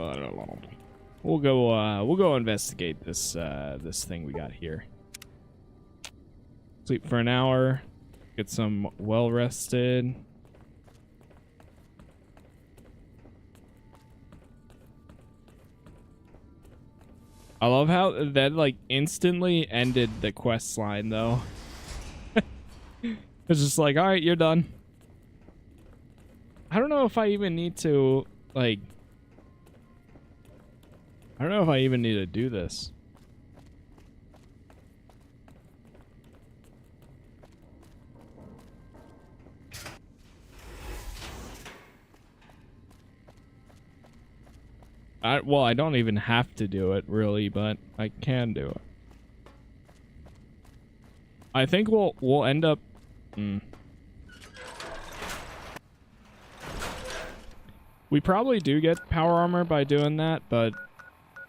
We'll go investigate this this thing we got here. Sleep for an hour. Get some well rested. I love how that like instantly ended the quest line though. It's just like, all right, you're done. I don't know if I even need to like. I don't know if I even need to do this. Well, I don't even have to do it really, but I can do it. I think we'll end up. We probably do get power armor by doing that, but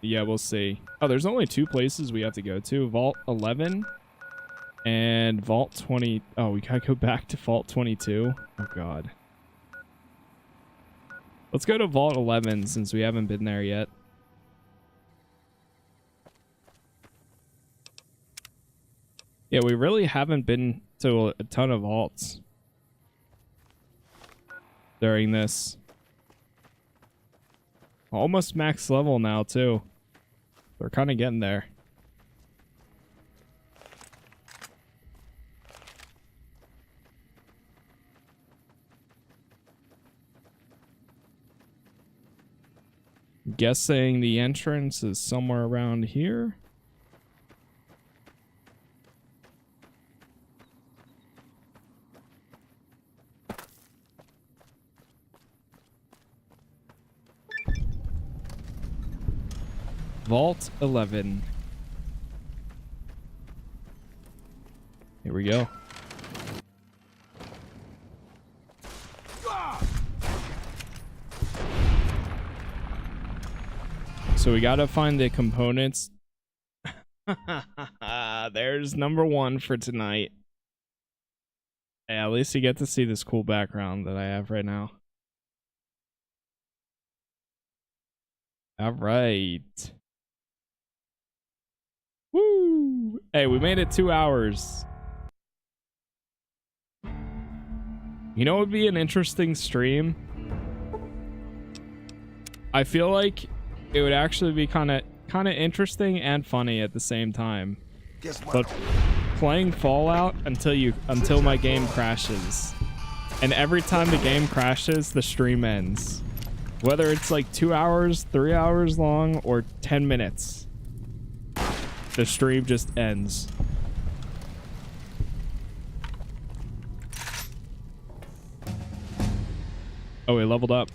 yeah, we'll see. Oh, there's only 2 places we have to go to: Vault 11 and Vault 20. Oh, we gotta go back to Vault 22. Oh God. Let's go to Vault 11 since we haven't been there yet. Yeah, we really haven't been to a ton of vaults during this. Almost max level now, too. We're kind of getting there. Guessing the entrance is somewhere around here. Vault 11. Here we go. So we gotta find the components. There's number 1 for tonight. Yeah, at least you get to see this cool background that I have right now. All right. Woo! Hey, we made it 2 hours. You know what would be an interesting stream? I feel like it would actually be kind of interesting and funny at the same time. But playing Fallout until my game crashes. And every time the game crashes, the stream ends. Whether it's like 2 hours, 3 hours long, or 10 minutes. The stream just ends. Oh, we leveled up.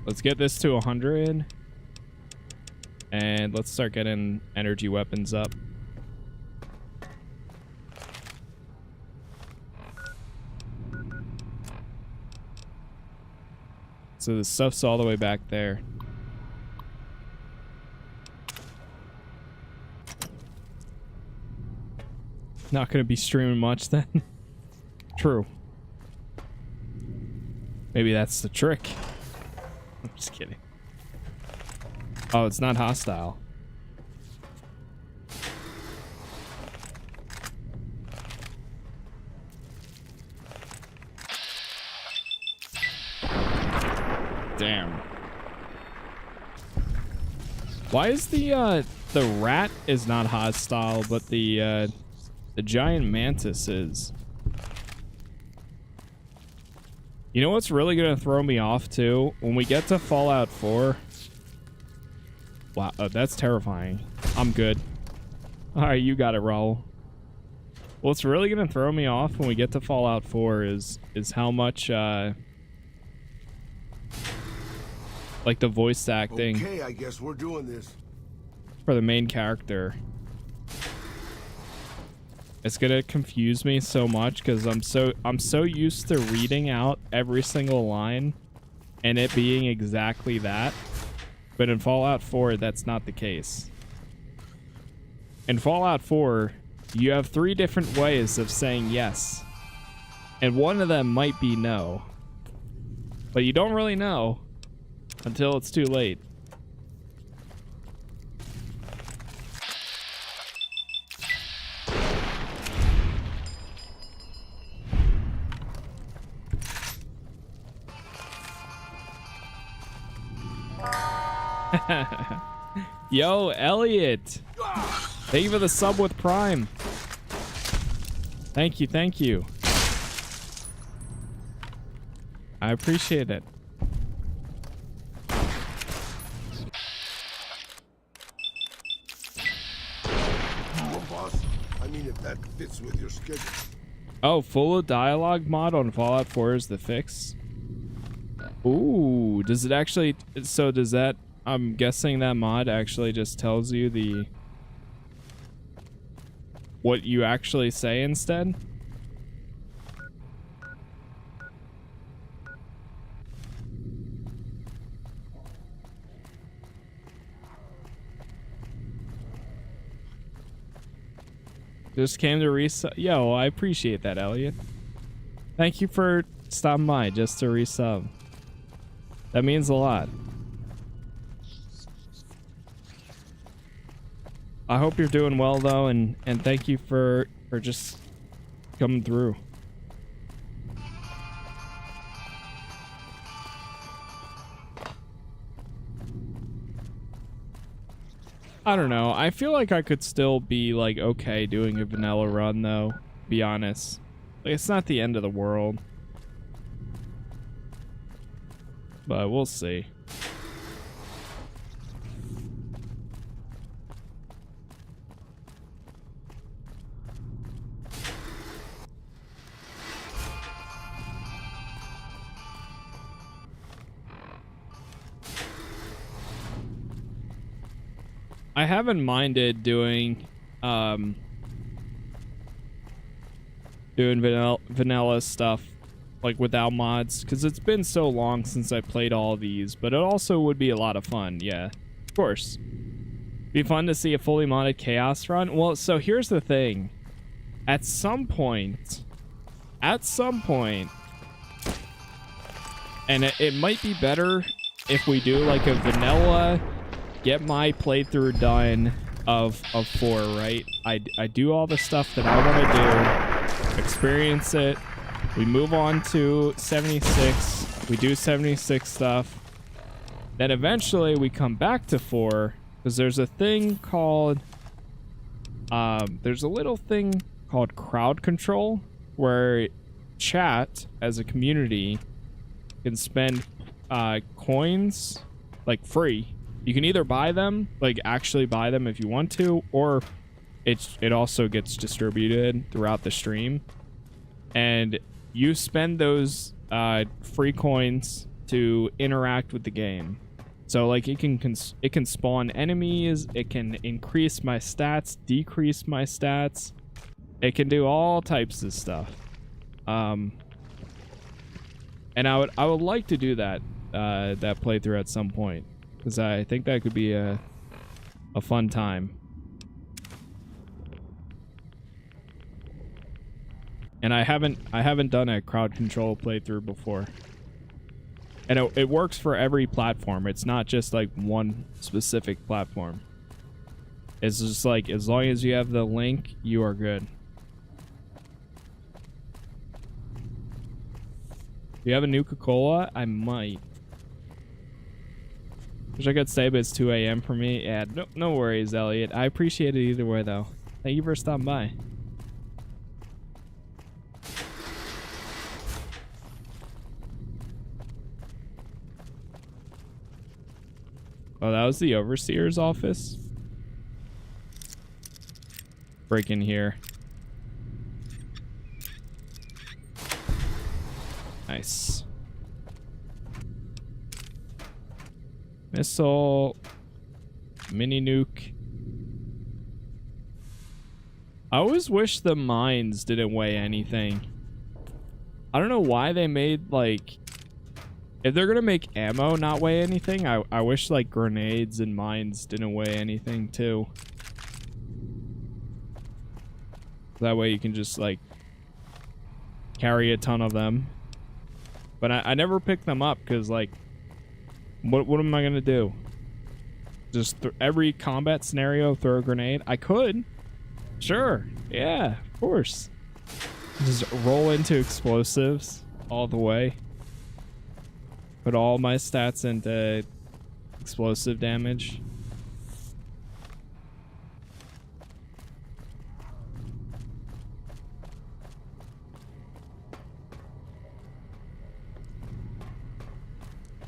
Let's get this to 100. And let's start getting energy weapons up. So the stuff's all the way back there. Not gonna be streaming much then. True. Maybe that's the trick. I'm just kidding. Oh, it's not hostile. Damn. Why is the rat is not hostile, but the giant mantis is? You know what's really gonna throw me off too? When we get to Fallout 4. Wow, that's terrifying. I'm good. All right, you got it, Raul. What's really gonna throw me off when we get to Fallout 4 is how much like the voice acting. Okay, I guess we're doing this. For the main character. It's gonna confuse me so much because I'm so used to reading out every single line and it being exactly that. But in Fallout 4, that's not the case. In Fallout 4, you have 3 different ways of saying yes. And one of them might be no. But you don't really know until it's too late. Yo, Elliot. Thank you for the sub with Prime. Thank you, thank you. I appreciate it. Boss, I mean, if that fits with your schedule. Oh, full of dialogue mod on Fallout 4 is the fix. Ooh, does it actually? So does that? I'm guessing that mod actually just tells you what you actually say instead. Just came to resub. Yo, I appreciate that, Elliot. Thank you for stopping by just to resub. That means a lot. I hope you're doing well though, and thank you for just coming through. I don't know. I feel like I could still be like okay doing a vanilla run though, be honest. Like it's not the end of the world. But we'll see. I haven't minded doing vanilla stuff like without mods because it's been so long since I played all these, but it also would be a lot of fun. Yeah, of course. Be fun to see a fully modded chaos run. Well, so here's the thing. At some point, and it might be better if we do like a vanilla get my playthrough done of 4, right? I do all the stuff that I want to do, experience it, we move on to 76, we do 76 stuff, then eventually we come back to 4, because there's a thing called, there's a little thing called crowd control, where chat as a community can spend coins, like free. You can either buy them, like actually buy them if you want to, or it also gets distributed throughout the stream. And you spend those free coins to interact with the game. So like it can spawn enemies, it can increase my stats, decrease my stats. It can do all types of stuff. And I would like to do that playthrough at some point. Because I think that could be a fun time. And I haven't done a crowd control playthrough before. And it works for every platform. It's not just like one specific platform. It's just like as long as you have the link, you are good. Do you have a Nuka-Cola? I might. Wish I could say, but it's 2 a.m. for me. Yeah, no worries, Elliot. I appreciate it either way, though. Thank you for stopping by. Oh, that was the Overseer's office? Break in here. Nice. Missile. Mini nuke. I always wish the mines didn't weigh anything. I don't know why they made, like... If they're gonna make ammo not weigh anything, I wish, like, grenades and mines didn't weigh anything, too. That way you can just, like, carry a ton of them. But I never pick them up, because, like... What am I gonna do? Just every combat scenario, throw a grenade? I could. Sure. Yeah, of course. Just roll into explosives all the way. Put all my stats into explosive damage.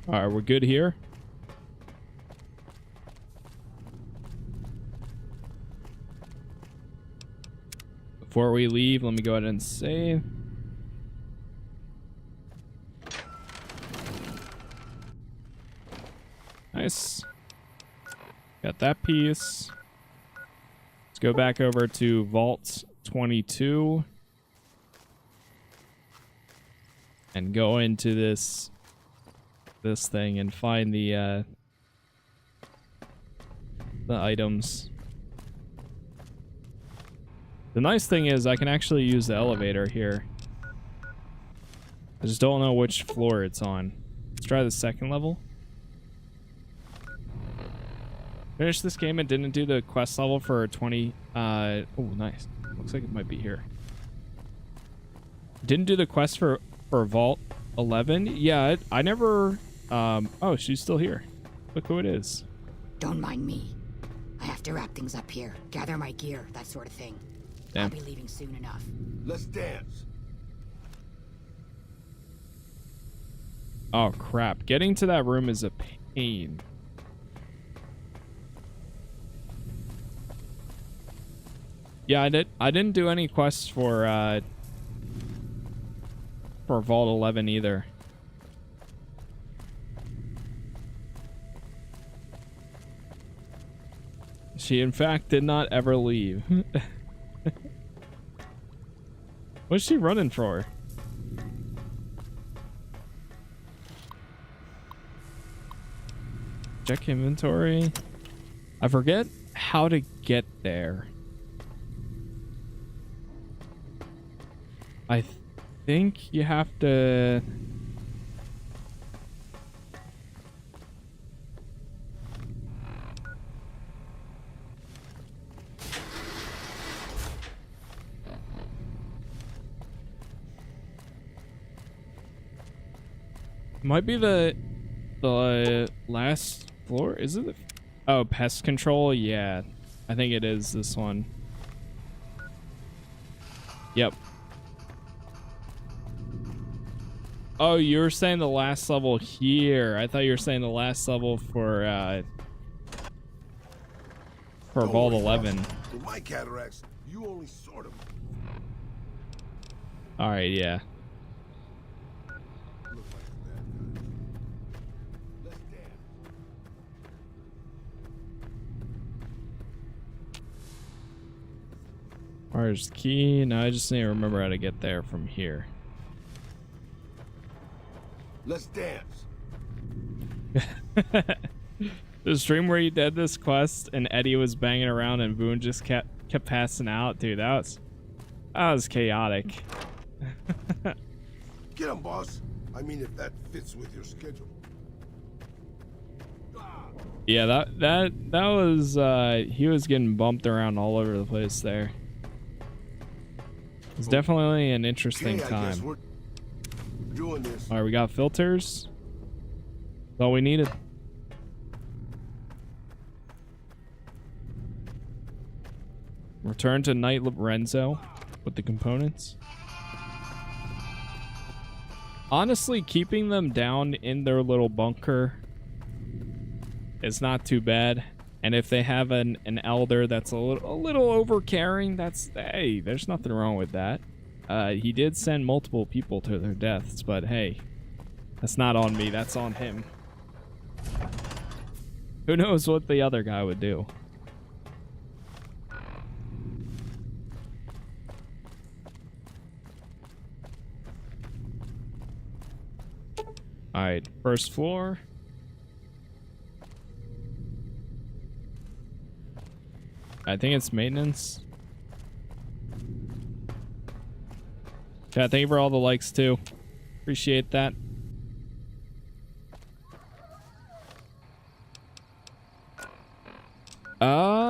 Alright, we're good here. Before we leave, let me go ahead and save. Nice. Got that piece. Let's go back over to Vault 22. And go into this thing and find the items. The nice thing is I can actually use the elevator here. I just don't know which floor it's on. Let's try the second level. Finished this game and didn't do the quest level for 20... oh, nice. Looks like it might be here. Didn't do the quest for Vault 11. Yeah, I never... oh, she's still here. Look who it is. Don't mind me. I have to wrap things up here. Gather my gear, that sort of thing. Damn. I'll be leaving soon enough. Let's dance. Oh, crap. Getting to that room is a pain. Yeah, I didn't do any quests for Vault 11 either. She, in fact, did not ever leave. What's she running for? Check inventory. I forget how to get there. I think you have to... Might be the last floor. Is it? Oh, pest control. Yeah, I think it is this one. Yep. Oh, you were saying the last level here. I thought you were saying the last level for Vault 11. With my cataracts, you only sort of. All right, yeah. Where's the key? No, I just need to remember how to get there from here. Let's dance. The stream where you did this quest and Eddie was banging around and Boone just kept passing out, dude. That was chaotic. Get him, boss. I mean, if that fits with your schedule. Yeah, that was he was getting bumped around all over the place there. It's definitely an interesting time. We're doing this. All right, we got filters. That's all we needed. Return to Knight Lorenzo with the components. Honestly, keeping them down in their little bunker is not too bad. And if they have an elder that's a little overcaring, hey, there's nothing wrong with that. He did send multiple people to their deaths, but hey, that's not on me, that's on him. Who knows what the other guy would do? Alright, first floor. I think it's maintenance. Chat, thank you for all the likes too. Appreciate that. Oh.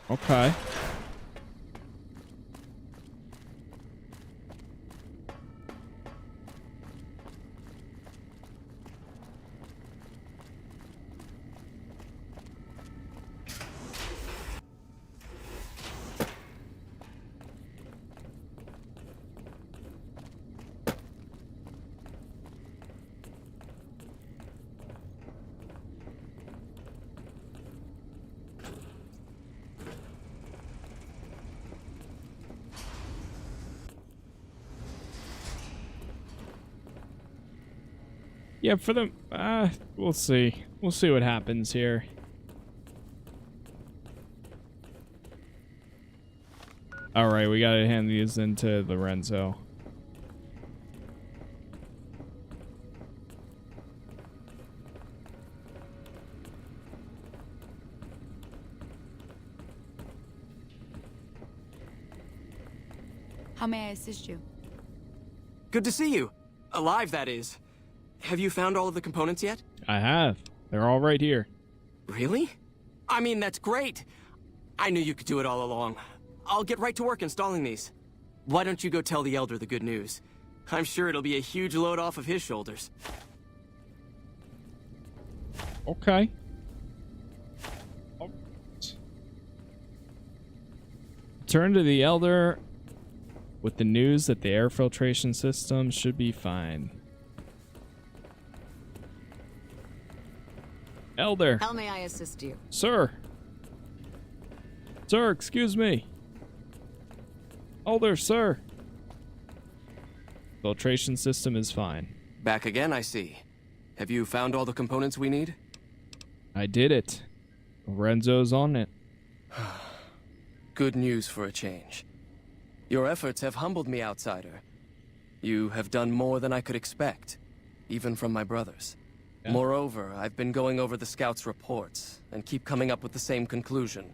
Okay. Yeah, for the we'll see. We'll see what happens here. All right, we gotta hand these into Lorenzo. How may I assist you? Good to see you. Alive, that is. Have you found all of the components yet? I have. They're all right here. Really? I mean, that's great. I knew you could do it all along. I'll get right to work installing these. Why don't you go tell the Elder the good news? I'm sure it'll be a huge load off of his shoulders. Okay. Turn to the Elder with the news that the air filtration system should be fine. Elder. How may I assist you? Sir. Sir, excuse me. Elder, sir. Filtration system is fine. Back again, I see. Have you found all the components we need? I did it. Lorenzo's on it. Good news for a change. Your efforts have humbled me, outsider. You have done more than I could expect, even from my brothers. Yeah. Moreover, I've been going over the scouts' reports and keep coming up with the same conclusion.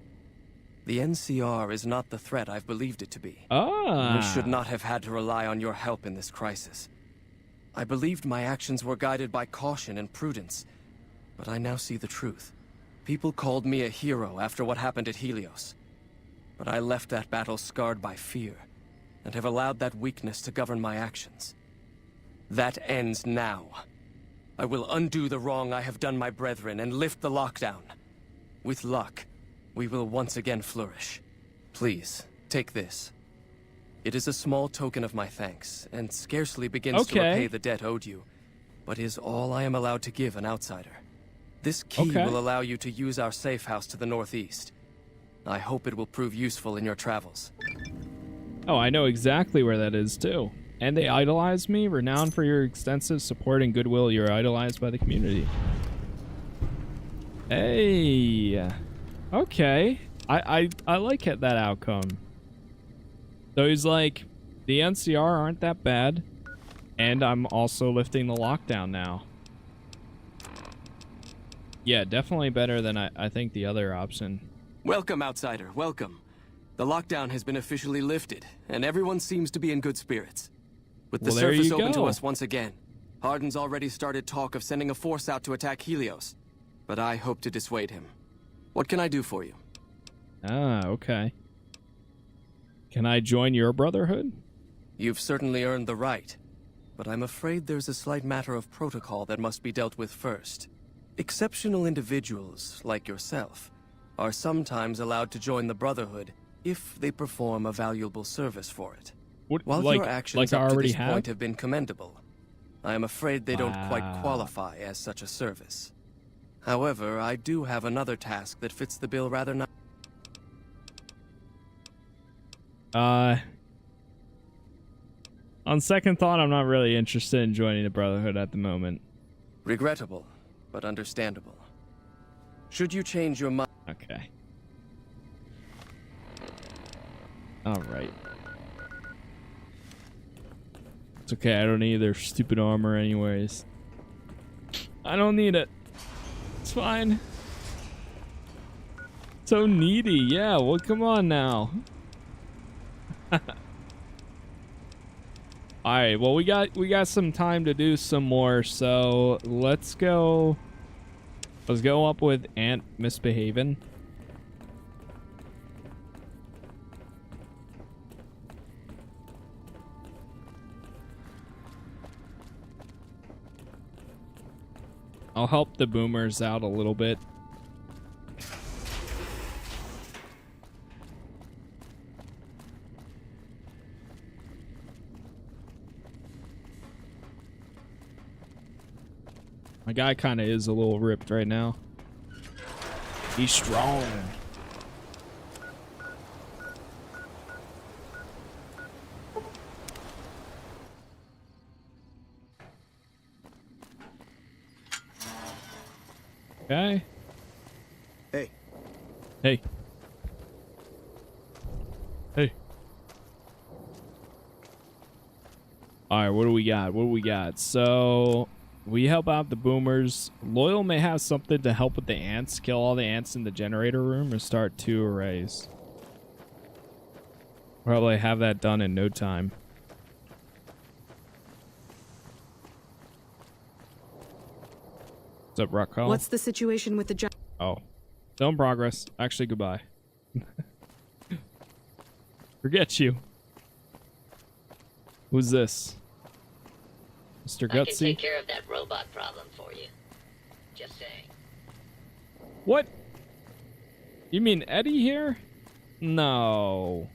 The NCR is not the threat I've believed it to be. We should not have had to rely on your help in this crisis. I believed my actions were guided by caution and prudence, but I now see the truth. People called me a hero after what happened at Helios. But I left that battle scarred by fear, and have allowed that weakness to govern my actions. That ends now. I will undo the wrong I have done my brethren and lift the lockdown. With luck, we will once again flourish. Please, take this. It is a small token of my thanks, and scarcely begins to repay the debt owed you, but is all I am allowed to give an outsider. This key will allow you to use our safe house to the northeast. I hope it will prove useful in your travels. Oh, I know exactly where that is, too. And they idolize me, renowned for your extensive support and goodwill. You're idolized by the community. Hey. Okay. I like that outcome. So he's like, the NCR aren't that bad, and I'm also lifting the lockdown now. Yeah, definitely better than I think the other option. Welcome, outsider. Welcome. The lockdown has been officially lifted, and everyone seems to be in good spirits. With the surface open to us once again, Hardin's already started talk of sending a force out to attack Helios, but I hope to dissuade him. What can I do for you? Ah, okay. Can I join your Brotherhood? You've certainly earned the right, but I'm afraid there's a slight matter of protocol that must be dealt with first. Exceptional individuals, like yourself, are sometimes allowed to join the Brotherhood if they perform a valuable service for it. What, While like, your actions I up to already this have? point have been commendable, I am afraid they don't quite Wow. qualify as such a service. However, I do have another task that fits the bill rather nicely. On second thought, I'm not really interested in joining the Brotherhood at the moment. Regrettable, but understandable. Should you change your mind... Okay. Alright. It's okay, I don't need their stupid armor anyways. I don't need it. It's fine. So needy, yeah, well come on now. Alright, well we got some time to do some more, so let's go up with Ant misbehaving. I'll help the boomers out a little bit. My guy kind of is a little ripped right now. He's strong. Okay. Hey. Hey. Hey. Alright, what do we got? What do we got? So, we help out the boomers. Loyal may have something to help with the ants. Kill all the ants in the generator room or start 2 arrays. Probably have that done in no time. What's up, Raquel? What's the situation with the giant? Oh. Still in progress. Actually, goodbye. Forget you. Who's this? Mr. Gutsy? I can take care of that robot problem for you. Just saying. What? You mean Eddie here? No.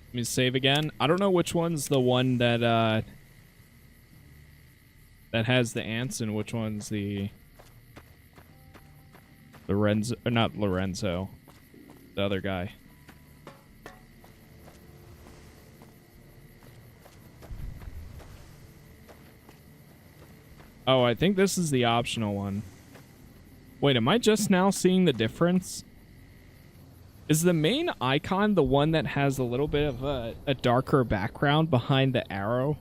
Let me save again. I don't know which one's the one that that has the ants and which one's the Lorenzo, or not Lorenzo, the other guy. Oh, I think this is the optional one. Wait, am I just now seeing the difference? Is the main icon the one that has a little bit of a darker background behind the arrow?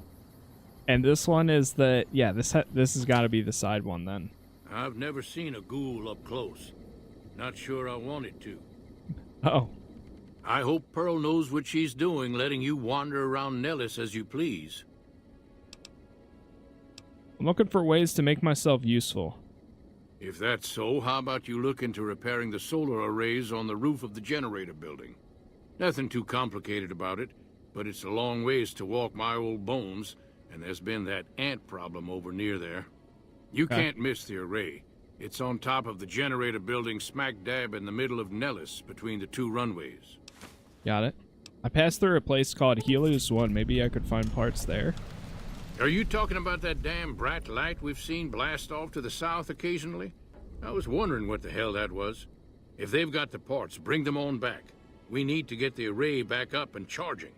And this one is the... Yeah, this has got to be the side one then. I've never seen a ghoul up close. Not sure I wanted to. Oh. I hope Pearl knows what she's doing, letting you wander around Nellis as you please. I'm looking for ways to make myself useful. If that's so, how about you look into repairing the solar arrays on the roof of the generator building? Nothing too complicated about it, but it's a long ways to walk my old bones, and there's been that ant problem over near there. You can't miss the array. It's on top of the generator building smack dab in the middle of Nellis, between the 2 runways. Got it. I passed through a place called Helios 1. Maybe I could find parts there. Are you talking about that damn bright light we've seen blast off to the south occasionally? I was wondering what the hell that was. If they've got the parts, bring them on back. We need to get the array back up and charging.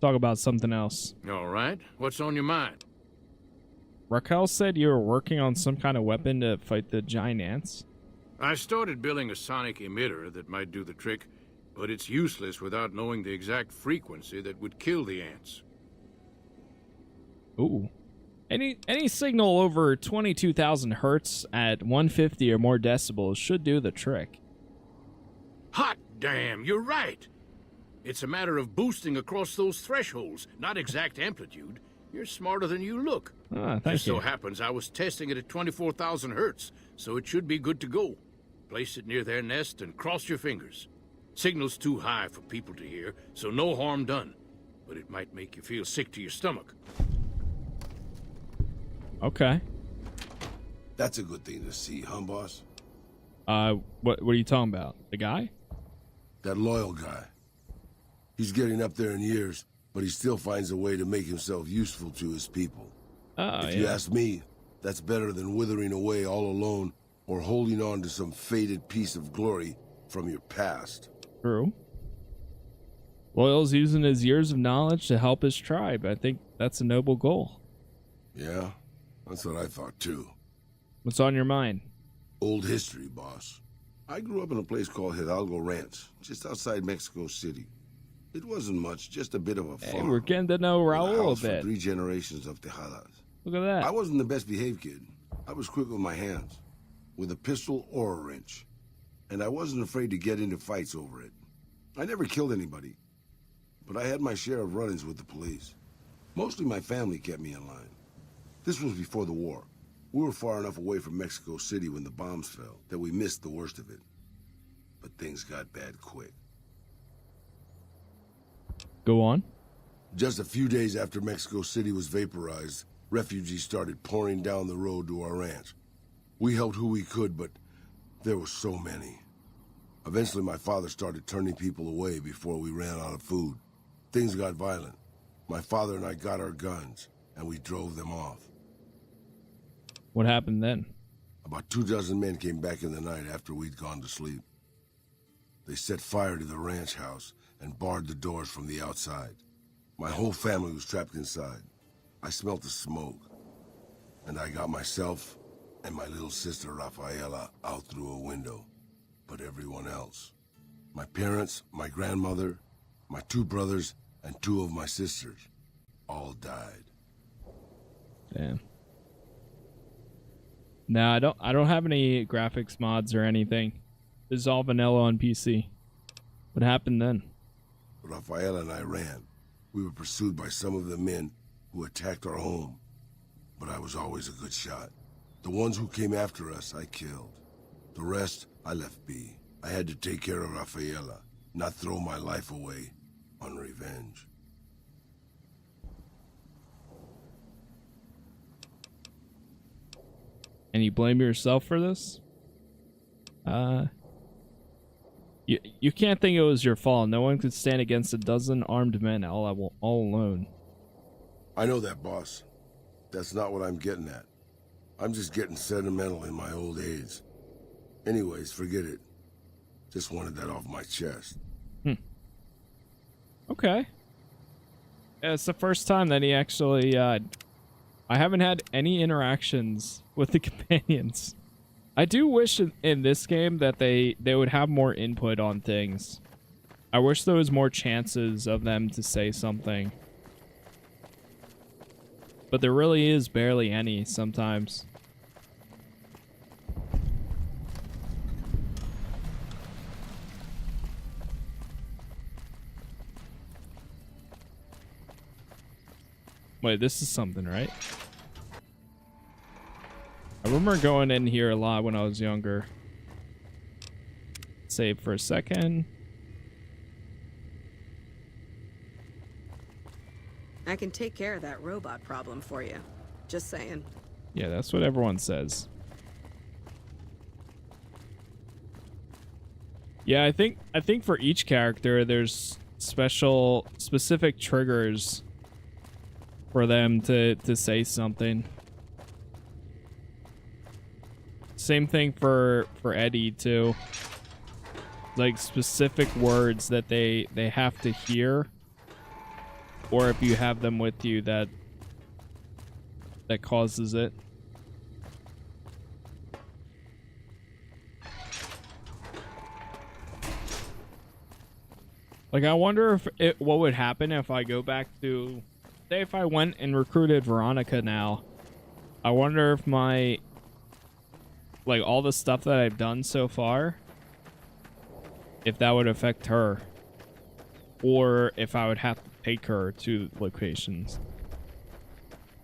Talk about something else. All right. What's on your mind? Raquel said you were working on some kind of weapon to fight the giant ants. I started building a sonic emitter that might do the trick, but it's useless without knowing the exact frequency that would kill the ants. Ooh. Any signal over 22,000 hertz at 150 or more decibels should do the trick. Hot damn, you're right! It's a matter of boosting across those thresholds, not exact amplitude. You're smarter than you look. Ah, thank Just you. so happens I was testing it at 24,000 hertz, so it should be good to go. Place it near their nest and cross your fingers. Signal's too high for people to hear, so no harm done. But it might make you feel sick to your stomach. Okay. That's a good thing to see, huh, boss? What are you talking about? The guy? That loyal guy. He's getting up there in years, but he still finds a way to make himself useful to his people. If you ask me, that's better than withering away all alone or holding on to some faded piece of glory from your past. True. Loyal's using his years of knowledge to help his tribe. I think that's a noble goal. Yeah, that's what I thought too. What's on your mind? Old history, boss. I grew up in a place called Hidalgo Ranch, just outside Mexico City. It wasn't much, just a bit of a farm. Hey, we're getting to know Raul a bit. For 3 generations of Tejadas. Look at that. I wasn't the best behaved kid. I was quick with my hands, with a pistol or a wrench. And I wasn't afraid to get into fights over it. I never killed anybody, but I had my share of run-ins with the police. Mostly my family kept me in line. This was before the war. We were far enough away from Mexico City when the bombs fell that we missed the worst of it. But things got bad quick. Go on. Just a few days after Mexico City was vaporized, refugees started pouring down the road to our ranch. We helped who we could, but there were so many. Eventually, my father started turning people away before we ran out of food. Things got violent. My father and I got our guns, and we drove them off. What happened then? About 24 men came back in the night after we'd gone to sleep. They set fire to the ranch house and barred the doors from the outside. My whole family was trapped inside. I smelt the smoke, and I got myself and my little sister Rafaela out through a window. But everyone else, my parents, my grandmother, my 2 brothers, and 2 of my sisters, all died. Damn. No, I don't have any graphics mods or anything. This is all vanilla on PC. What happened then? Rafaela and I ran. We were pursued by some of the men who attacked our home. But I was always a good shot. The ones who came after us, I killed. The rest, I left be. I had to take care of Rafaela, not throw my life away on revenge. And you blame yourself for this? You can't think it was your fault. No one could stand against a dozen armed men all alone. I know that, boss. That's not what I'm getting at. I'm just getting sentimental in my old age. Anyways, forget it. Just wanted that off my chest. Okay. Yeah, it's the first time that he actually, I haven't had any interactions with the companions. I do wish in this game that they would have more input on things. I wish there was more chances of them to say something. But there really is barely any sometimes. Wait, this is something, right? I remember going in here a lot when I was younger. Save for a second. I can take care of that robot problem for you. Just saying. Yeah, that's what everyone says. Yeah, I think for each character there's specific triggers for them to say something. Same thing for Eddie too. Like specific words that they have to hear, or if you have them with you that causes it. Like I wonder what would happen if I go back to, say if I went and recruited Veronica now. I wonder if my, like all the stuff that I've done so far, if that would affect her, or if I would have to take her to locations.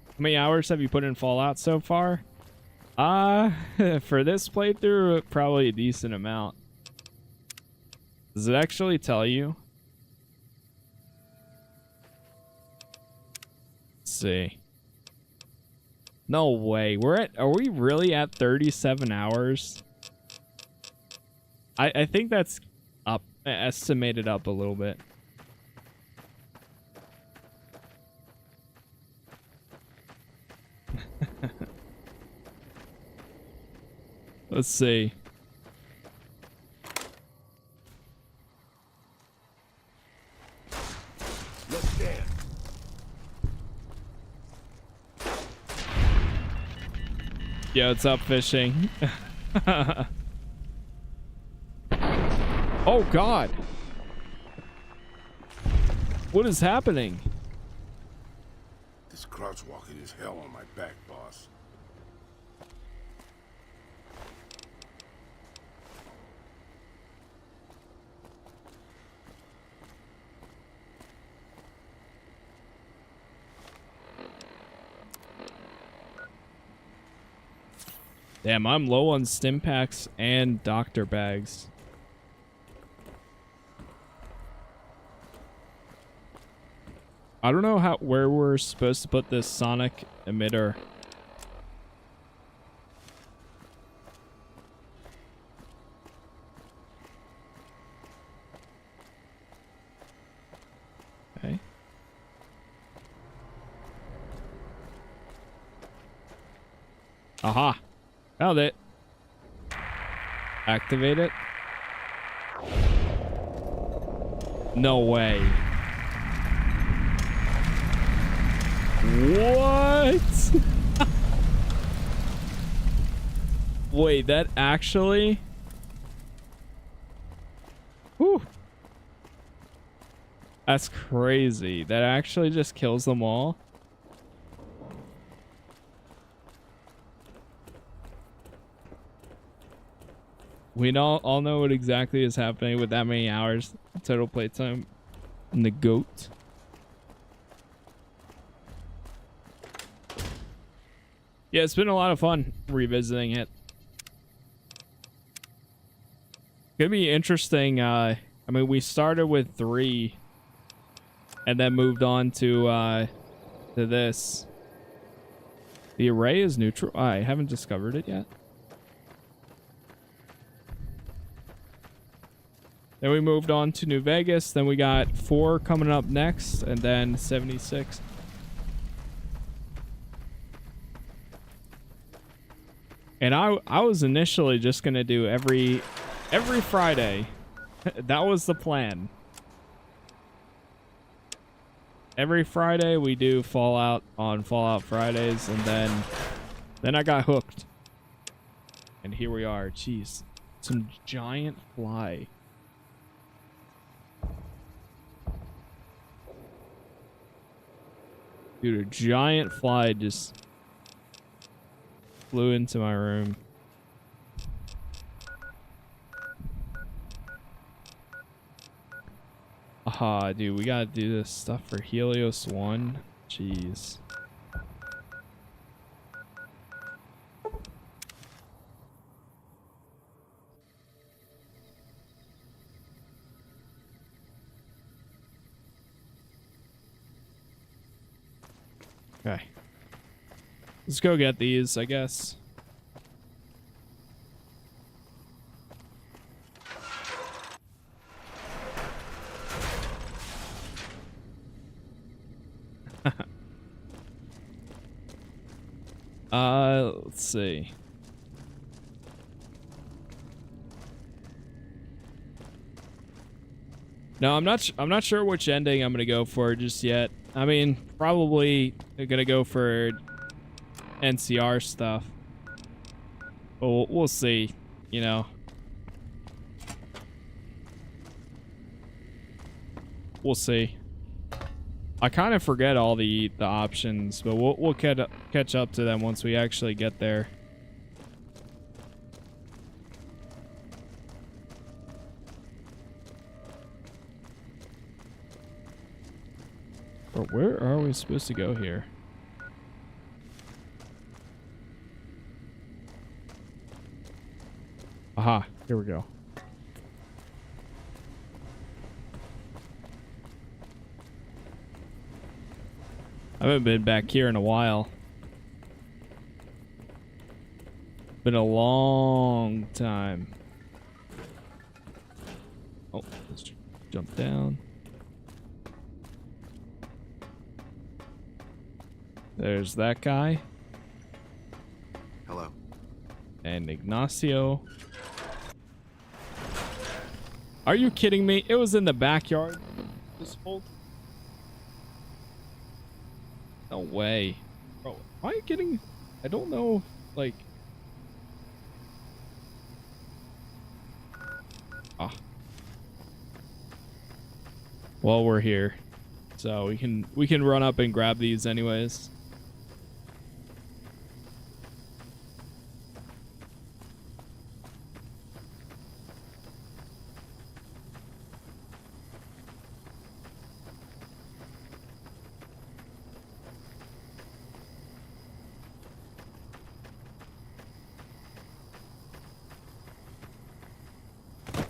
How many hours have you put in Fallout so far? For this playthrough, probably a decent amount. Does it actually tell you? Let's see. No way. Are we really at 37 hours? I think that's up, estimated up a little bit. Let's see. Let's dance. Yo, it's up fishing. Oh God. What is happening? This crouch walking is hell on my back, boss. Damn, I'm low on stim packs and doctor bags. I don't know where we're supposed to put this sonic emitter. Okay. Aha. Found it. Activate it. No way. What? Wait, that actually? Whew. That's crazy. That actually just kills them all. We all know what exactly is happening with that many hours total playtime in the goat. Yeah, it's been a lot of fun revisiting it. Gonna be interesting. I mean, we started with 3 and then moved on to this. The array is neutral. I haven't discovered it yet. Then we moved on to New Vegas. Then we got 4 coming up next, and then 76. And I was initially just gonna do every Friday. That was the plan. Every Friday we do Fallout on Fallout Fridays, and then I got hooked. And here we are. Jeez, some giant fly. Dude, a giant fly just flew into my room. Aha, dude, we gotta do this stuff for Helios 1. Jeez. Okay. Let's go get these, I guess. Let's see. No, I'm not sure which ending I'm gonna go for just yet. I mean, probably gonna go for NCR stuff. But we'll see, you know. We'll see. I kind of forget all the options, but we'll catch up to them once we actually get there. But where are we supposed to go here? Aha, here we go. I haven't been back here in a while. Been a long time. Oh, let's jump down. There's that guy. Hello. And Ignacio. Are you kidding me? It was in the backyard. This whole... No way. Bro, am I getting... I don't know, like... Ah. Well, we're here. So we can run up and grab these anyways.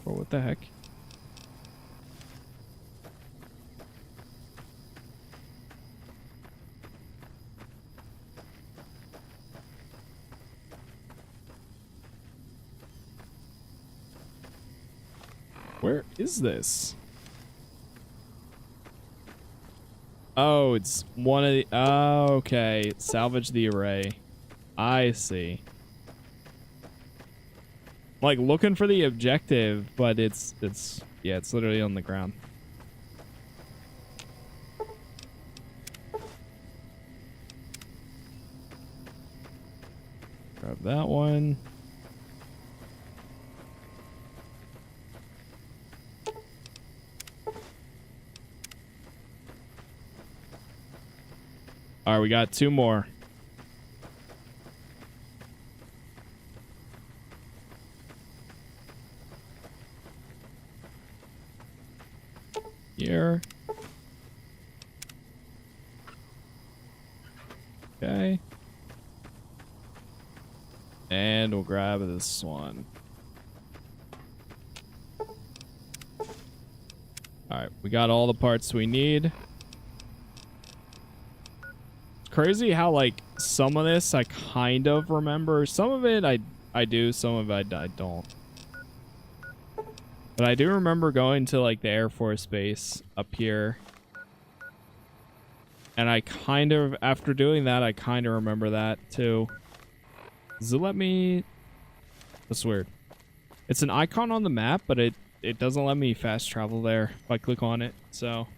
Or what the heck? Where is this? Oh, it's one of the... Oh, okay. Salvage the array. I see. Like, looking for the objective, but it's yeah, it's literally on the ground. Grab that one. All right, we got 2 more. Here. Okay. And we'll grab this one. Alright, we got all the parts we need. It's crazy how, like, some of this I kind of remember. Some of it I do, some of it I don't. But I do remember going to, like, the Air Force Base up here. And I kind of, after doing that, I kind of remember that, too. Does it let me... That's weird. It's an icon on the map, but it doesn't let me fast travel there if I click on it, so...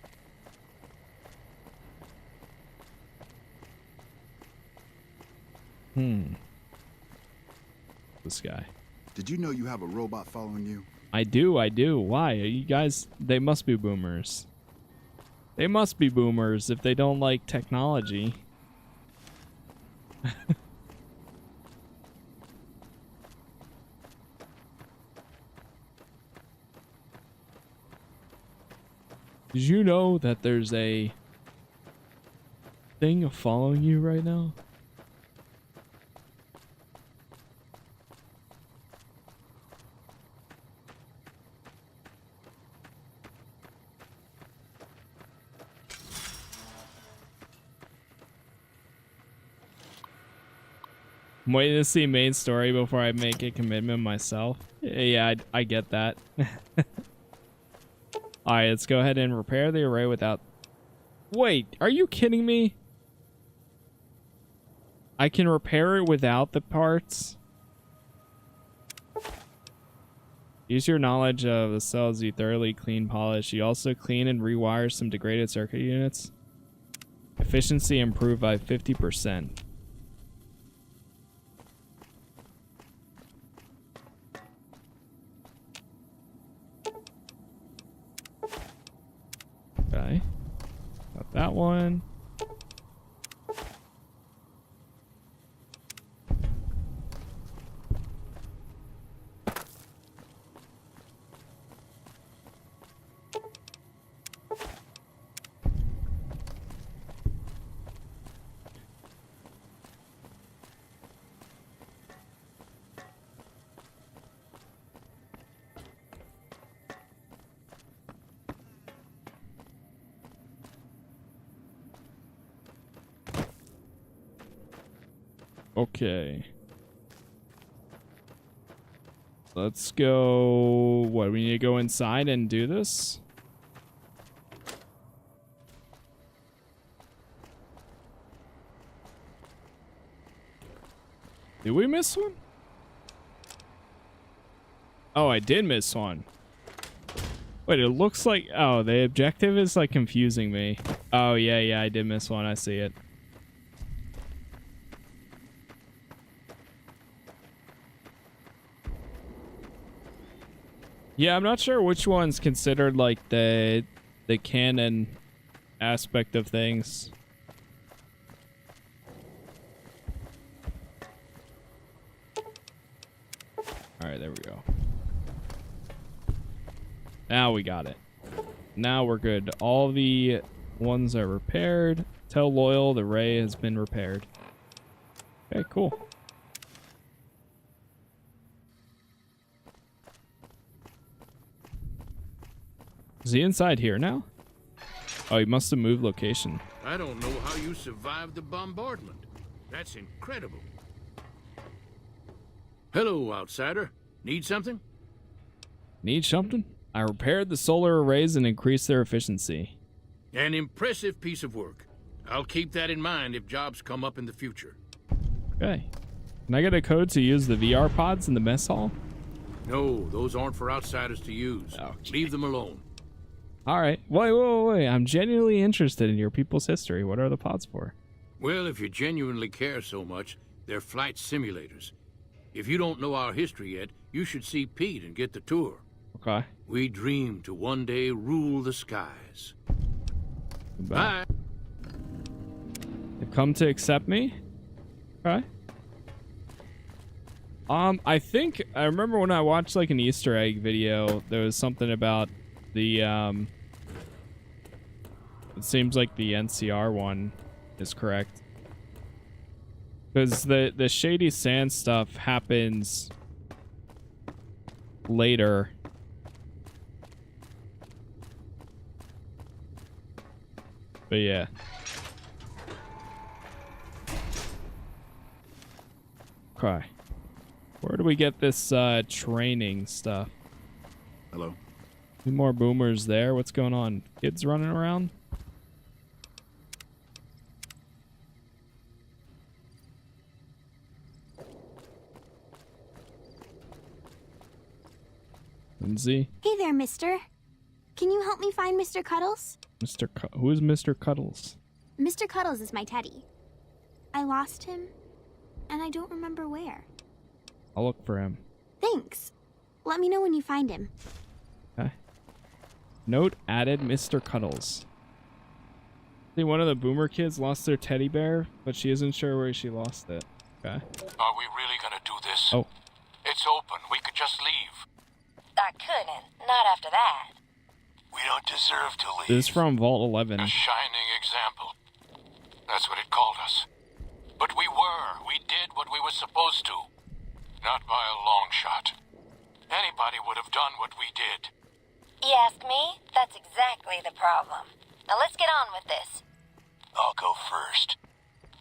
This guy. Did you know you have a robot following you? I do. Why? You guys, they must be boomers. They must be boomers if they don't like technology. Did you know that there's a thing following you right now? I'm waiting to see main story before I make a commitment myself. Yeah, I get that. Alright, let's go ahead and repair the array without... Wait, are you kidding me? I can repair it without the parts? Use your knowledge of the cells you thoroughly clean, polish. You also clean and rewire some degraded circuit units. Efficiency improved by 50%. Okay. Got that one. Okay. Let's go. What, we need to go inside and do this? Did we miss one? Oh, I did miss one. Wait, it looks like... Oh, the objective is, like, confusing me. Oh, yeah, I did miss one. I see it. Yeah, I'm not sure which one's considered, like, the canon aspect of things. Alright, there we go. Now we got it. Now we're good. All the ones are repaired. Tell Loyal the ray has been repaired. Okay, cool. Is he inside here now? Oh, he must have moved location. I don't know how you survived the bombardment. That's incredible. Hello, outsider. Need something? Need something? I repaired the solar arrays and increased their efficiency. An impressive piece of work. I'll keep that in mind if jobs come up in the future. Okay. Can I get a code to use the VR pods in the mess hall? No, those aren't for outsiders to use. Okay. Leave them alone. Alright. Wait. I'm genuinely interested in your people's history. What are the pods for? Well, if you genuinely care so much, they're flight simulators. If you don't know our history yet, you should see Pete and get the tour. Okay. We dream to one day rule the skies. Bye. They've come to accept me? Okay. I think I remember when I watched like an Easter egg video, there was something about the it seems like the NCR one is correct. Because the Shady Sand stuff happens later. But yeah. Okay. Where do we get this training stuff? Hello. Two more boomers there. What's going on? Kids running around? Lindsay? Hey there, mister. Can you help me find Mr. Cuddles? Who is Mr. Cuddles? Mr. Cuddles is my teddy. I lost him, and I don't remember where. I'll look for him. Thanks. Let me know when you find him. Okay. Note added, Mr. Cuddles. See, one of the boomer kids lost their teddy bear, but she isn't sure where she lost it. Okay. Are we really gonna do this? Oh. It's open. We could just leave. I couldn't. Not after that. We don't deserve to leave. This is from Vault 11. A shining example. That's what it called us. But we were. We did what we were supposed to. Not by a long shot. Anybody would have done what we did. You ask me? That's exactly the problem. Now let's get on with this. I'll go first.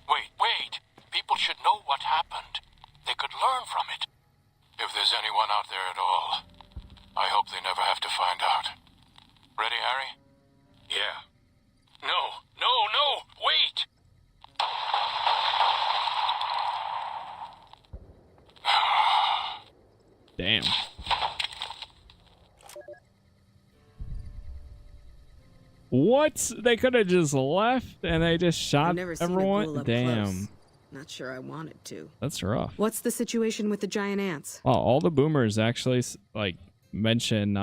Wait. People should know what happened. They could learn from it. If there's anyone out there at all, I hope they never have to find out. Ready, Harry? Yeah. No, wait! Damn. What? They could have just left and they just shot everyone? Damn. Close. Not sure I wanted to. That's rough. What's the situation with the giant ants? Oh, all the boomers actually like mention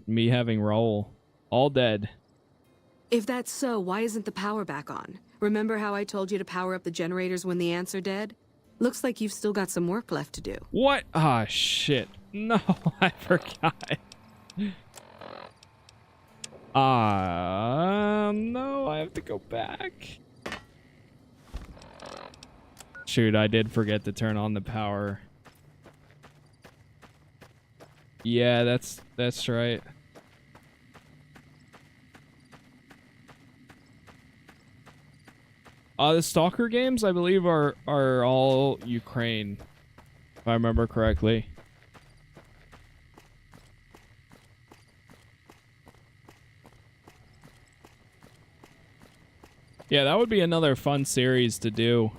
me having Raul. All dead. If that's so, why isn't the power back on? Remember how I told you to power up the generators when the ants are dead? Looks like you've still got some work left to do. What? Ah, shit. No, I forgot. No, I have to go back. Shoot, I did forget to turn on the power. Yeah, that's right. The Stalker games, I believe, are all Ukraine, if I remember correctly. Yeah, that would be another fun series to do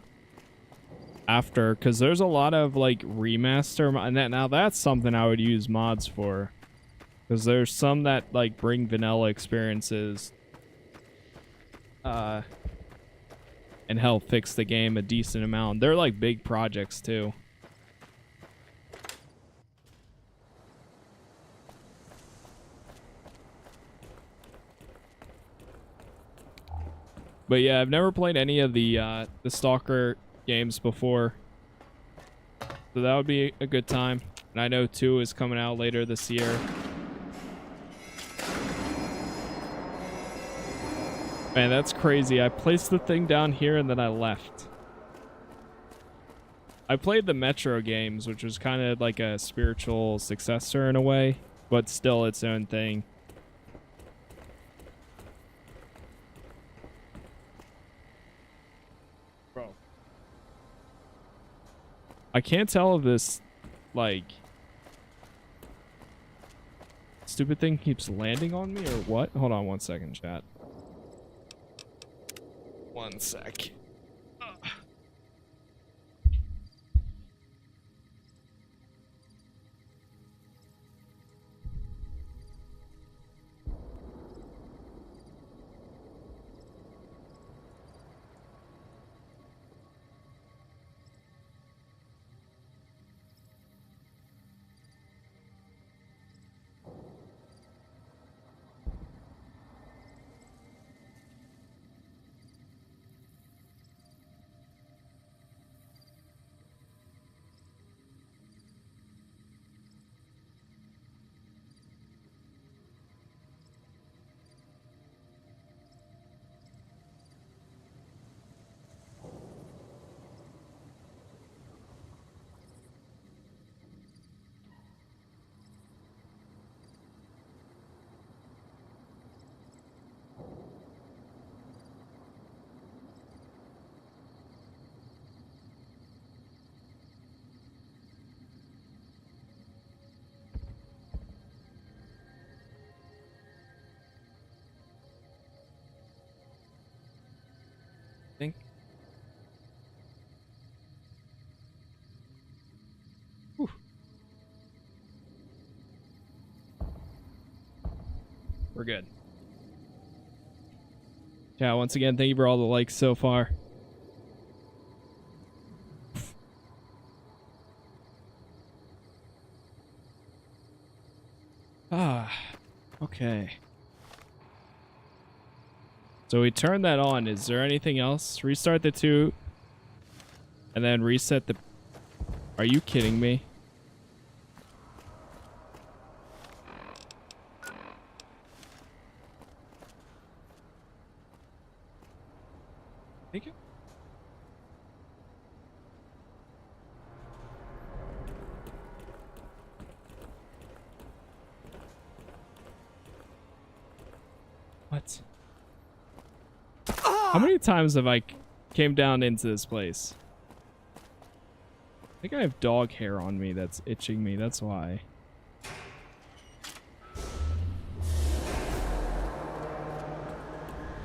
after, because there's a lot of like remaster, and now that's something I would use mods for, because there's some that like bring vanilla experiences and help fix the game a decent amount. They're like big projects too. But yeah, I've never played any of the Stalker games before, so that would be a good time. And I know 2 is coming out later this year. Man, that's crazy. I placed the thing down here and then I left. I played the Metro games, which was kind of like a spiritual successor in a way, but still its own thing. Bro. I can't tell if this, like, stupid thing keeps landing on me or what. Hold on one second, chat. One sec. Think. Whew. We're good. Yeah, once again, thank you for all the likes so far. Okay. So we turn that on. Is there anything else? Restart the 2 and then reset the... Are you kidding me? Take it. What? How many times have I came down into this place? I think I have dog hair on me that's itching me, that's why.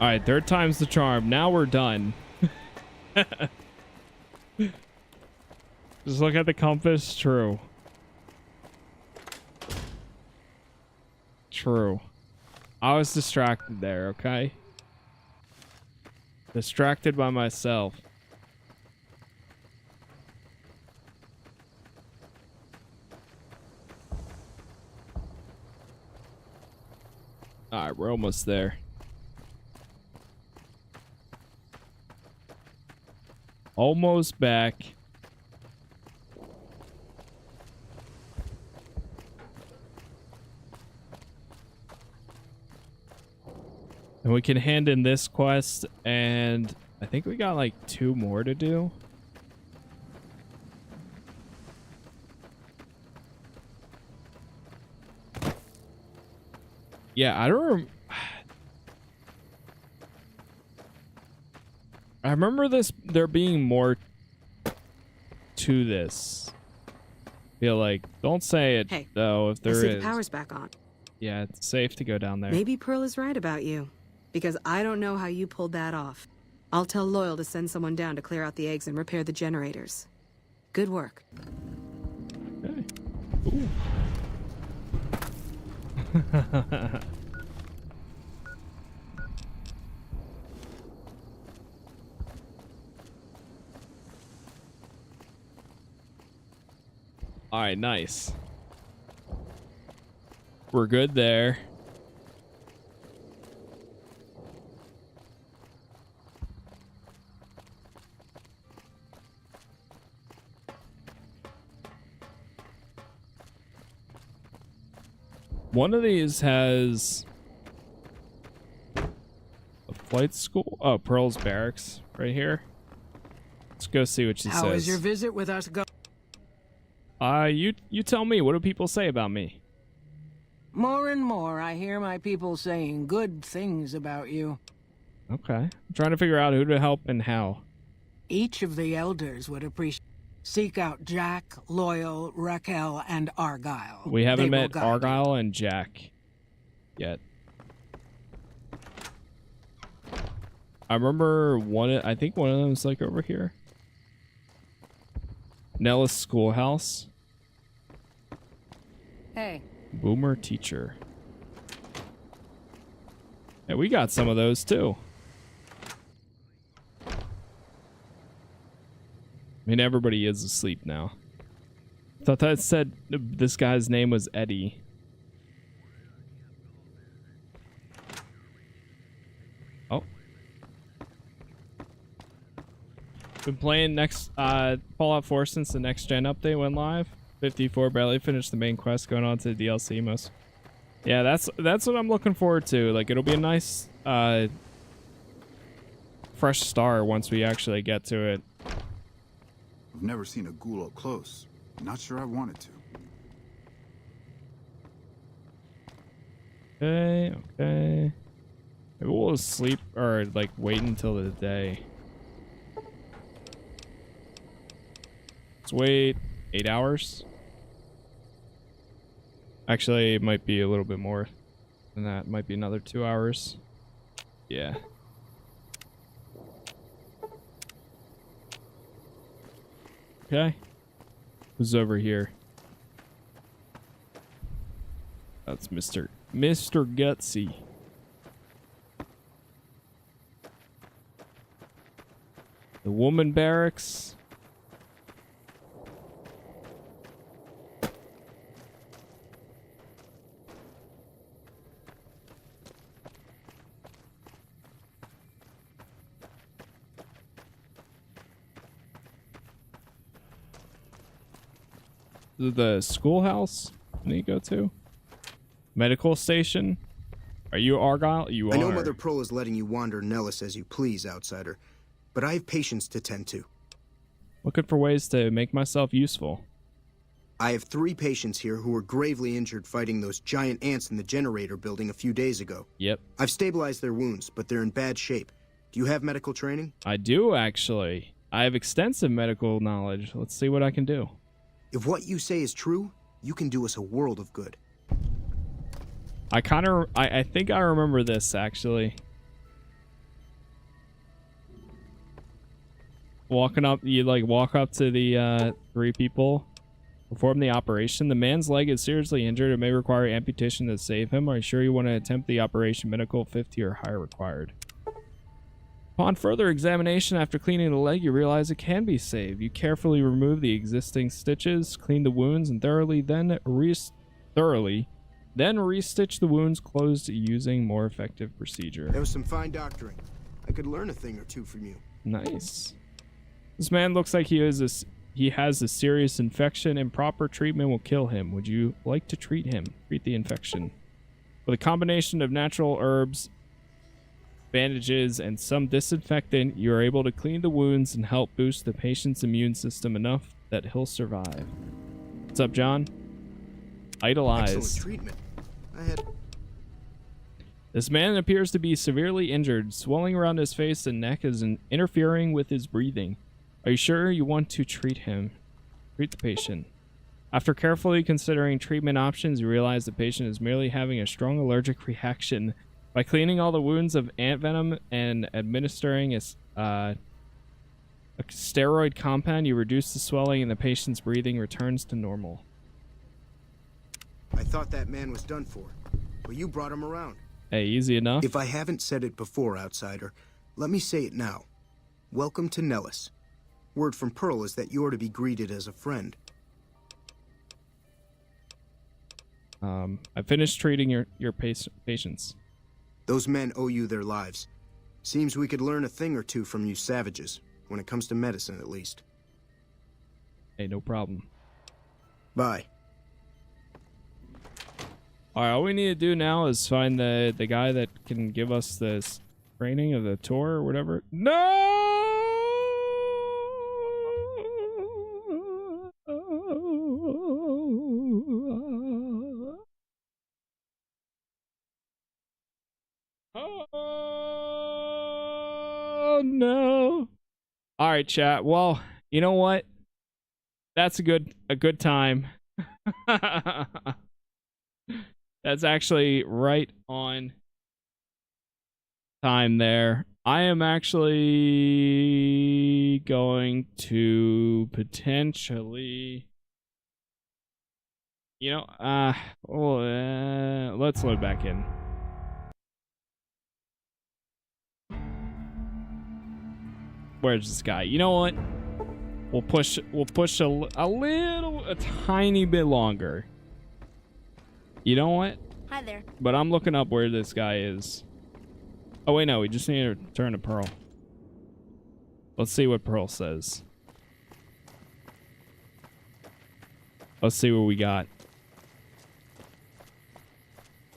Alright, 3rd time's the charm. Now we're done. Just look at the compass. True. True. I was distracted there, okay? Distracted by myself. Alright, we're almost there. Almost back. And we can hand in this quest, and I think we got like 2 more to do. Yeah, I don't I remember there being more to this. Feel like, don't say it, hey, though, if there I see is. The power's back on. Yeah, it's safe to go down there. Maybe Pearl is right about you, because I don't know how you pulled that off. I'll tell Loyal to send someone down to clear out the eggs and repair the generators. Good work. Okay. Ooh. All right, nice. We're good there. One of these has a flight school. Oh, Pearl's barracks right here. Let's go see what she says. How is your visit with us going? You tell me. What do people say about me? More and more, I hear my people saying good things about you. Okay. I'm trying to figure out who to help and how. Each of the elders would appreciate. Seek out Jack, Loyal, Raquel, and Argyle. We haven't They will met guide Argyle and Jack yet. I remember I think one of them is like over here. Nella's schoolhouse. Hey. Boomer teacher. Yeah, we got some of those too. I mean, everybody is asleep now. Thought that said this guy's name was Eddie. Oh. Been playing next Fallout 4 since the next gen update went live. 54, barely finished the main quest, going on to the DLC most. Yeah, that's what I'm looking forward to. Like, it'll be a nice fresh start once we actually get to it. I've never seen a ghoul up close. Not sure I wanted to. Okay, okay. Maybe we'll sleep or like wait until the day. Let's wait 8 hours. Actually, it might be a little bit more than that. It might be another 2 hours. Yeah. Okay. Who's over here? That's Mr. Gutsy. The woman barracks. The schoolhouse you need to go to? Medical station? Are you Argyle? You are. I know Mother Pearl is letting you wander Nellis as you please, outsider, but I have patients to tend to. Looking for ways to make myself useful. I have 3 patients here who were gravely injured fighting those giant ants in the generator building a few days ago. Yep. I've stabilized their wounds, but they're in bad shape. Do you have medical training? I do, actually. I have extensive medical knowledge. Let's see what I can do. If what you say is true, you can do us a world of good. I think I remember this, actually. You like walk up to the 3 people, perform the operation. The man's leg is seriously injured. It may require amputation to save him. Are you sure you want to attempt the operation? Medical 50 or higher required. Upon further examination, after cleaning the leg, you realize it can be saved. You carefully remove the existing stitches, clean the wounds, and then restitch the wounds closed using more effective procedure. That was some fine doctoring. I could learn a thing or two from you. Nice. This man looks like he has a serious infection, and proper treatment will kill him. Would you like to treat him? Treat the infection. With a combination of natural herbs, bandages, and some disinfectant, you are able to clean the wounds and help boost the patient's immune system enough that he'll survive. What's up, John? Idolize. Excellent treatment. This man appears to be severely injured. Swelling around his face and neck is interfering with his breathing. Are you sure you want to treat him? Treat the patient. After carefully considering treatment options, you realize the patient is merely having a strong allergic reaction. By cleaning all the wounds of ant venom and administering A steroid compound. You reduce the swelling and the patient's breathing returns to normal. I thought that man was done for, but you brought him around. Hey, easy enough. If I haven't said it before, outsider, let me say it now. Welcome to Nellis. Word from Pearl is that you're to be greeted as a friend. I finished treating your patients. Those men owe you their lives. Seems we could learn a thing or two from you savages, when it comes to medicine at least. Hey, no problem. Bye. Alright, all we need to do now is find the guy that can give us this training of the tour or whatever. No! Oh no. Alright, chat. Well, you know what? That's a good time. That's actually right on time there. I am actually going to potentially, let's load back in. Where's this guy? You know what? We'll push a tiny bit longer. You know what? Hi there. But I'm looking up where this guy is. Oh, wait, no. We just need to return to Pearl. Let's see what Pearl says. Let's see what we got.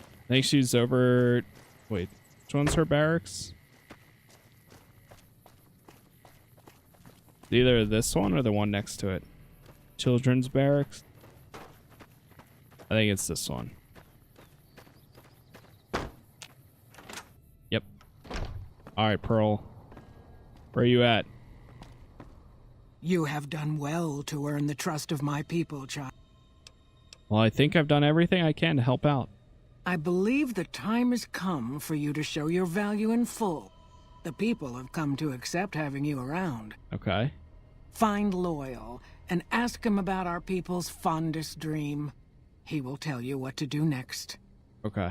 I think she's over... Wait. Which one's her barracks? Either this one or the one next to it. Children's barracks. I think it's this one. Yep. Alright, Pearl. Where are you at? You have done well to earn the trust of my people, child. Well, I think I've done everything I can to help out. I believe the time has come for you to show your value in full. The people have come to accept having you around. Okay. Find Loyal and ask him about our people's fondest dream. He will tell you what to do next. Okay.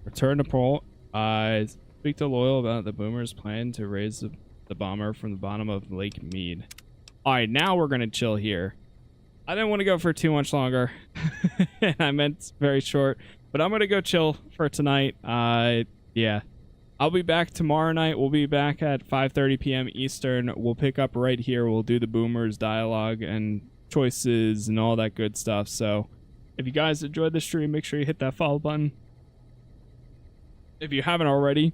Return to Pearl. I speak to Loyal about the Boomer's plan to raise the bomber from the bottom of Lake Mead. Alright, now we're gonna chill here. I didn't want to go for too much longer. I meant very short. But I'm gonna go chill for tonight. Yeah. I'll be back tomorrow night. We'll be back at 5:30 p.m. Eastern. We'll pick up right here. We'll do the Boomers dialogue and choices and all that good stuff. So if you guys enjoyed the stream, make sure you hit that follow button. If you haven't already,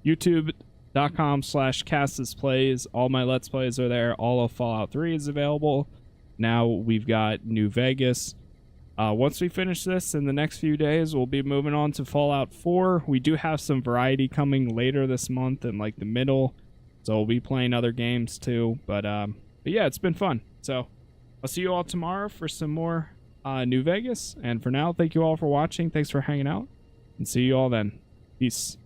youtube.com/Casas Plays. All my Let's Plays are there. All of Fallout 3 is available. Now we've got New Vegas. Once we finish this in the next few days, we'll be moving on to Fallout 4. We do have some variety coming later this month in like the middle, so we'll be playing other games too. But yeah, it's been fun. So I'll see you all tomorrow for some more New Vegas. And for now, thank you all for watching. Thanks for hanging out, and see you all then. Peace.